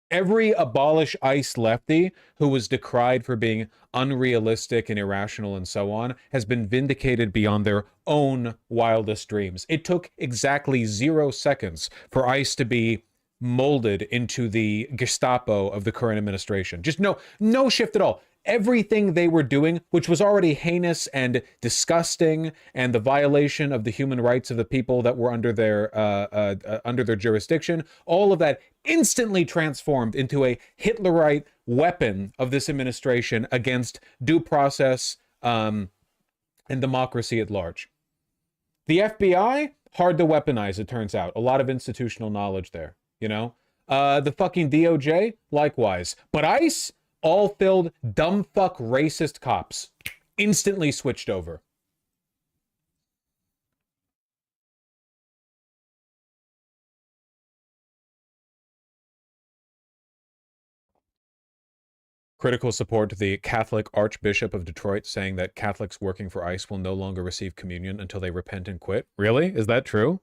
S1: Every abolish ICE lefty who was decried for being unrealistic and irrational and so on has been vindicated beyond their own wildest dreams. It took exactly 0 seconds for ICE to be molded into the Gestapo of the current administration. Just no shift at all. Everything they were doing, which was already heinous and disgusting, and the violation of the human rights of the people that were under their jurisdiction, all of that instantly transformed into a Hitlerite weapon of this administration against due process and democracy at large. The FBI, hard to weaponize, it turns out. A lot of institutional knowledge there, you know? The fucking DOJ, likewise. But ICE, all filled dumb fuck racist cops, instantly switched over. Critical support to the Catholic Archbishop of Detroit saying that Catholics working for ICE will no longer receive communion until they repent and quit. Really? Is that true?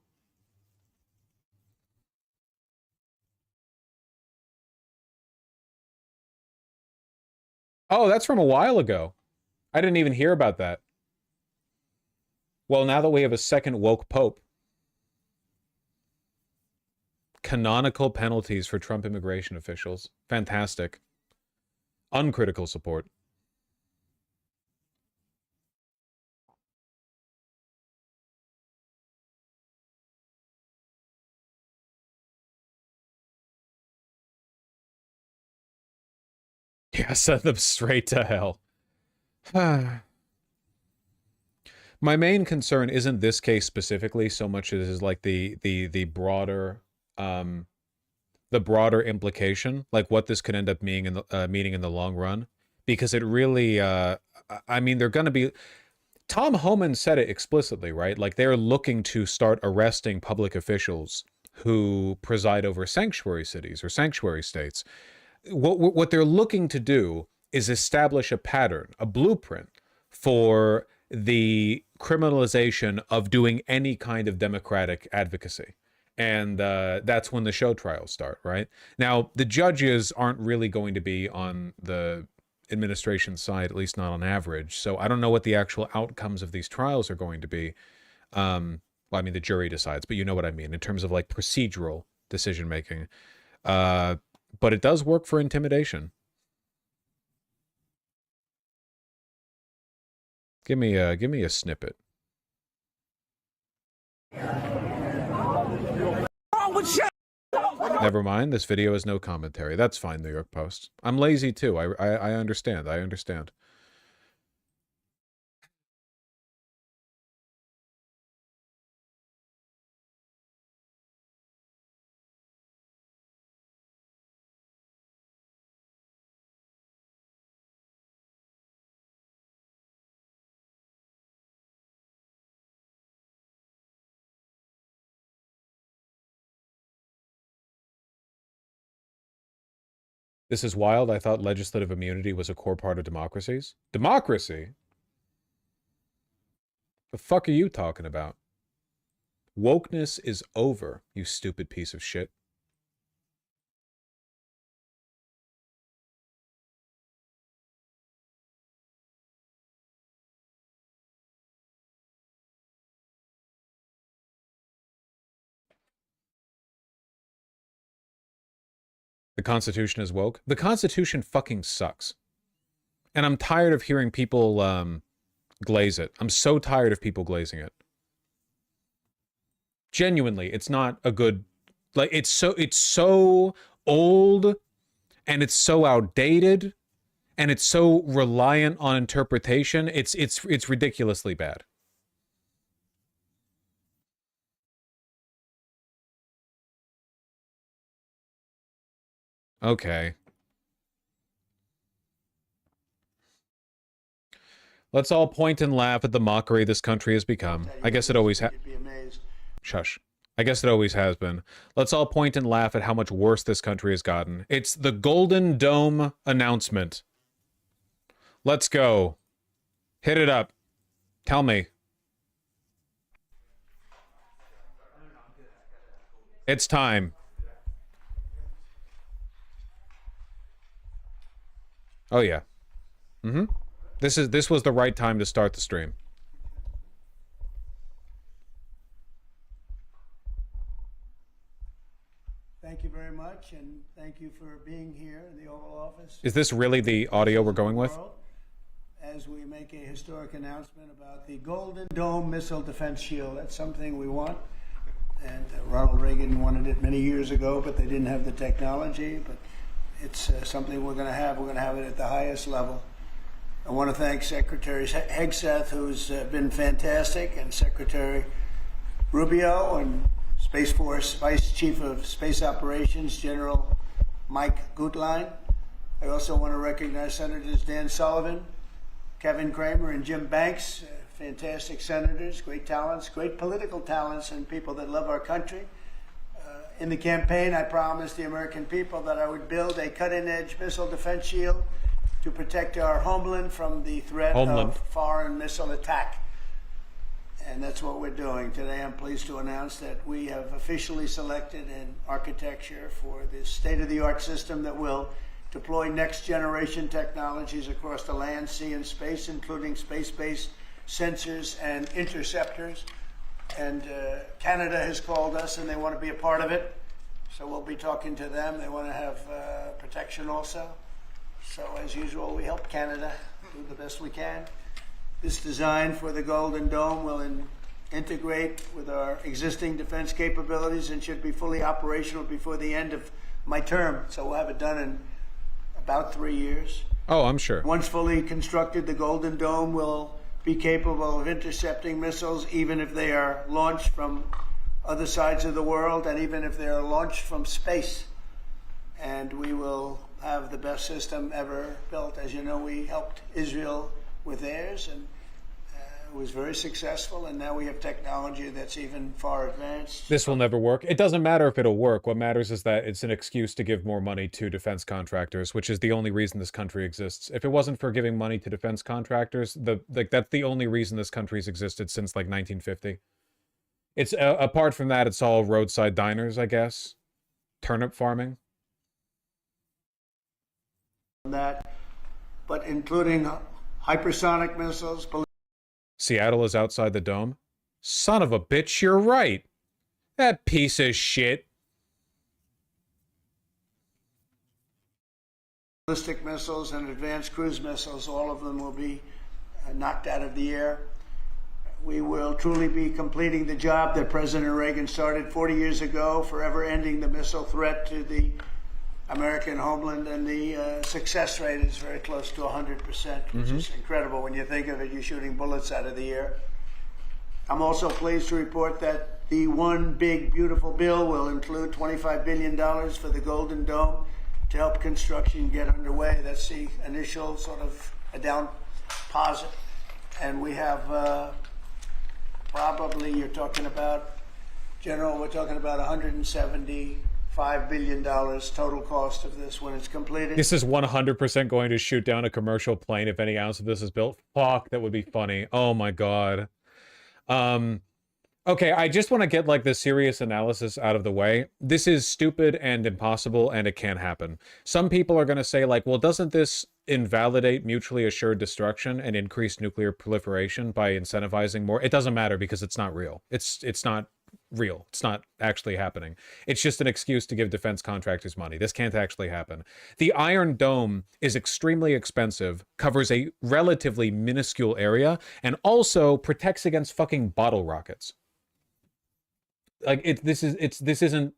S1: Oh, that's from a while ago. I didn't even hear about that. Well, now that we have a second woke pope, canonical penalties for Trump immigration officials. Fantastic. Uncritical support. Yeah, send them straight to hell. My main concern isn't this case specifically so much as is like the broader implication, like what this could end up meaning in the long run, because it really I mean, they're going to be. Tom Homan said it explicitly, right? Like they're looking to start arresting public officials who preside over sanctuary cities or sanctuary states. What they're looking to do is establish a pattern, a blueprint for the criminalization of doing any kind of democratic advocacy. And that's when the show trials start, right? Now, the judges aren't really going to be on the administration side, at least not on average. So I don't know what the actual outcomes of these trials are going to be. Well, I mean, the jury decides, but you know what I mean in terms of like procedural decision making. But it does work for intimidation. Give me a snippet. Never mind, this video has no commentary. That's fine, New York Post. I'm lazy too. I understand. I understand. This is wild. I thought legislative immunity was a core part of democracies. Democracy? The fuck are you talking about? Wokeness is over, you stupid piece of shit. The Constitution is woke. The Constitution fucking sucks. And I'm tired of hearing people glaze it. I'm so tired of people glazing it. Genuinely, it's not a good... Like, it's so old, and it's so outdated, and it's so reliant on interpretation. It's ridiculously bad. Okay. Let's all point and laugh at the mockery this country has become. I guess it always has. Shush. I guess it always has been. Let's all point and laugh at how much worse this country has gotten. It's the Golden Dome announcement. Let's go. Hit it up. Tell me. It's time. Oh yeah. Mm-hmm. This was the right time to start the stream.
S18: Thank you very much, and thank you for being here in the Oval Office.
S1: Is this really the audio we're going with?
S18: As we make a historic announcement about the Golden Dome Missile Defense Shield. That's something we want. And Ronald Reagan wanted it many years ago, but they didn't have the technology. But it's something we're going to have. We're going to have it at the highest level. I want to thank Secretary Hegseth, who's been fantastic, and Secretary Rubio, and Space Force Vice Chief of Space Operations, General Mike Gutlein. I also want to recognize Senators Dan Sullivan, Kevin Cramer, and Jim Banks, fantastic senators, great talents, great political talents, and people that love our country. In the campaign, I promised the American people that I would build a cutting-edge missile defense shield to protect our homeland from the threat of foreign missile attack. And that's what we're doing. Today, I'm pleased to announce that we have officially selected an architecture for this state-of-the-art system that will deploy next-generation technologies across the land, sea, and space, including space-based sensors and interceptors. And Canada has called us, and they want to be a part of it. So we'll be talking to them. They want to have protection also. So as usual, we help Canada do the best we can. This design for the Golden Dome will integrate with our existing defense capabilities and should be fully operational before the end of my term. So we'll have it done in about 3 years.
S1: Oh, I'm sure.
S18: Once fully constructed, the Golden Dome will be capable of intercepting missiles, even if they are launched from other sides of the world, and even if they are launched from space. And we will have the best system ever built. As you know, we helped Israel with theirs, and it was very successful, and now we have technology that's even far advanced.
S1: This will never work. It doesn't matter if it'll work. What matters is that it's an excuse to give more money to defense contractors, which is the only reason this country exists. If it wasn't for giving money to defense contractors, that's the only reason this country's existed since like 1950. It's apart from that, it's all roadside diners, I guess. Turnip farming.
S18: That, but including hypersonic missiles.
S1: Seattle is outside the dome. Son of a bitch, you're right. That piece of shit.
S18: Ballistic missiles and advanced cruise missiles, all of them will be knocked out of the air. We will truly be completing the job that President Reagan started 40 years ago, forever ending the missile threat to the American homeland, and the success rate is very close to 100%, which is incredible when you think of it, you're shooting bullets out of the air. I'm also pleased to report that the one big, beautiful bill will include $25 billion for the Golden Dome to help construction get underway. That's the initial sort of a down deposit. And we have probably, you're talking about, General, we're talking about $175 billion total cost of this when it's completed.
S1: This is 100% going to shoot down a commercial plane if any ounce of this is built. Fuck, that would be funny. Oh my god. Okay, I just want to get like the serious analysis out of the way. This is stupid and impossible, and it can't happen. Some people are going to say like, well, doesn't this invalidate mutually assured destruction and increase nuclear proliferation by incentivizing more? It doesn't matter because it's not real. It's not real. It's not actually happening. It's just an excuse to give defense contractors money. This can't actually happen. The Iron Dome is extremely expensive, covers a relatively minuscule area, and also protects against fucking bottle rockets. Like this isn't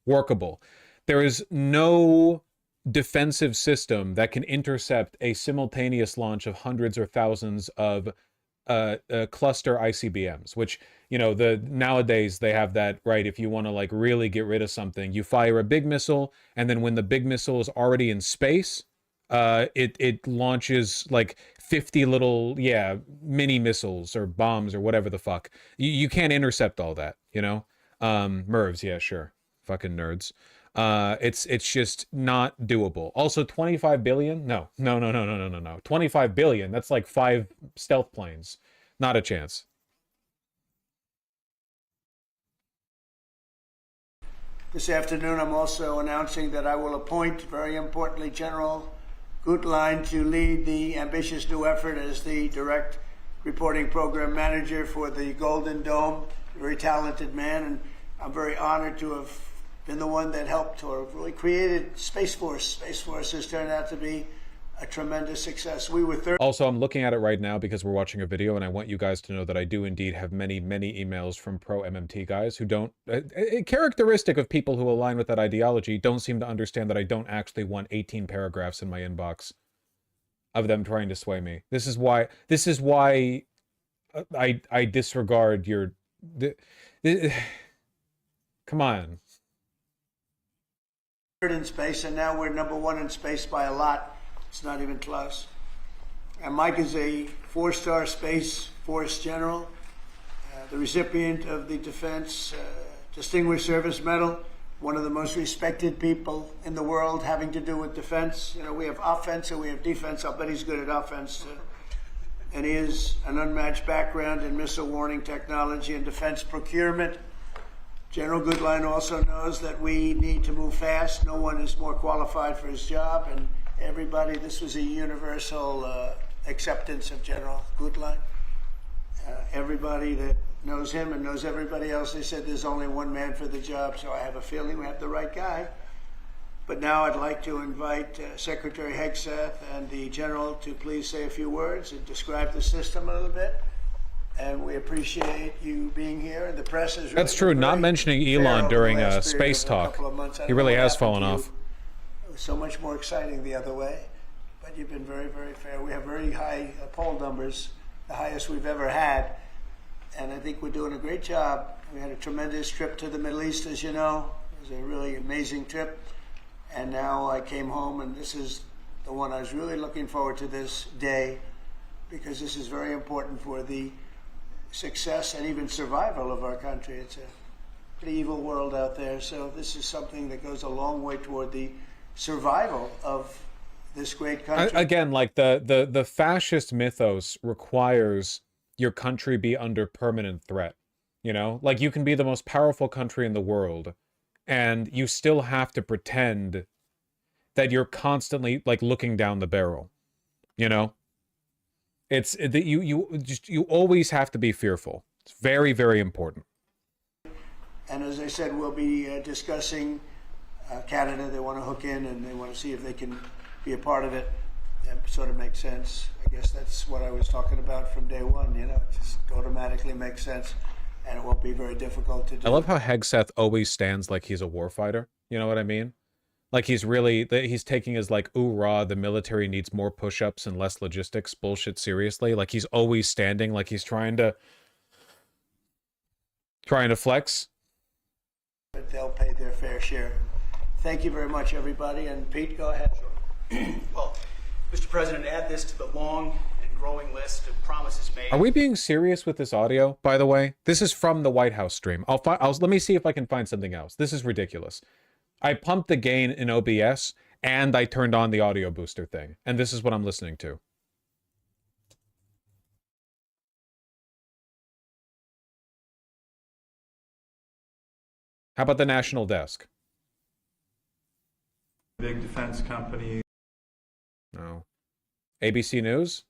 S1: workable. There is no defensive system that can intercept a simultaneous launch of hundreds or thousands of cluster ICBMs, which, you know, nowadays they have that, right? If you want to like really get rid of something, you fire a big missile, and then when the big missile is already in space, it launches like 50 little, mini missiles or bombs or whatever the fuck. You can't intercept all that, you know? MIRVs, yeah, sure. Fucking nerds. It's just not doable. Also, 25 billion? No. 25 billion, that's like 5 stealth planes. Not a chance.
S18: This afternoon, I'm also announcing that I will appoint, very importantly, General Gutlein to lead the ambitious new effort as the direct reporting program manager for the Golden Dome. A very talented man, and I'm very honored to have been the one that helped or really created Space Force. Space Force has turned out to be a tremendous success. We were
S1: Also, I'm looking at it right now because we're watching a video, and I want you guys to know that I do indeed have many, many emails from pro-MMT guys who don't, characteristic of people who align with that ideology, don't seem to understand that I don't actually want 18 paragraphs in my inbox of them trying to sway me. This is why I disregard your... Come on.
S18: in space, and now we're #1 in space by a lot. It's not even close. And Mike is a 4-star Space Force general, the recipient of the Defense Distinguished Service Medal, one of the most respected people in the world having to do with defense. You know, we have offense and we have defense. I'll bet he's good at offense. And he has an unmatched background in missile warning technology and defense procurement. General Gutlein also knows that we need to move fast. No one is more qualified for his job, and everybody, this was a universal acceptance of General Gutlein. Everybody that knows him and knows everybody else, they said there's only one man for the job, so I have a feeling we have the right guy. But now I'd like to invite Secretary Hegseth and the General to please say a few words and describe the system a little bit. And we appreciate you being here. And the press is really
S1: That's true. Not mentioning Elon during Space Talk. He really has fallen off.
S18: It was so much more exciting the other way. But you've been very, very fair. We have very high poll numbers, the highest we've ever had. And I think we're doing a great job. We had a tremendous trip to the Middle East, as you know. It was a really amazing trip. And now I came home, and this is the one I was really looking forward to this day, because this is very important for the success and even survival of our country. It's a pretty evil world out there, so this is something that goes a long way toward the survival of this great country.
S1: Again, like the fascist mythos requires your country be under permanent threat. You know, like you can be the most powerful country in the world and you still have to pretend that you're constantly like looking down the barrel. You know, it's that you always have to be fearful. It's very, very important.
S18: And as I said, we'll be discussing Canada. They want to hook in and they want to see if they can be a part of it. That sort of makes sense. I guess that's what I was talking about from day one. You know, it just automatically makes sense, and it won't be very difficult to do.
S1: I love how Hegseth always stands like he's a warfighter. You know what I mean? Like he's taking his like, ooh rah, the military needs more push-ups and less logistics bullshit seriously. Like he's always standing like he's trying to flex.
S18: But they'll pay their fair share. Thank you very much, everybody. And Pete, go ahead.
S17: Well, Mr. President, add this to the long and growing list of promises made.
S1: Are we being serious with this audio, by the way? This is from the White House stream. Let me see if I can find something else. This is ridiculous. I pumped the gain in OBS and I turned on the audio booster thing. And this is what I'm listening to. How about the National Desk?
S19: Big defense company.
S1: No. ABC News?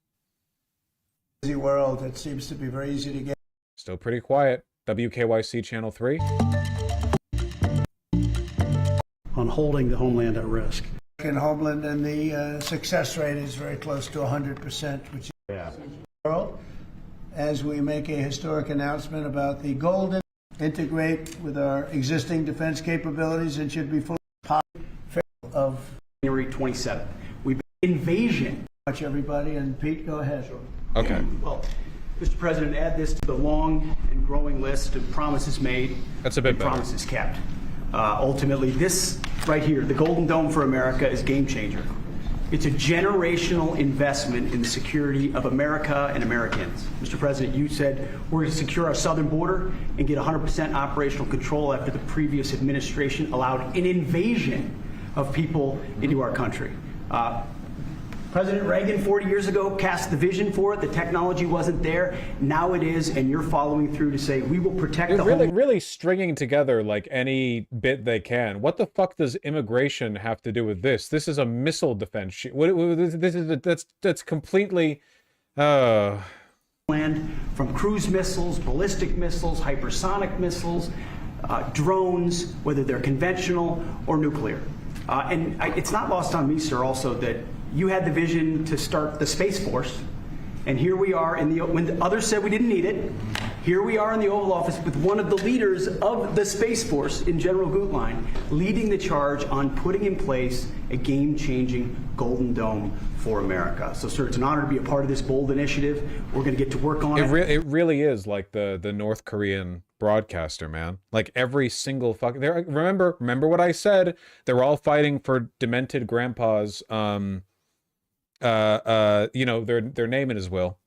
S18: Busy world. It seems to be very easy to get.
S1: Still pretty quiet. WKYC Channel 3?
S20: On holding the homeland at risk.
S18: In Homeland, and the success rate is very close to 100%, which is world. As we make a historic announcement about the golden integrate with our existing defense capabilities and should be fully of
S17: January 27th. We've been invasion.
S18: Much everybody, and Pete, go ahead. Sure.
S1: Okay.
S17: Well, Mr. President, add this to the long and growing list of promises made.
S1: That's a bit better.
S17: Promises kept. Ultimately, this right here, the Golden Dome for America, is game changer. It's a generational investment in the security of America and Americans. Mr. President, you said we're going to secure our southern border and get 100% operational control after the previous administration allowed an invasion of people into our country. President Reagan 40 years ago cast the vision for it. The technology wasn't there. Now it is, and you're following through to say we will protect the
S1: home. Really stringing together like any bit they can. What the fuck does immigration have to do with this? This is a missile defense. That's completely.
S17: Land from cruise missiles, ballistic missiles, hypersonic missiles, drones, whether they're conventional or nuclear. And it's not lost on me, sir, also that you had the vision to start the Space Force, and here we are when the others said we didn't need it, here we are in the Oval Office with one of the leaders of the Space Force in General Gutlein leading the charge on putting in place a game-changing Golden Dome for America. So, sir, it's an honor to be a part of this bold initiative. We're going to get to work on it.
S1: It really is like the North Korean broadcaster, man. Like every single fucking... Remember what I said? They're all fighting for demented grandpa's... you know, their name in his will.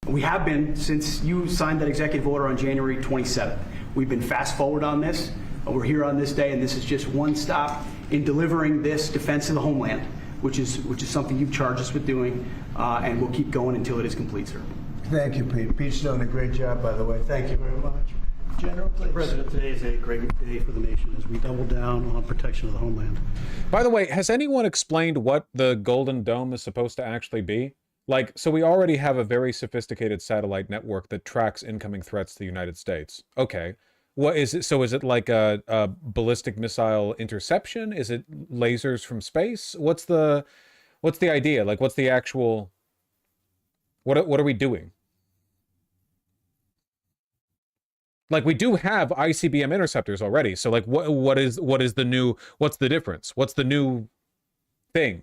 S17: We have been since you signed that executive order on January 27th. We've been fast forward on this. We're here on this day, and this is just one stop in delivering this defense of the homeland, which is something you've charged us with doing, and we'll keep going until it is complete, sir.
S18: Thank you, Pete. Pete's doing a great job, by the way. Thank you very much. General, please.
S20: President, today is a great day for the nation as we double down on protection of the homeland.
S1: By the way, has anyone explained what the Golden Dome is supposed to actually be? Like, so we already have a very sophisticated satellite network that tracks incoming threats to the United States. Okay. What is it? So is it like a ballistic missile interception? Is it lasers from space? What's the idea? Like, what's the actual, what are we doing? Like, we do have ICBM interceptors already. So like, what is the new, what's the difference? What's the new thing?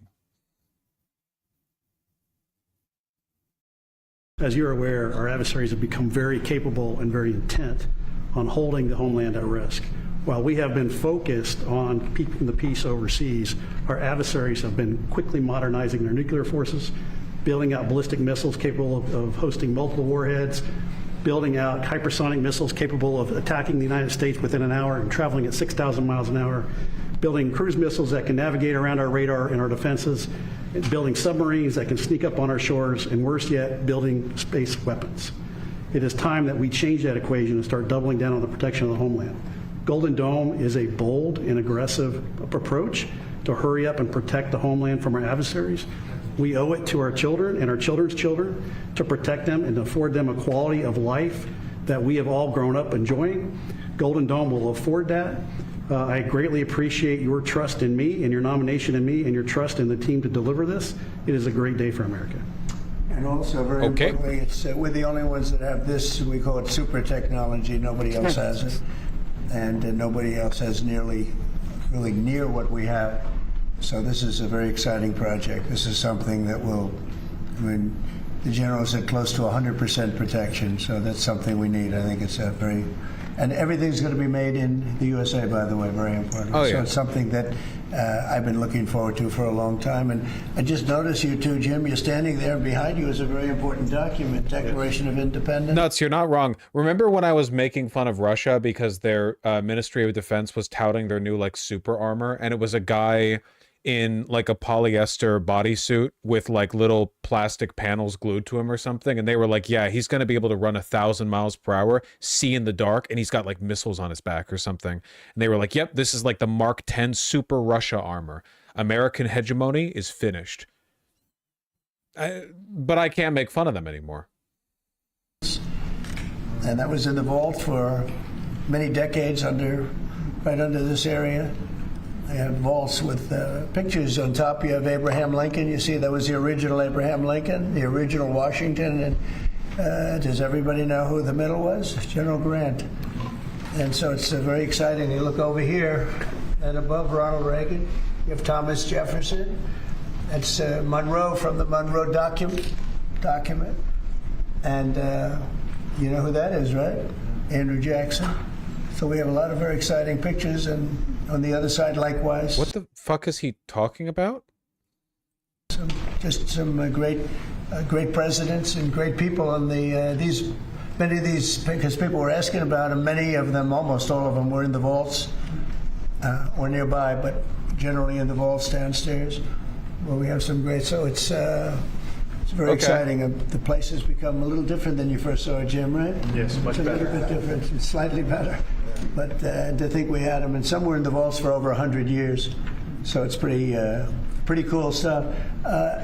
S20: As you're aware, our adversaries have become very capable and very intent on holding the homeland at risk. While we have been focused on keeping the peace overseas, our adversaries have been quickly modernizing their nuclear forces, building out ballistic missiles capable of hosting multiple warheads, building out hypersonic missiles capable of attacking the United States within an hour and traveling at 6,000 miles an hour, building cruise missiles that can navigate around our radar and our defenses, building submarines that can sneak up on our shores, and worse yet, building space weapons. It is time that we change that equation and start doubling down on the protection of the homeland. Golden Dome is a bold and aggressive approach to hurry up and protect the homeland from our adversaries. We owe it to our children and our children's children to protect them and to afford them a quality of life that we have all grown up enjoying. Golden Dome will afford that. I greatly appreciate your trust in me and your nomination in me and your trust in the team to deliver this. It is a great day for America.
S18: And also, very importantly, it's, we're the only ones that have this, we call it super technology. Nobody else has it. And nobody else has really near what we have. So this is a very exciting project. This is something that will, I mean, the general said close to 100% protection. So that's something we need. I think it's a very, and everything's going to be made in the USA, by the way, very important.
S1: Oh, yeah.
S18: So it's something that I've been looking forward to for a long time. And I just noticed you too, Jim, you're standing there, and behind you is a very important document, Declaration of Independence.
S1: Nuts, you're not wrong. Remember when I was making fun of Russia because their Ministry of Defense was touting their new like super armor, and it was a guy in like a polyester bodysuit with like little plastic panels glued to him or something, and they were like, yeah, he's going to be able to run 1,000 miles per hour, see in the dark, and he's got like missiles on his back or something. And they were like, yep, this is like the Mark 10 super Russia armor. American hegemony is finished. But I can't make fun of them anymore.
S18: And that was in the vault for many decades right under this area. They have vaults with pictures on top. You have Abraham Lincoln. You see that was the original Abraham Lincoln, the original Washington. And does everybody know who the middle was? General Grant. And so it's very exciting. You look over here, and above Ronald Reagan, you have Thomas Jefferson. That's Monroe from the Monroe document. And you know who that is, right? Andrew Jackson. So we have a lot of very exciting pictures, and on the other side, likewise.
S1: What the fuck is he talking about?
S18: Just some great presidents and great people on the many of these, because people were asking about them. Many of them, almost all of them, were in the vaults or nearby, but generally in the vaults downstairs, where we have some great. So it's very exciting. The place has become a little different than you first saw it, Jim, right?
S20: Yes, much better.
S18: A little bit different. It's slightly better. But to think we had them, and some were in the vaults for over 100 years. So it's pretty cool stuff.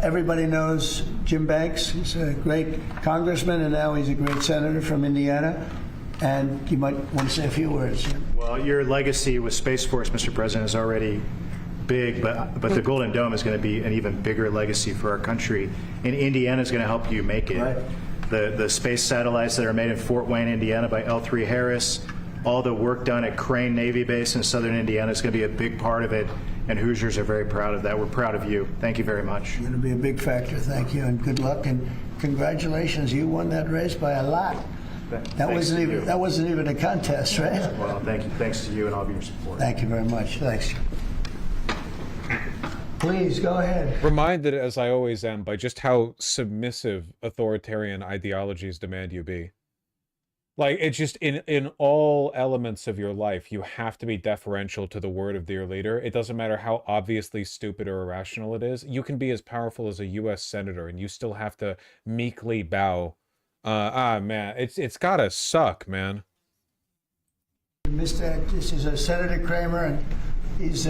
S18: Everybody knows Jim Banks. He's a great congressman, and now he's a great senator from Indiana. And you might want to say a few words, Jim.
S21: Well, your legacy with Space Force, Mr. President, is already big, but the Golden Dome is going to be an even bigger legacy for our country, and Indiana is going to help you make it.
S18: Right.
S21: The space satellites that are made in Fort Wayne, Indiana by L3 Harris, all the work done at Crane Navy Base in southern Indiana is going to be a big part of it, and Hoosiers are very proud of that. We're proud of you. Thank you very much.
S18: You're going to be a big factor. Thank you, and good luck, and congratulations. You won that race by a lot. That wasn't even a contest, right?
S21: Well, thank you. Thanks to you and all of your support.
S18: Thank you very much. Thanks. Please, go ahead.
S1: Reminded, as I always am, by just how submissive authoritarian ideologies demand you be. Like, it's just in all elements of your life, you have to be deferential to the word of your leader. It doesn't matter how obviously stupid or irrational it is. You can be as powerful as a U.S. senator, and you still have to meekly bow. Man, it's gotta suck, man.
S18: This is Senator Kramer, and he's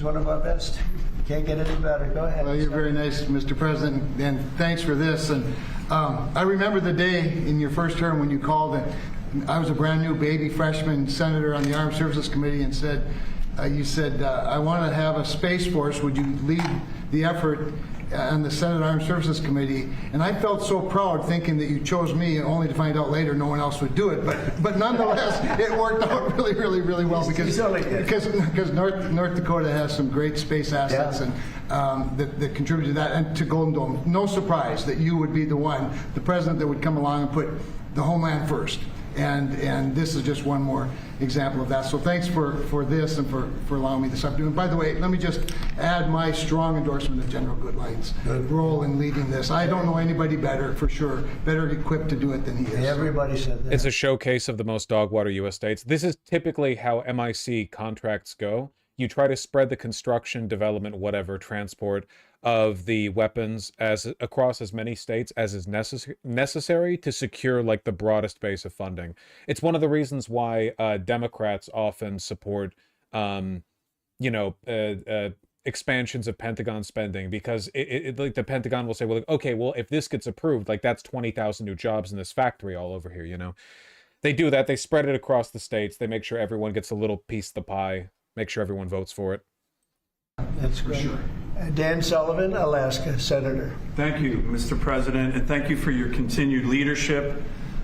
S18: one of our best. Can't get any better. Go ahead.
S22: Well, you're very nice, Mr. President, and thanks for this. And I remember the day in your first term when you called, and I was a brand new baby freshman senator on the Armed Services Committee, and you said, I want to have a Space Force. Would you lead the effort on the Senate Armed Services Committee? And I felt so proud thinking that you chose me, only to find out later no one else would do it. But nonetheless, it worked out really, really, really well because North Dakota has some great space assets, and that contribute to that and to Golden Dome. No surprise that you would be the president that would come along and put the homeland first. And this is just one more example of that. So thanks for this and for allowing me this afternoon. By the way, let me just add my strong endorsement of General Goodlight's role in leading this. I don't know anybody better, for sure, better equipped to do it than he is.
S18: Everybody said that.
S1: It's a showcase of the most dogwater U.S. states. This is typically how MIC contracts go. You try to spread the construction, development, whatever, transport of the weapons as across as many states as is necessary to secure like the broadest base of funding. It's one of the reasons why Democrats often support, expansions of Pentagon spending, because like the Pentagon will say, well, okay, well, if this gets approved, like that's 20,000 new jobs in this factory all over here, you know? They do that. They spread it across the states. They make sure everyone gets a little piece of the pie, make sure everyone votes for it.
S18: That's great. Sure. Dan Sullivan, Alaska, Senator.
S19: Thank you, Mr. President, and thank you for your continued leadership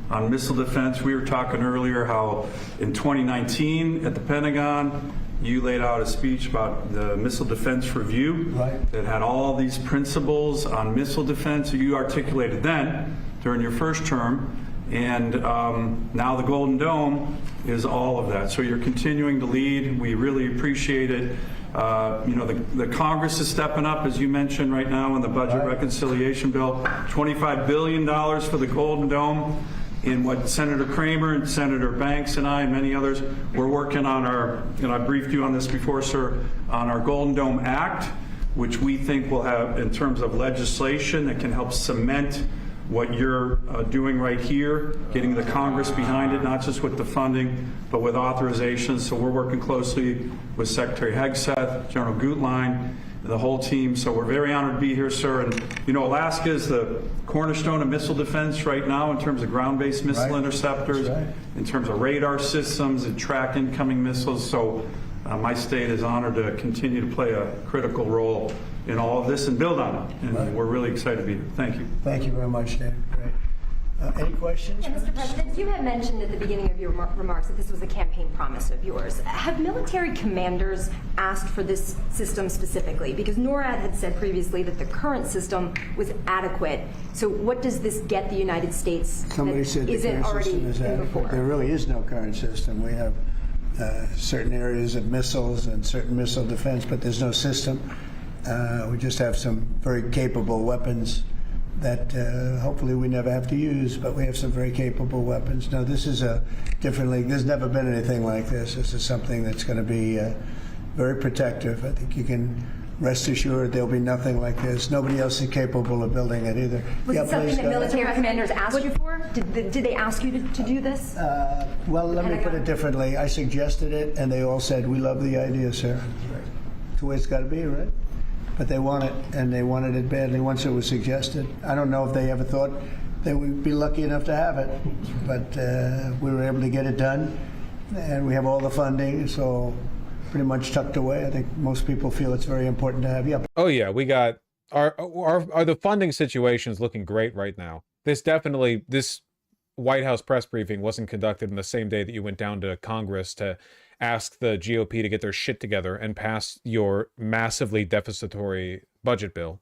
S19: on missile defense. We were talking earlier how in 2019 at the Pentagon, you laid out a speech about the Missile Defense Review that had all these principles on missile defense you articulated then during your first term. And now the Golden Dome is all of that. So you're continuing to lead. We really appreciate it. The Congress is stepping up, as you mentioned right now in the budget reconciliation bill, $25 billion for the Golden Dome. In what Senator Kramer and Senator Banks and I and many others, we're working on our, I briefed you on this before, sir, on our Golden Dome Act, which we think will have, in terms of legislation that can help cement what you're doing right here, getting the Congress behind it, not just with the funding, but with authorizations. So we're working closely with Secretary Hegseth, General Gutlein, the whole team. So we're very honored to be here, sir. And Alaska is the cornerstone of missile defense right now in terms of ground-based missile interceptors, in terms of radar systems and track incoming missiles. So my state is honored to continue to play a critical role in all of this and build on it. And we're really excited to be here. Thank you.
S18: Thank you very much, Dan. Great. Any questions?
S2: Mr. President, you had mentioned at the beginning of your remarks that this was a campaign promise of yours. Have military commanders asked for this system specifically? Because NORAD had said previously that the current system was adequate. So what does this get the United States
S18: Somebody said the current system is adequate. There really is no current system. We have certain areas of missiles and certain missile defense, but there's no system. We just have some very capable weapons that hopefully we never have to use, but we have some very capable weapons. Now, this is a different league. There's never been anything like this. This is something that's going to be very protective. I think you can rest assured there'll be nothing like this. Nobody else is capable of building it either.
S2: Was it something that military commanders asked you for? Did they ask you to do this?
S18: Well, let me put it differently. I suggested it, and they all said, we love the idea, sir. That's the way it's got to be, right? But they want it, and they wanted it badly once it was suggested. I don't know if they ever thought they would be lucky enough to have it, but we were able to get it done, and we have all the funding, so pretty much tucked away. I think most people feel it's very important to have. Yeah.
S1: Oh yeah, we got are the funding situations looking great right now. This White House press briefing wasn't conducted in the same day that you went down to Congress to ask the GOP to get their shit together and pass your massively deficitary budget bill.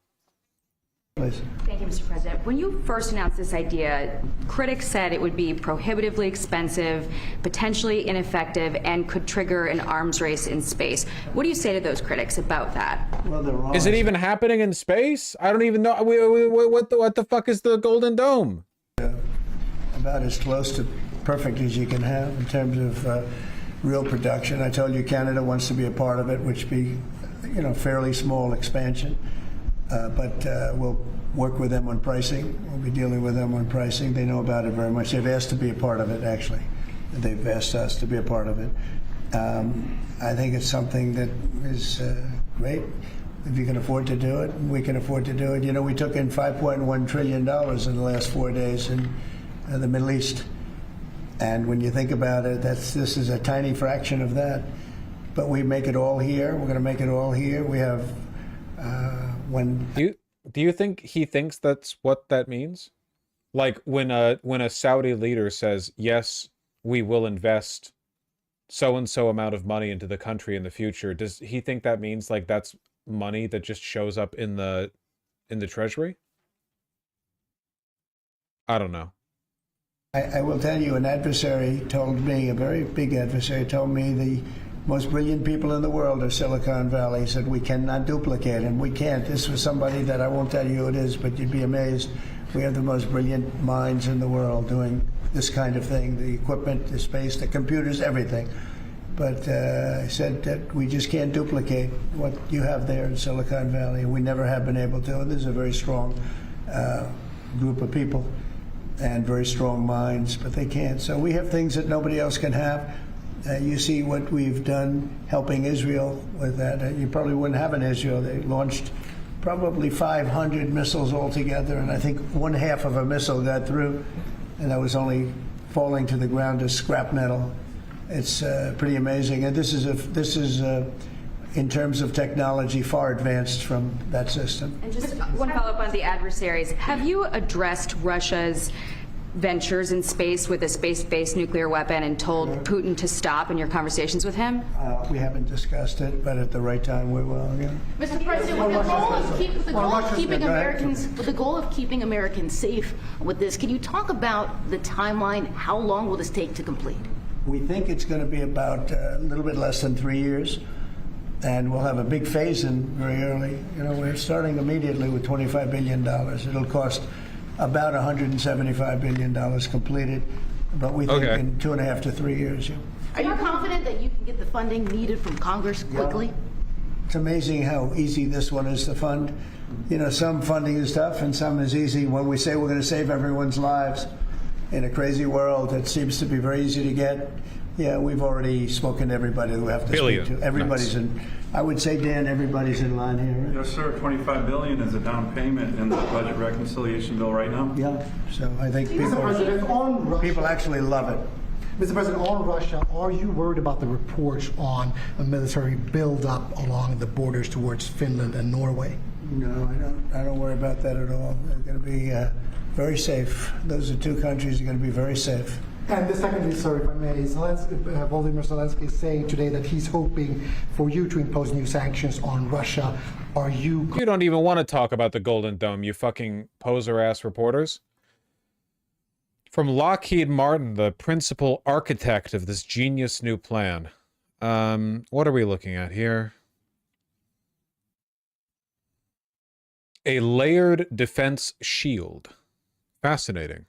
S18: Please.
S3: Thank you, Mr. President. When you first announced this idea, critics said it would be prohibitively expensive, potentially ineffective, and could trigger an arms race in space. What do you say to those critics about that?
S18: Well, they're wrong.
S1: Is it even happening in space? I don't even know. What the fuck is the Golden Dome?
S18: About as close to perfect as you can have in terms of real production. I told you Canada wants to be a part of it, which be, fairly small expansion. But we'll work with them on pricing. We'll be dealing with them on pricing. They know about it very much. They've asked to be a part of it, actually. They've asked us to be a part of it. I think it's something that is great. If you can afford to do it, we can afford to do it. We took in $5.1 trillion in the last 4 days in the Middle East. And when you think about it, this is a tiny fraction of that. But we make it all here. We're going to make it all here. We have
S1: Do you think he thinks that's what that means? Like when a Saudi leader says, yes, we will invest so-and-so amount of money into the country in the future, does he think that means like that's money that just shows up in the treasury? I don't know.
S18: I will tell you, an adversary told me, a very big adversary told me the most brilliant people in the world are Silicon Valley. He said, we cannot duplicate him. We can't. This was somebody that I won't tell you who it is, but you'd be amazed. We have the most brilliant minds in the world doing this kind of thing, the equipment, the space, the computers, everything. But I said that we just can't duplicate what you have there in Silicon Valley. We never have been able to. And this is a very strong group of people and very strong minds, but they can't. So we have things that nobody else can have. You see what we've done helping Israel with that. You probably wouldn't have in Israel. They launched probably 500 missiles altogether, and I think 1/2 of a missile got through, and that was only falling to the ground as scrap metal. It's pretty amazing, and this is in terms of technology far advanced from that system.
S3: And just one follow-up on the adversaries. Have you addressed Russia's ventures in space with a space-based nuclear weapon and told Putin to stop in your conversations with him?
S18: We haven't discussed it, but at the right time we will. Yeah.
S5: Mr. President, with the goal of keeping Americans safe with this, can you talk about the timeline? How long will this take to complete?
S18: We think it's going to be about a little bit less than 3 years, and we'll have a big phase-in very early. You know, we're starting immediately with $25 billion. It'll cost about $175 billion completed, but we think in 2.5 to 3 years. Yeah.
S5: Are you confident that you can get the funding needed from Congress quickly?
S18: Yeah. It's amazing how easy this one is to fund. You know, some funding is tough and some is easy. When we say we're going to save everyone's lives in a crazy world, it seems to be very easy to get. Yeah, we've already spoken to everybody we have to speak to. Everybody's in. I would say, Dan, everybody's in line here. Right?
S19: Yes, sir. $25 billion is a down payment in the budget reconciliation bill right now.
S18: Yeah. So I think people actually love it.
S7: Mr. President, on Russia, are you worried about the reports on a military buildup along the borders towards Finland and Norway?
S18: No, I don't worry about that at all. They're going to be very safe. Those are two countries that are going to be very safe.
S7: And the secondly, sir, if I may, Volodymyr Zelensky is saying today that he's hoping for you to impose new sanctions on Russia. Are you...
S1: You don't even want to talk about the Golden Dome, you fucking poser-ass reporters. From Lockheed Martin, the principal architect of this genius new plan. What are we looking at here? A layered defense shield. Fascinating.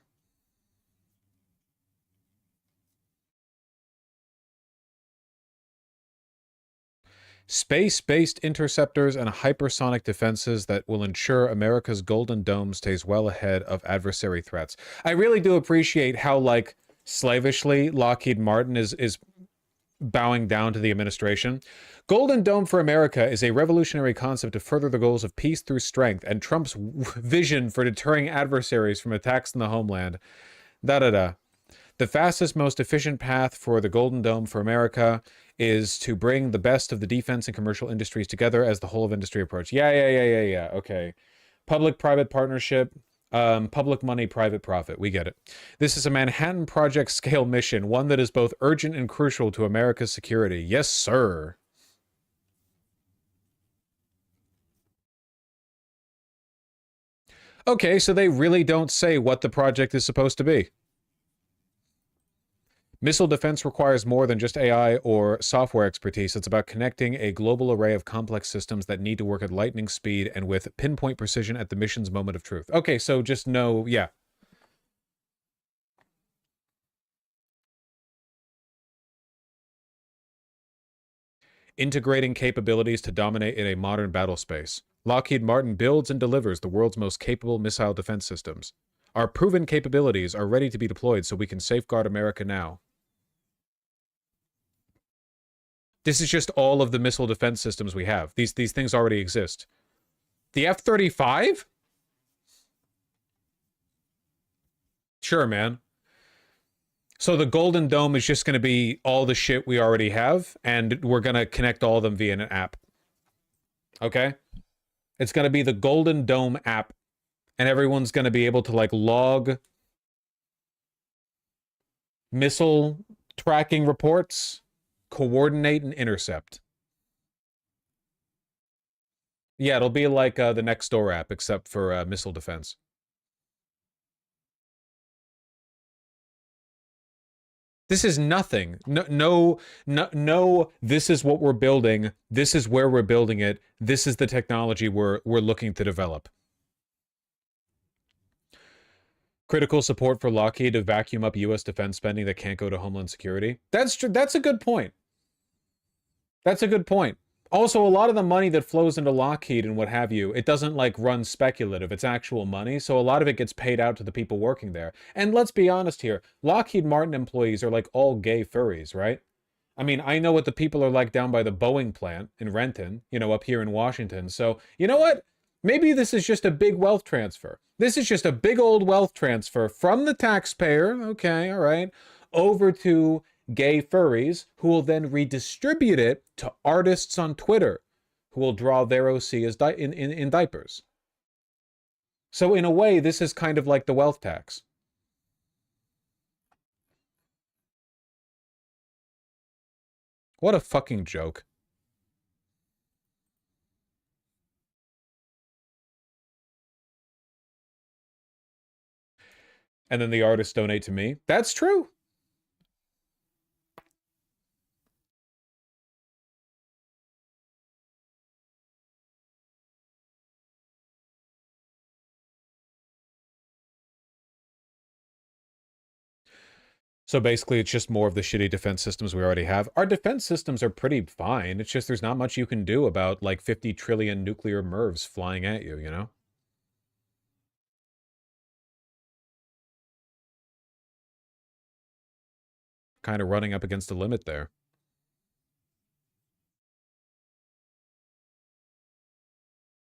S1: Space-based interceptors and hypersonic defenses that will ensure America's Golden Dome stays well ahead of adversary threats. I really do appreciate how, like, slavishly Lockheed Martin is bowing down to the administration. Golden Dome for America is a revolutionary concept to further the goals of peace through strength and Trump's vision for deterring adversaries from attacks in the homeland. The fastest, most efficient path for the Golden Dome for America is to bring the best of the defense and commercial industries together as the whole of industry approach. Yeah. Okay. Public-private partnership, public money, private profit. We get it. This is a Manhattan Project scale mission, one that is both urgent and crucial to America's security. Yes, sir. Okay, so they really don't say what the project is supposed to be. Missile defense requires more than just AI or software expertise. It's about connecting a global array of complex systems that need to work at lightning speed and with pinpoint precision at the mission's moment of truth. Okay, so just know, yeah. Integrating capabilities to dominate in a modern battle space. Lockheed Martin builds and delivers the world's most capable missile defense systems. Our proven capabilities are ready to be deployed so we can safeguard America now. This is just all of the missile defense systems we have. These things already exist. The F-35? Sure, man. So the Golden Dome is just going to be all the shit we already have, and we're going to connect all of them via an app. Okay? It's going to be the Golden Dome app, and everyone's going to be able to, like, log missile tracking reports, coordinate and intercept. Yeah, it'll be like the Nextdoor app, except for missile defense. This is nothing. No, this is what we're building. This is where we're building it. This is the technology we're looking to develop. Critical support for Lockheed to vacuum up U.S. defense spending that can't go to Homeland Security. That's true. That's a good point. That's a good point. Also, a lot of the money that flows into Lockheed and what have you, it doesn't like run speculative. It's actual money. So a lot of it gets paid out to the people working there. And let's be honest here. Lockheed Martin employees are like all gay furries, right? I mean, I know what the people are like down by the Boeing plant in Renton, you know, up here in Washington. So, you know what? Maybe this is just a big wealth transfer. This is just a big old wealth transfer from the taxpayer, okay, all right, over to gay furries who will then redistribute it to artists on Twitter who will draw their OC as in diapers. So in a way, this is kind of like the wealth tax. What a fucking joke. And then the artists donate to me. That's true. So basically, it's just more of the shitty defense systems we already have. Our defense systems are pretty fine. It's just there's not much you can do about like 50 trillion nuclear MIRVs flying at you, you know? Kind of running up against the limit there.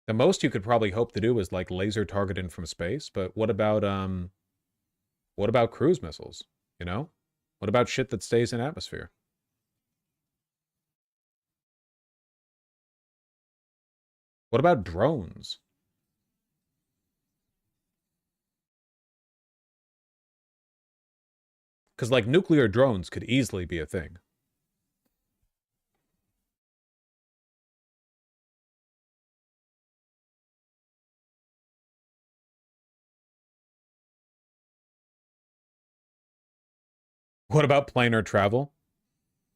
S1: The most you could probably hope to do is like laser targeting from space, but what about cruise missiles, you know? What about shit that stays in atmosphere? What about drones? Because like nuclear drones could easily be a thing. What about planar travel?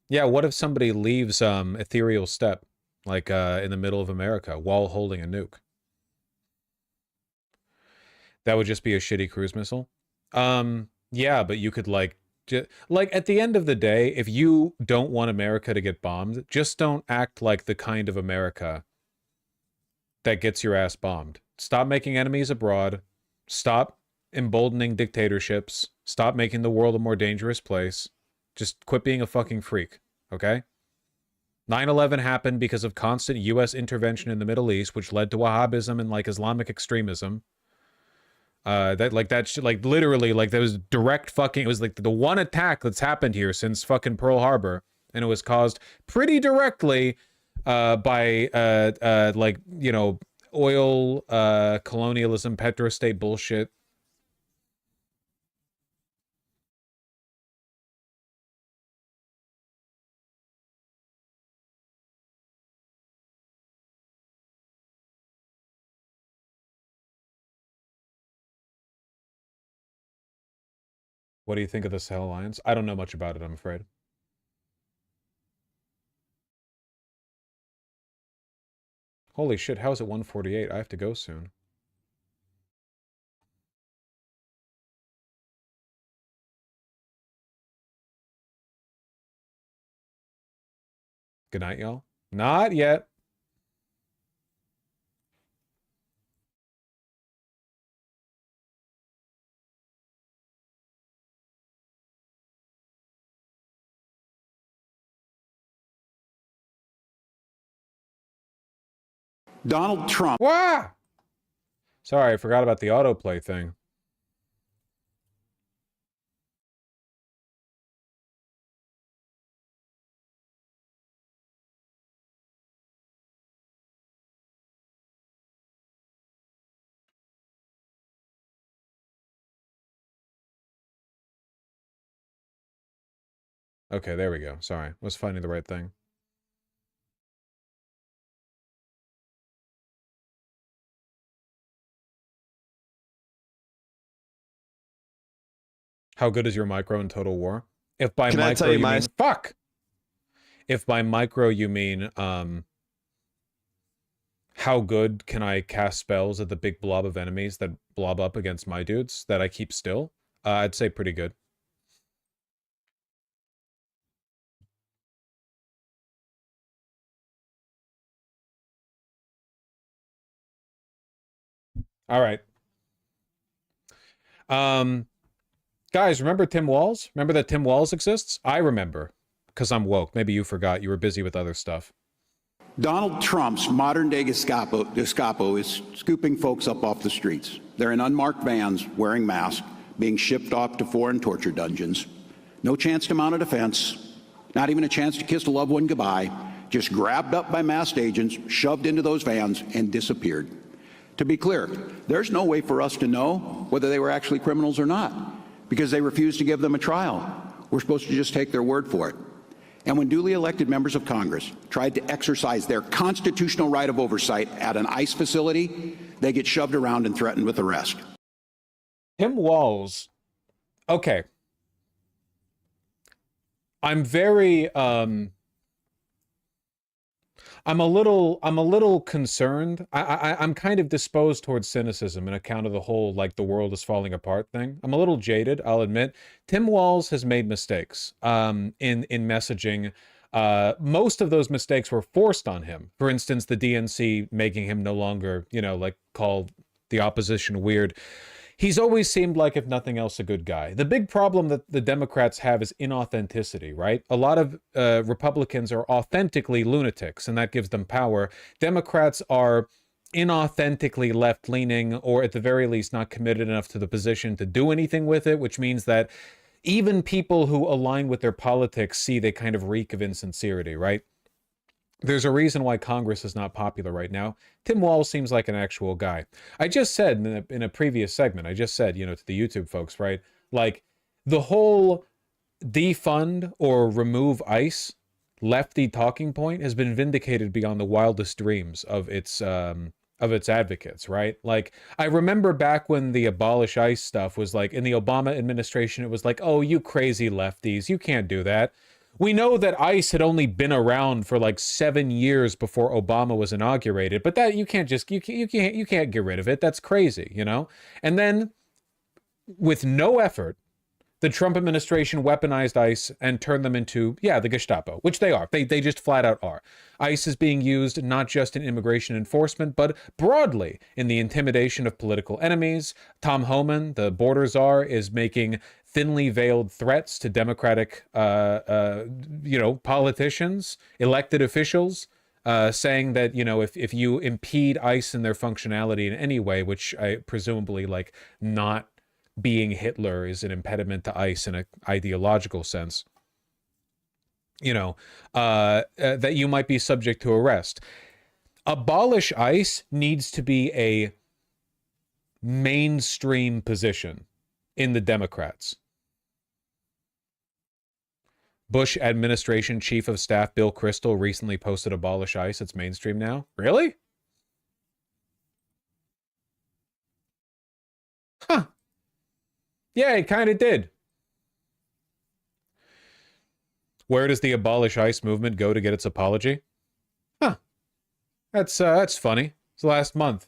S1: Yeah, what if somebody leaves ethereal step, like in the middle of America, while holding a nuke? That would just be a shitty cruise missile. Yeah, but you could like at the end of the day, if you don't want America to get bombed, just don't act like the kind of America that gets your ass bombed. Stop making enemies abroad. Stop emboldening dictatorships. Stop making the world a more dangerous place. Just quit being a fucking freak, okay? 9/11 happened because of constant U.S. intervention in the Middle East, which led to Wahhabism and like Islamic extremism. Literally, like there was direct fucking, it was like the one attack that's happened here since fucking Pearl Harbor, and it was caused pretty directly by like, you know, oil colonialism, petrostate bullshit. What do you think of the Sahel Alliance? I don't know much about it, I'm afraid. Holy shit, how is it 1:48? I have to go soon. Good night, y'all. Not yet.
S8: Donald Trump.
S1: Wah! Sorry, I forgot about the autoplay thing. Okay, there we go. Sorry, I was finding the right thing. How good is your micro in Total War? If by
S9: Can I
S1: micro
S9: tell you
S1: you
S9: my
S1: mean fuck. If by micro you mean how good can I cast spells at the big blob of enemies that blob up against my dudes that I keep still? I'd say pretty good. All right. Guys, remember Tim Walz? Remember that Tim Walz exists? I remember, because I'm woke. Maybe you forgot. You were busy with other stuff.
S9: Donald Trump's modern-day Gestapo is scooping folks up off the streets. They're in unmarked vans, wearing masks, being shipped off to foreign torture dungeons. No chance to mount a defense, not even a chance to kiss a loved one goodbye, just grabbed up by masked agents, shoved into those vans, and disappeared. To be clear, there's no way for us to know whether they were actually criminals or not, because they refused to give them a trial. We're supposed to just take their word for it. And when duly elected members of Congress tried to exercise their constitutional right of oversight at an ICE facility, they get shoved around and threatened with arrest.
S1: Tim Walz. Okay. I'm very I'm a little concerned. I'm kind of disposed towards cynicism on account of the whole, like, the world is falling apart thing. I'm a little jaded, I'll admit. Tim Walz has made mistakes in messaging. Most of those mistakes were forced on him. For instance, the DNC making him no longer, you know, like, call the opposition weird. He's always seemed like, if nothing else, a good guy. The big problem that the Democrats have is inauthenticity, right? A lot of Republicans are authentically lunatics, and that gives them power. Democrats are inauthentically left-leaning, or at the very least not committed enough to the position to do anything with it, which means that even people who align with their politics see they kind of reek of insincerity, right? There's a reason why Congress is not popular right now. Tim Walz seems like an actual guy. I just said in a previous segment, I just said, you know, to the YouTube folks, right? Like, the whole defund or remove ICE lefty talking point has been vindicated beyond the wildest dreams of its advocates, right? Like, I remember back when the abolish ICE stuff was like, in the Obama administration, it was like, oh, you crazy lefties, you can't do that. We know that ICE had only been around for like 7 years before Obama was inaugurated, but that you can't get rid of it. That's crazy, you know? And then with no effort, the Trump administration weaponized ICE and turned them into, yeah, the Gestapo, which they are. They just flat out are. ICE is being used not just in immigration enforcement, but broadly in the intimidation of political enemies. Tom Homan, the border czar, is making thinly veiled threats to Democratic, politicians, elected officials, saying that, you know, if you impede ICE in their functionality in any way, which I presumably, like, not being Hitler is an impediment to ICE in an ideological sense, you know, that you might be subject to arrest. Abolish ICE needs to be a mainstream position in the Democrats. Bush administration chief of staff Bill Kristol recently posted abolish ICE. It's mainstream now. Really? Huh. Yeah, it kind of did. Where does the abolish ICE movement go to get its apology? Huh. That's funny. It's last month.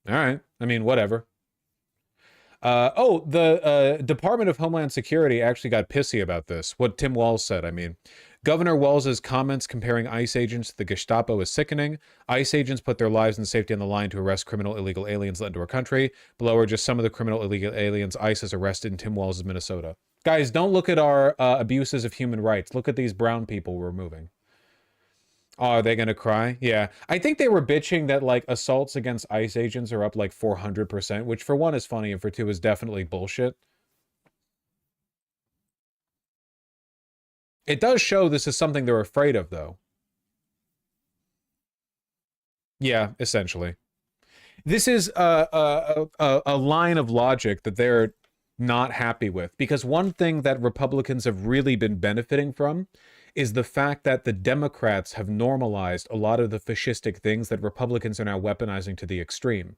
S1: All right. I mean, whatever. The Department of Homeland Security actually got pissy about this. What Tim Walz said, I mean. Governor Walz's comments comparing ICE agents to the Gestapo is sickening. ICE agents put their lives and safety on the line to arrest criminal illegal aliens let into our country. Below are just some of the criminal illegal aliens ICE has arrested in Tim Walz's Minnesota. Guys, don't look at our abuses of human rights. Look at these brown people we're moving. Oh, are they going to cry? Yeah. I think they were bitching that, like, assaults against ICE agents are up like 400%, which for one is funny and for two is definitely bullshit. It does show this is something they're afraid of, though. Yeah, essentially. This is a line of logic that they're not happy with, because one thing that Republicans have really been benefiting from is the fact that the Democrats have normalized a lot of the fascistic things that Republicans are now weaponizing to the extreme.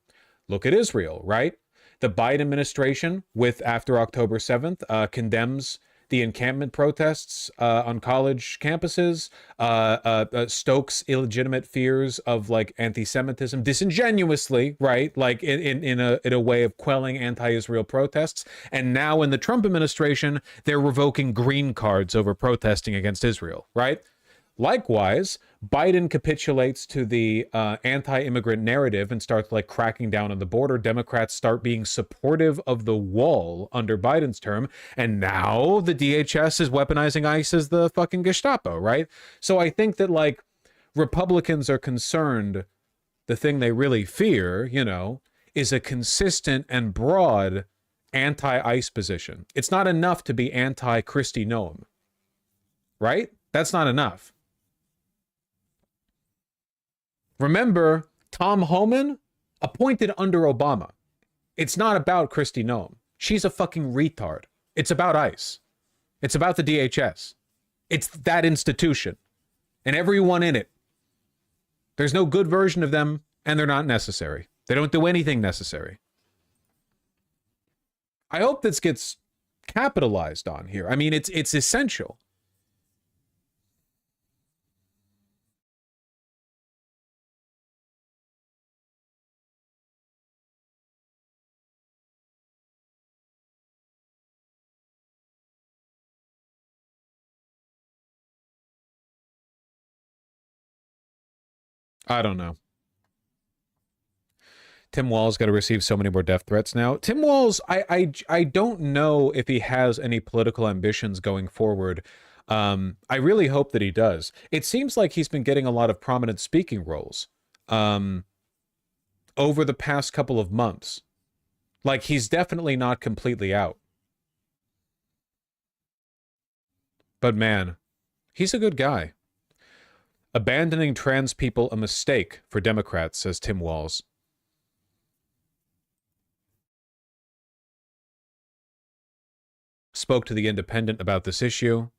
S1: Look at Israel, right? The Biden administration, with after October 7th, condemns the encampment protests on college campuses, stokes illegitimate fears of, like, anti-Semitism disingenuously, right? Like in a way of quelling anti-Israel protests. And now in the Trump administration, they're revoking green cards over protesting against Israel, right? Likewise, Biden capitulates to the anti-immigrant narrative and starts like cracking down on the border. Democrats start being supportive of the wall under Biden's term. And now the DHS is weaponizing ICE as the fucking Gestapo, right? So I think that like Republicans are concerned, the thing they really fear, you know, is a consistent and broad anti-ICE position. It's not enough to be anti-Kristi Noem, right? That's not enough. Remember, Tom Homan appointed under Obama. It's not about Kristi Noem. She's a fucking retard. It's about ICE. It's about the DHS. It's that institution and everyone in it. There's no good version of them, and they're not necessary. They don't do anything necessary. I hope this gets capitalized on here. I mean, it's essential. I don't know. Tim Walz got to receive so many more death threats now. Tim Walz, I don't know if he has any political ambitions going forward. I really hope that he does. It seems like he's been getting a lot of prominent speaking roles over the past couple of months. Like, he's definitely not completely out. But man, he's a good guy. Abandoning trans people a mistake for Democrats, says Tim Walz. Spoke to The Independent about this issue.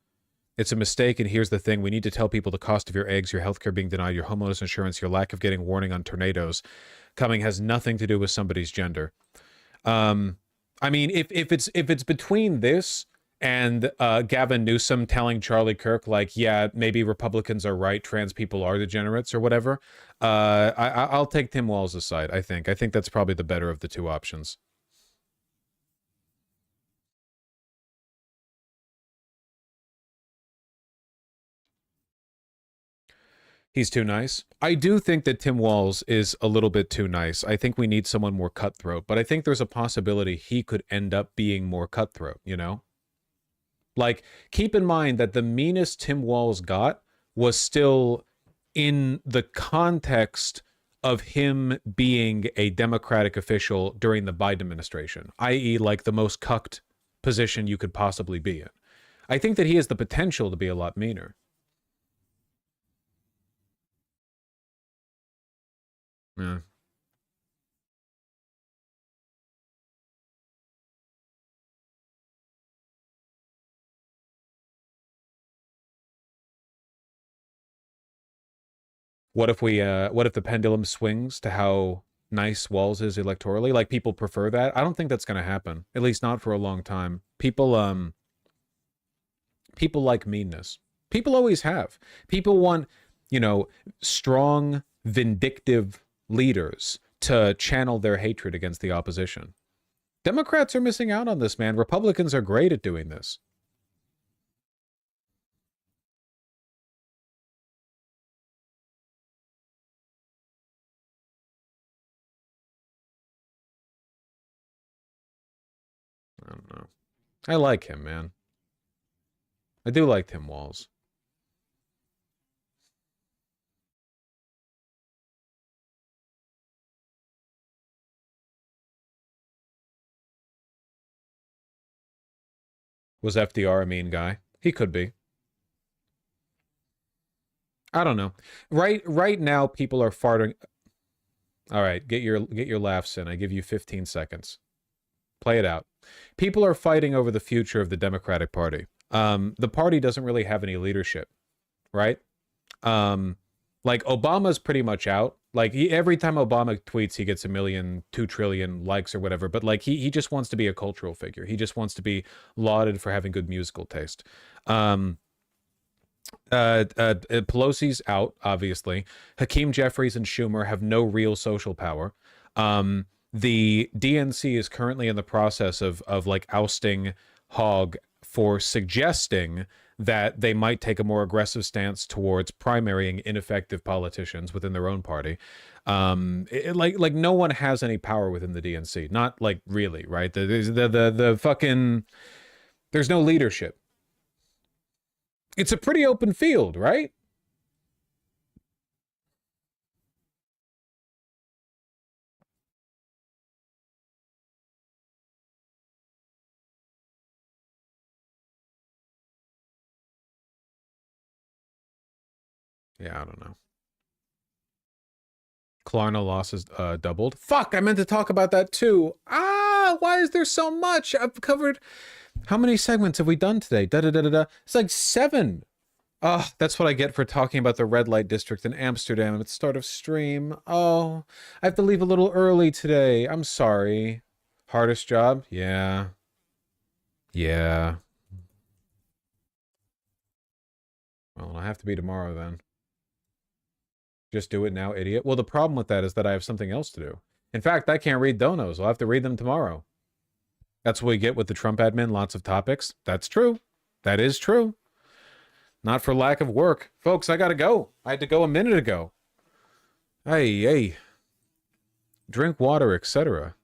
S1: It's a mistake, and here's the thing. We need to tell people the cost of your eggs, your healthcare being denied, your homeowners insurance, your lack of getting warning on tornadoes coming has nothing to do with somebody's gender. I mean, if it's between this and Gavin Newsom telling Charlie Kirk, like, yeah, maybe Republicans are right, trans people are degenerates or whatever, I'll take Tim Walz's side, I think. I think that's probably the better of the two options. He's too nice. I do think that Tim Walz is a little bit too nice. I think we need someone more cutthroat, but I think there's a possibility he could end up being more cutthroat, you know? Like, keep in mind that the meanest Tim Walz got was still in the context of him being a Democratic official during the Biden administration, i.e. like the most cucked position you could possibly be in. I think that he has the potential to be a lot meaner. Yeah. What if the pendulum swings to how nice Walz is electorally? Like, people prefer that? I don't think that's going to happen. At least not for a long time. People like meanness. People always have. People want, you know, strong, vindictive leaders to channel their hatred against the opposition. Democrats are missing out on this, man. Republicans are great at doing this. I don't know. I like him, man. I do like Tim Walz. Was FDR a mean guy? He could be. I don't know. Right now, people are farting. All right, get your laughs in. I give you 15 seconds. Play it out. People are fighting over the future of the Democratic Party. The party doesn't really have any leadership, right? Like, Obama's pretty much out. Like, every time Obama tweets, he gets 1 million, 2 trillion likes or whatever. But like, he just wants to be a cultural figure. He just wants to be lauded for having good musical taste. Pelosi's out, obviously. Hakeem Jeffries and Schumer have no real social power. The DNC is currently in the process of like ousting Hogg for suggesting that they might take a more aggressive stance towards primarying ineffective politicians within their own party. Like no one has any power within the DNC, not like really, right? The fucking, there's no leadership. It's a pretty open field, right? Yeah, I don't know. Klarna losses doubled. Fuck, I meant to talk about that too. Ah, why is there so much? I've covered... How many segments have we done today? Da-da-da-da-da. It's like 7. Oh, that's what I get for talking about the red light district in Amsterdam at the start of stream. Oh, I have to leave a little early today. I'm sorry. Hardest job? Yeah. Yeah. Well, it'll have to be tomorrow then. Just do it now, idiot. Well, the problem with that is that I have something else to do. In fact, I can't read donos. I'll have to read them tomorrow. That's what we get with the Trump admin. Lots of topics. That's true. That is true. Not for lack of work. Folks, I gotta go. I had to go a minute ago. Hey. Drink water, etc.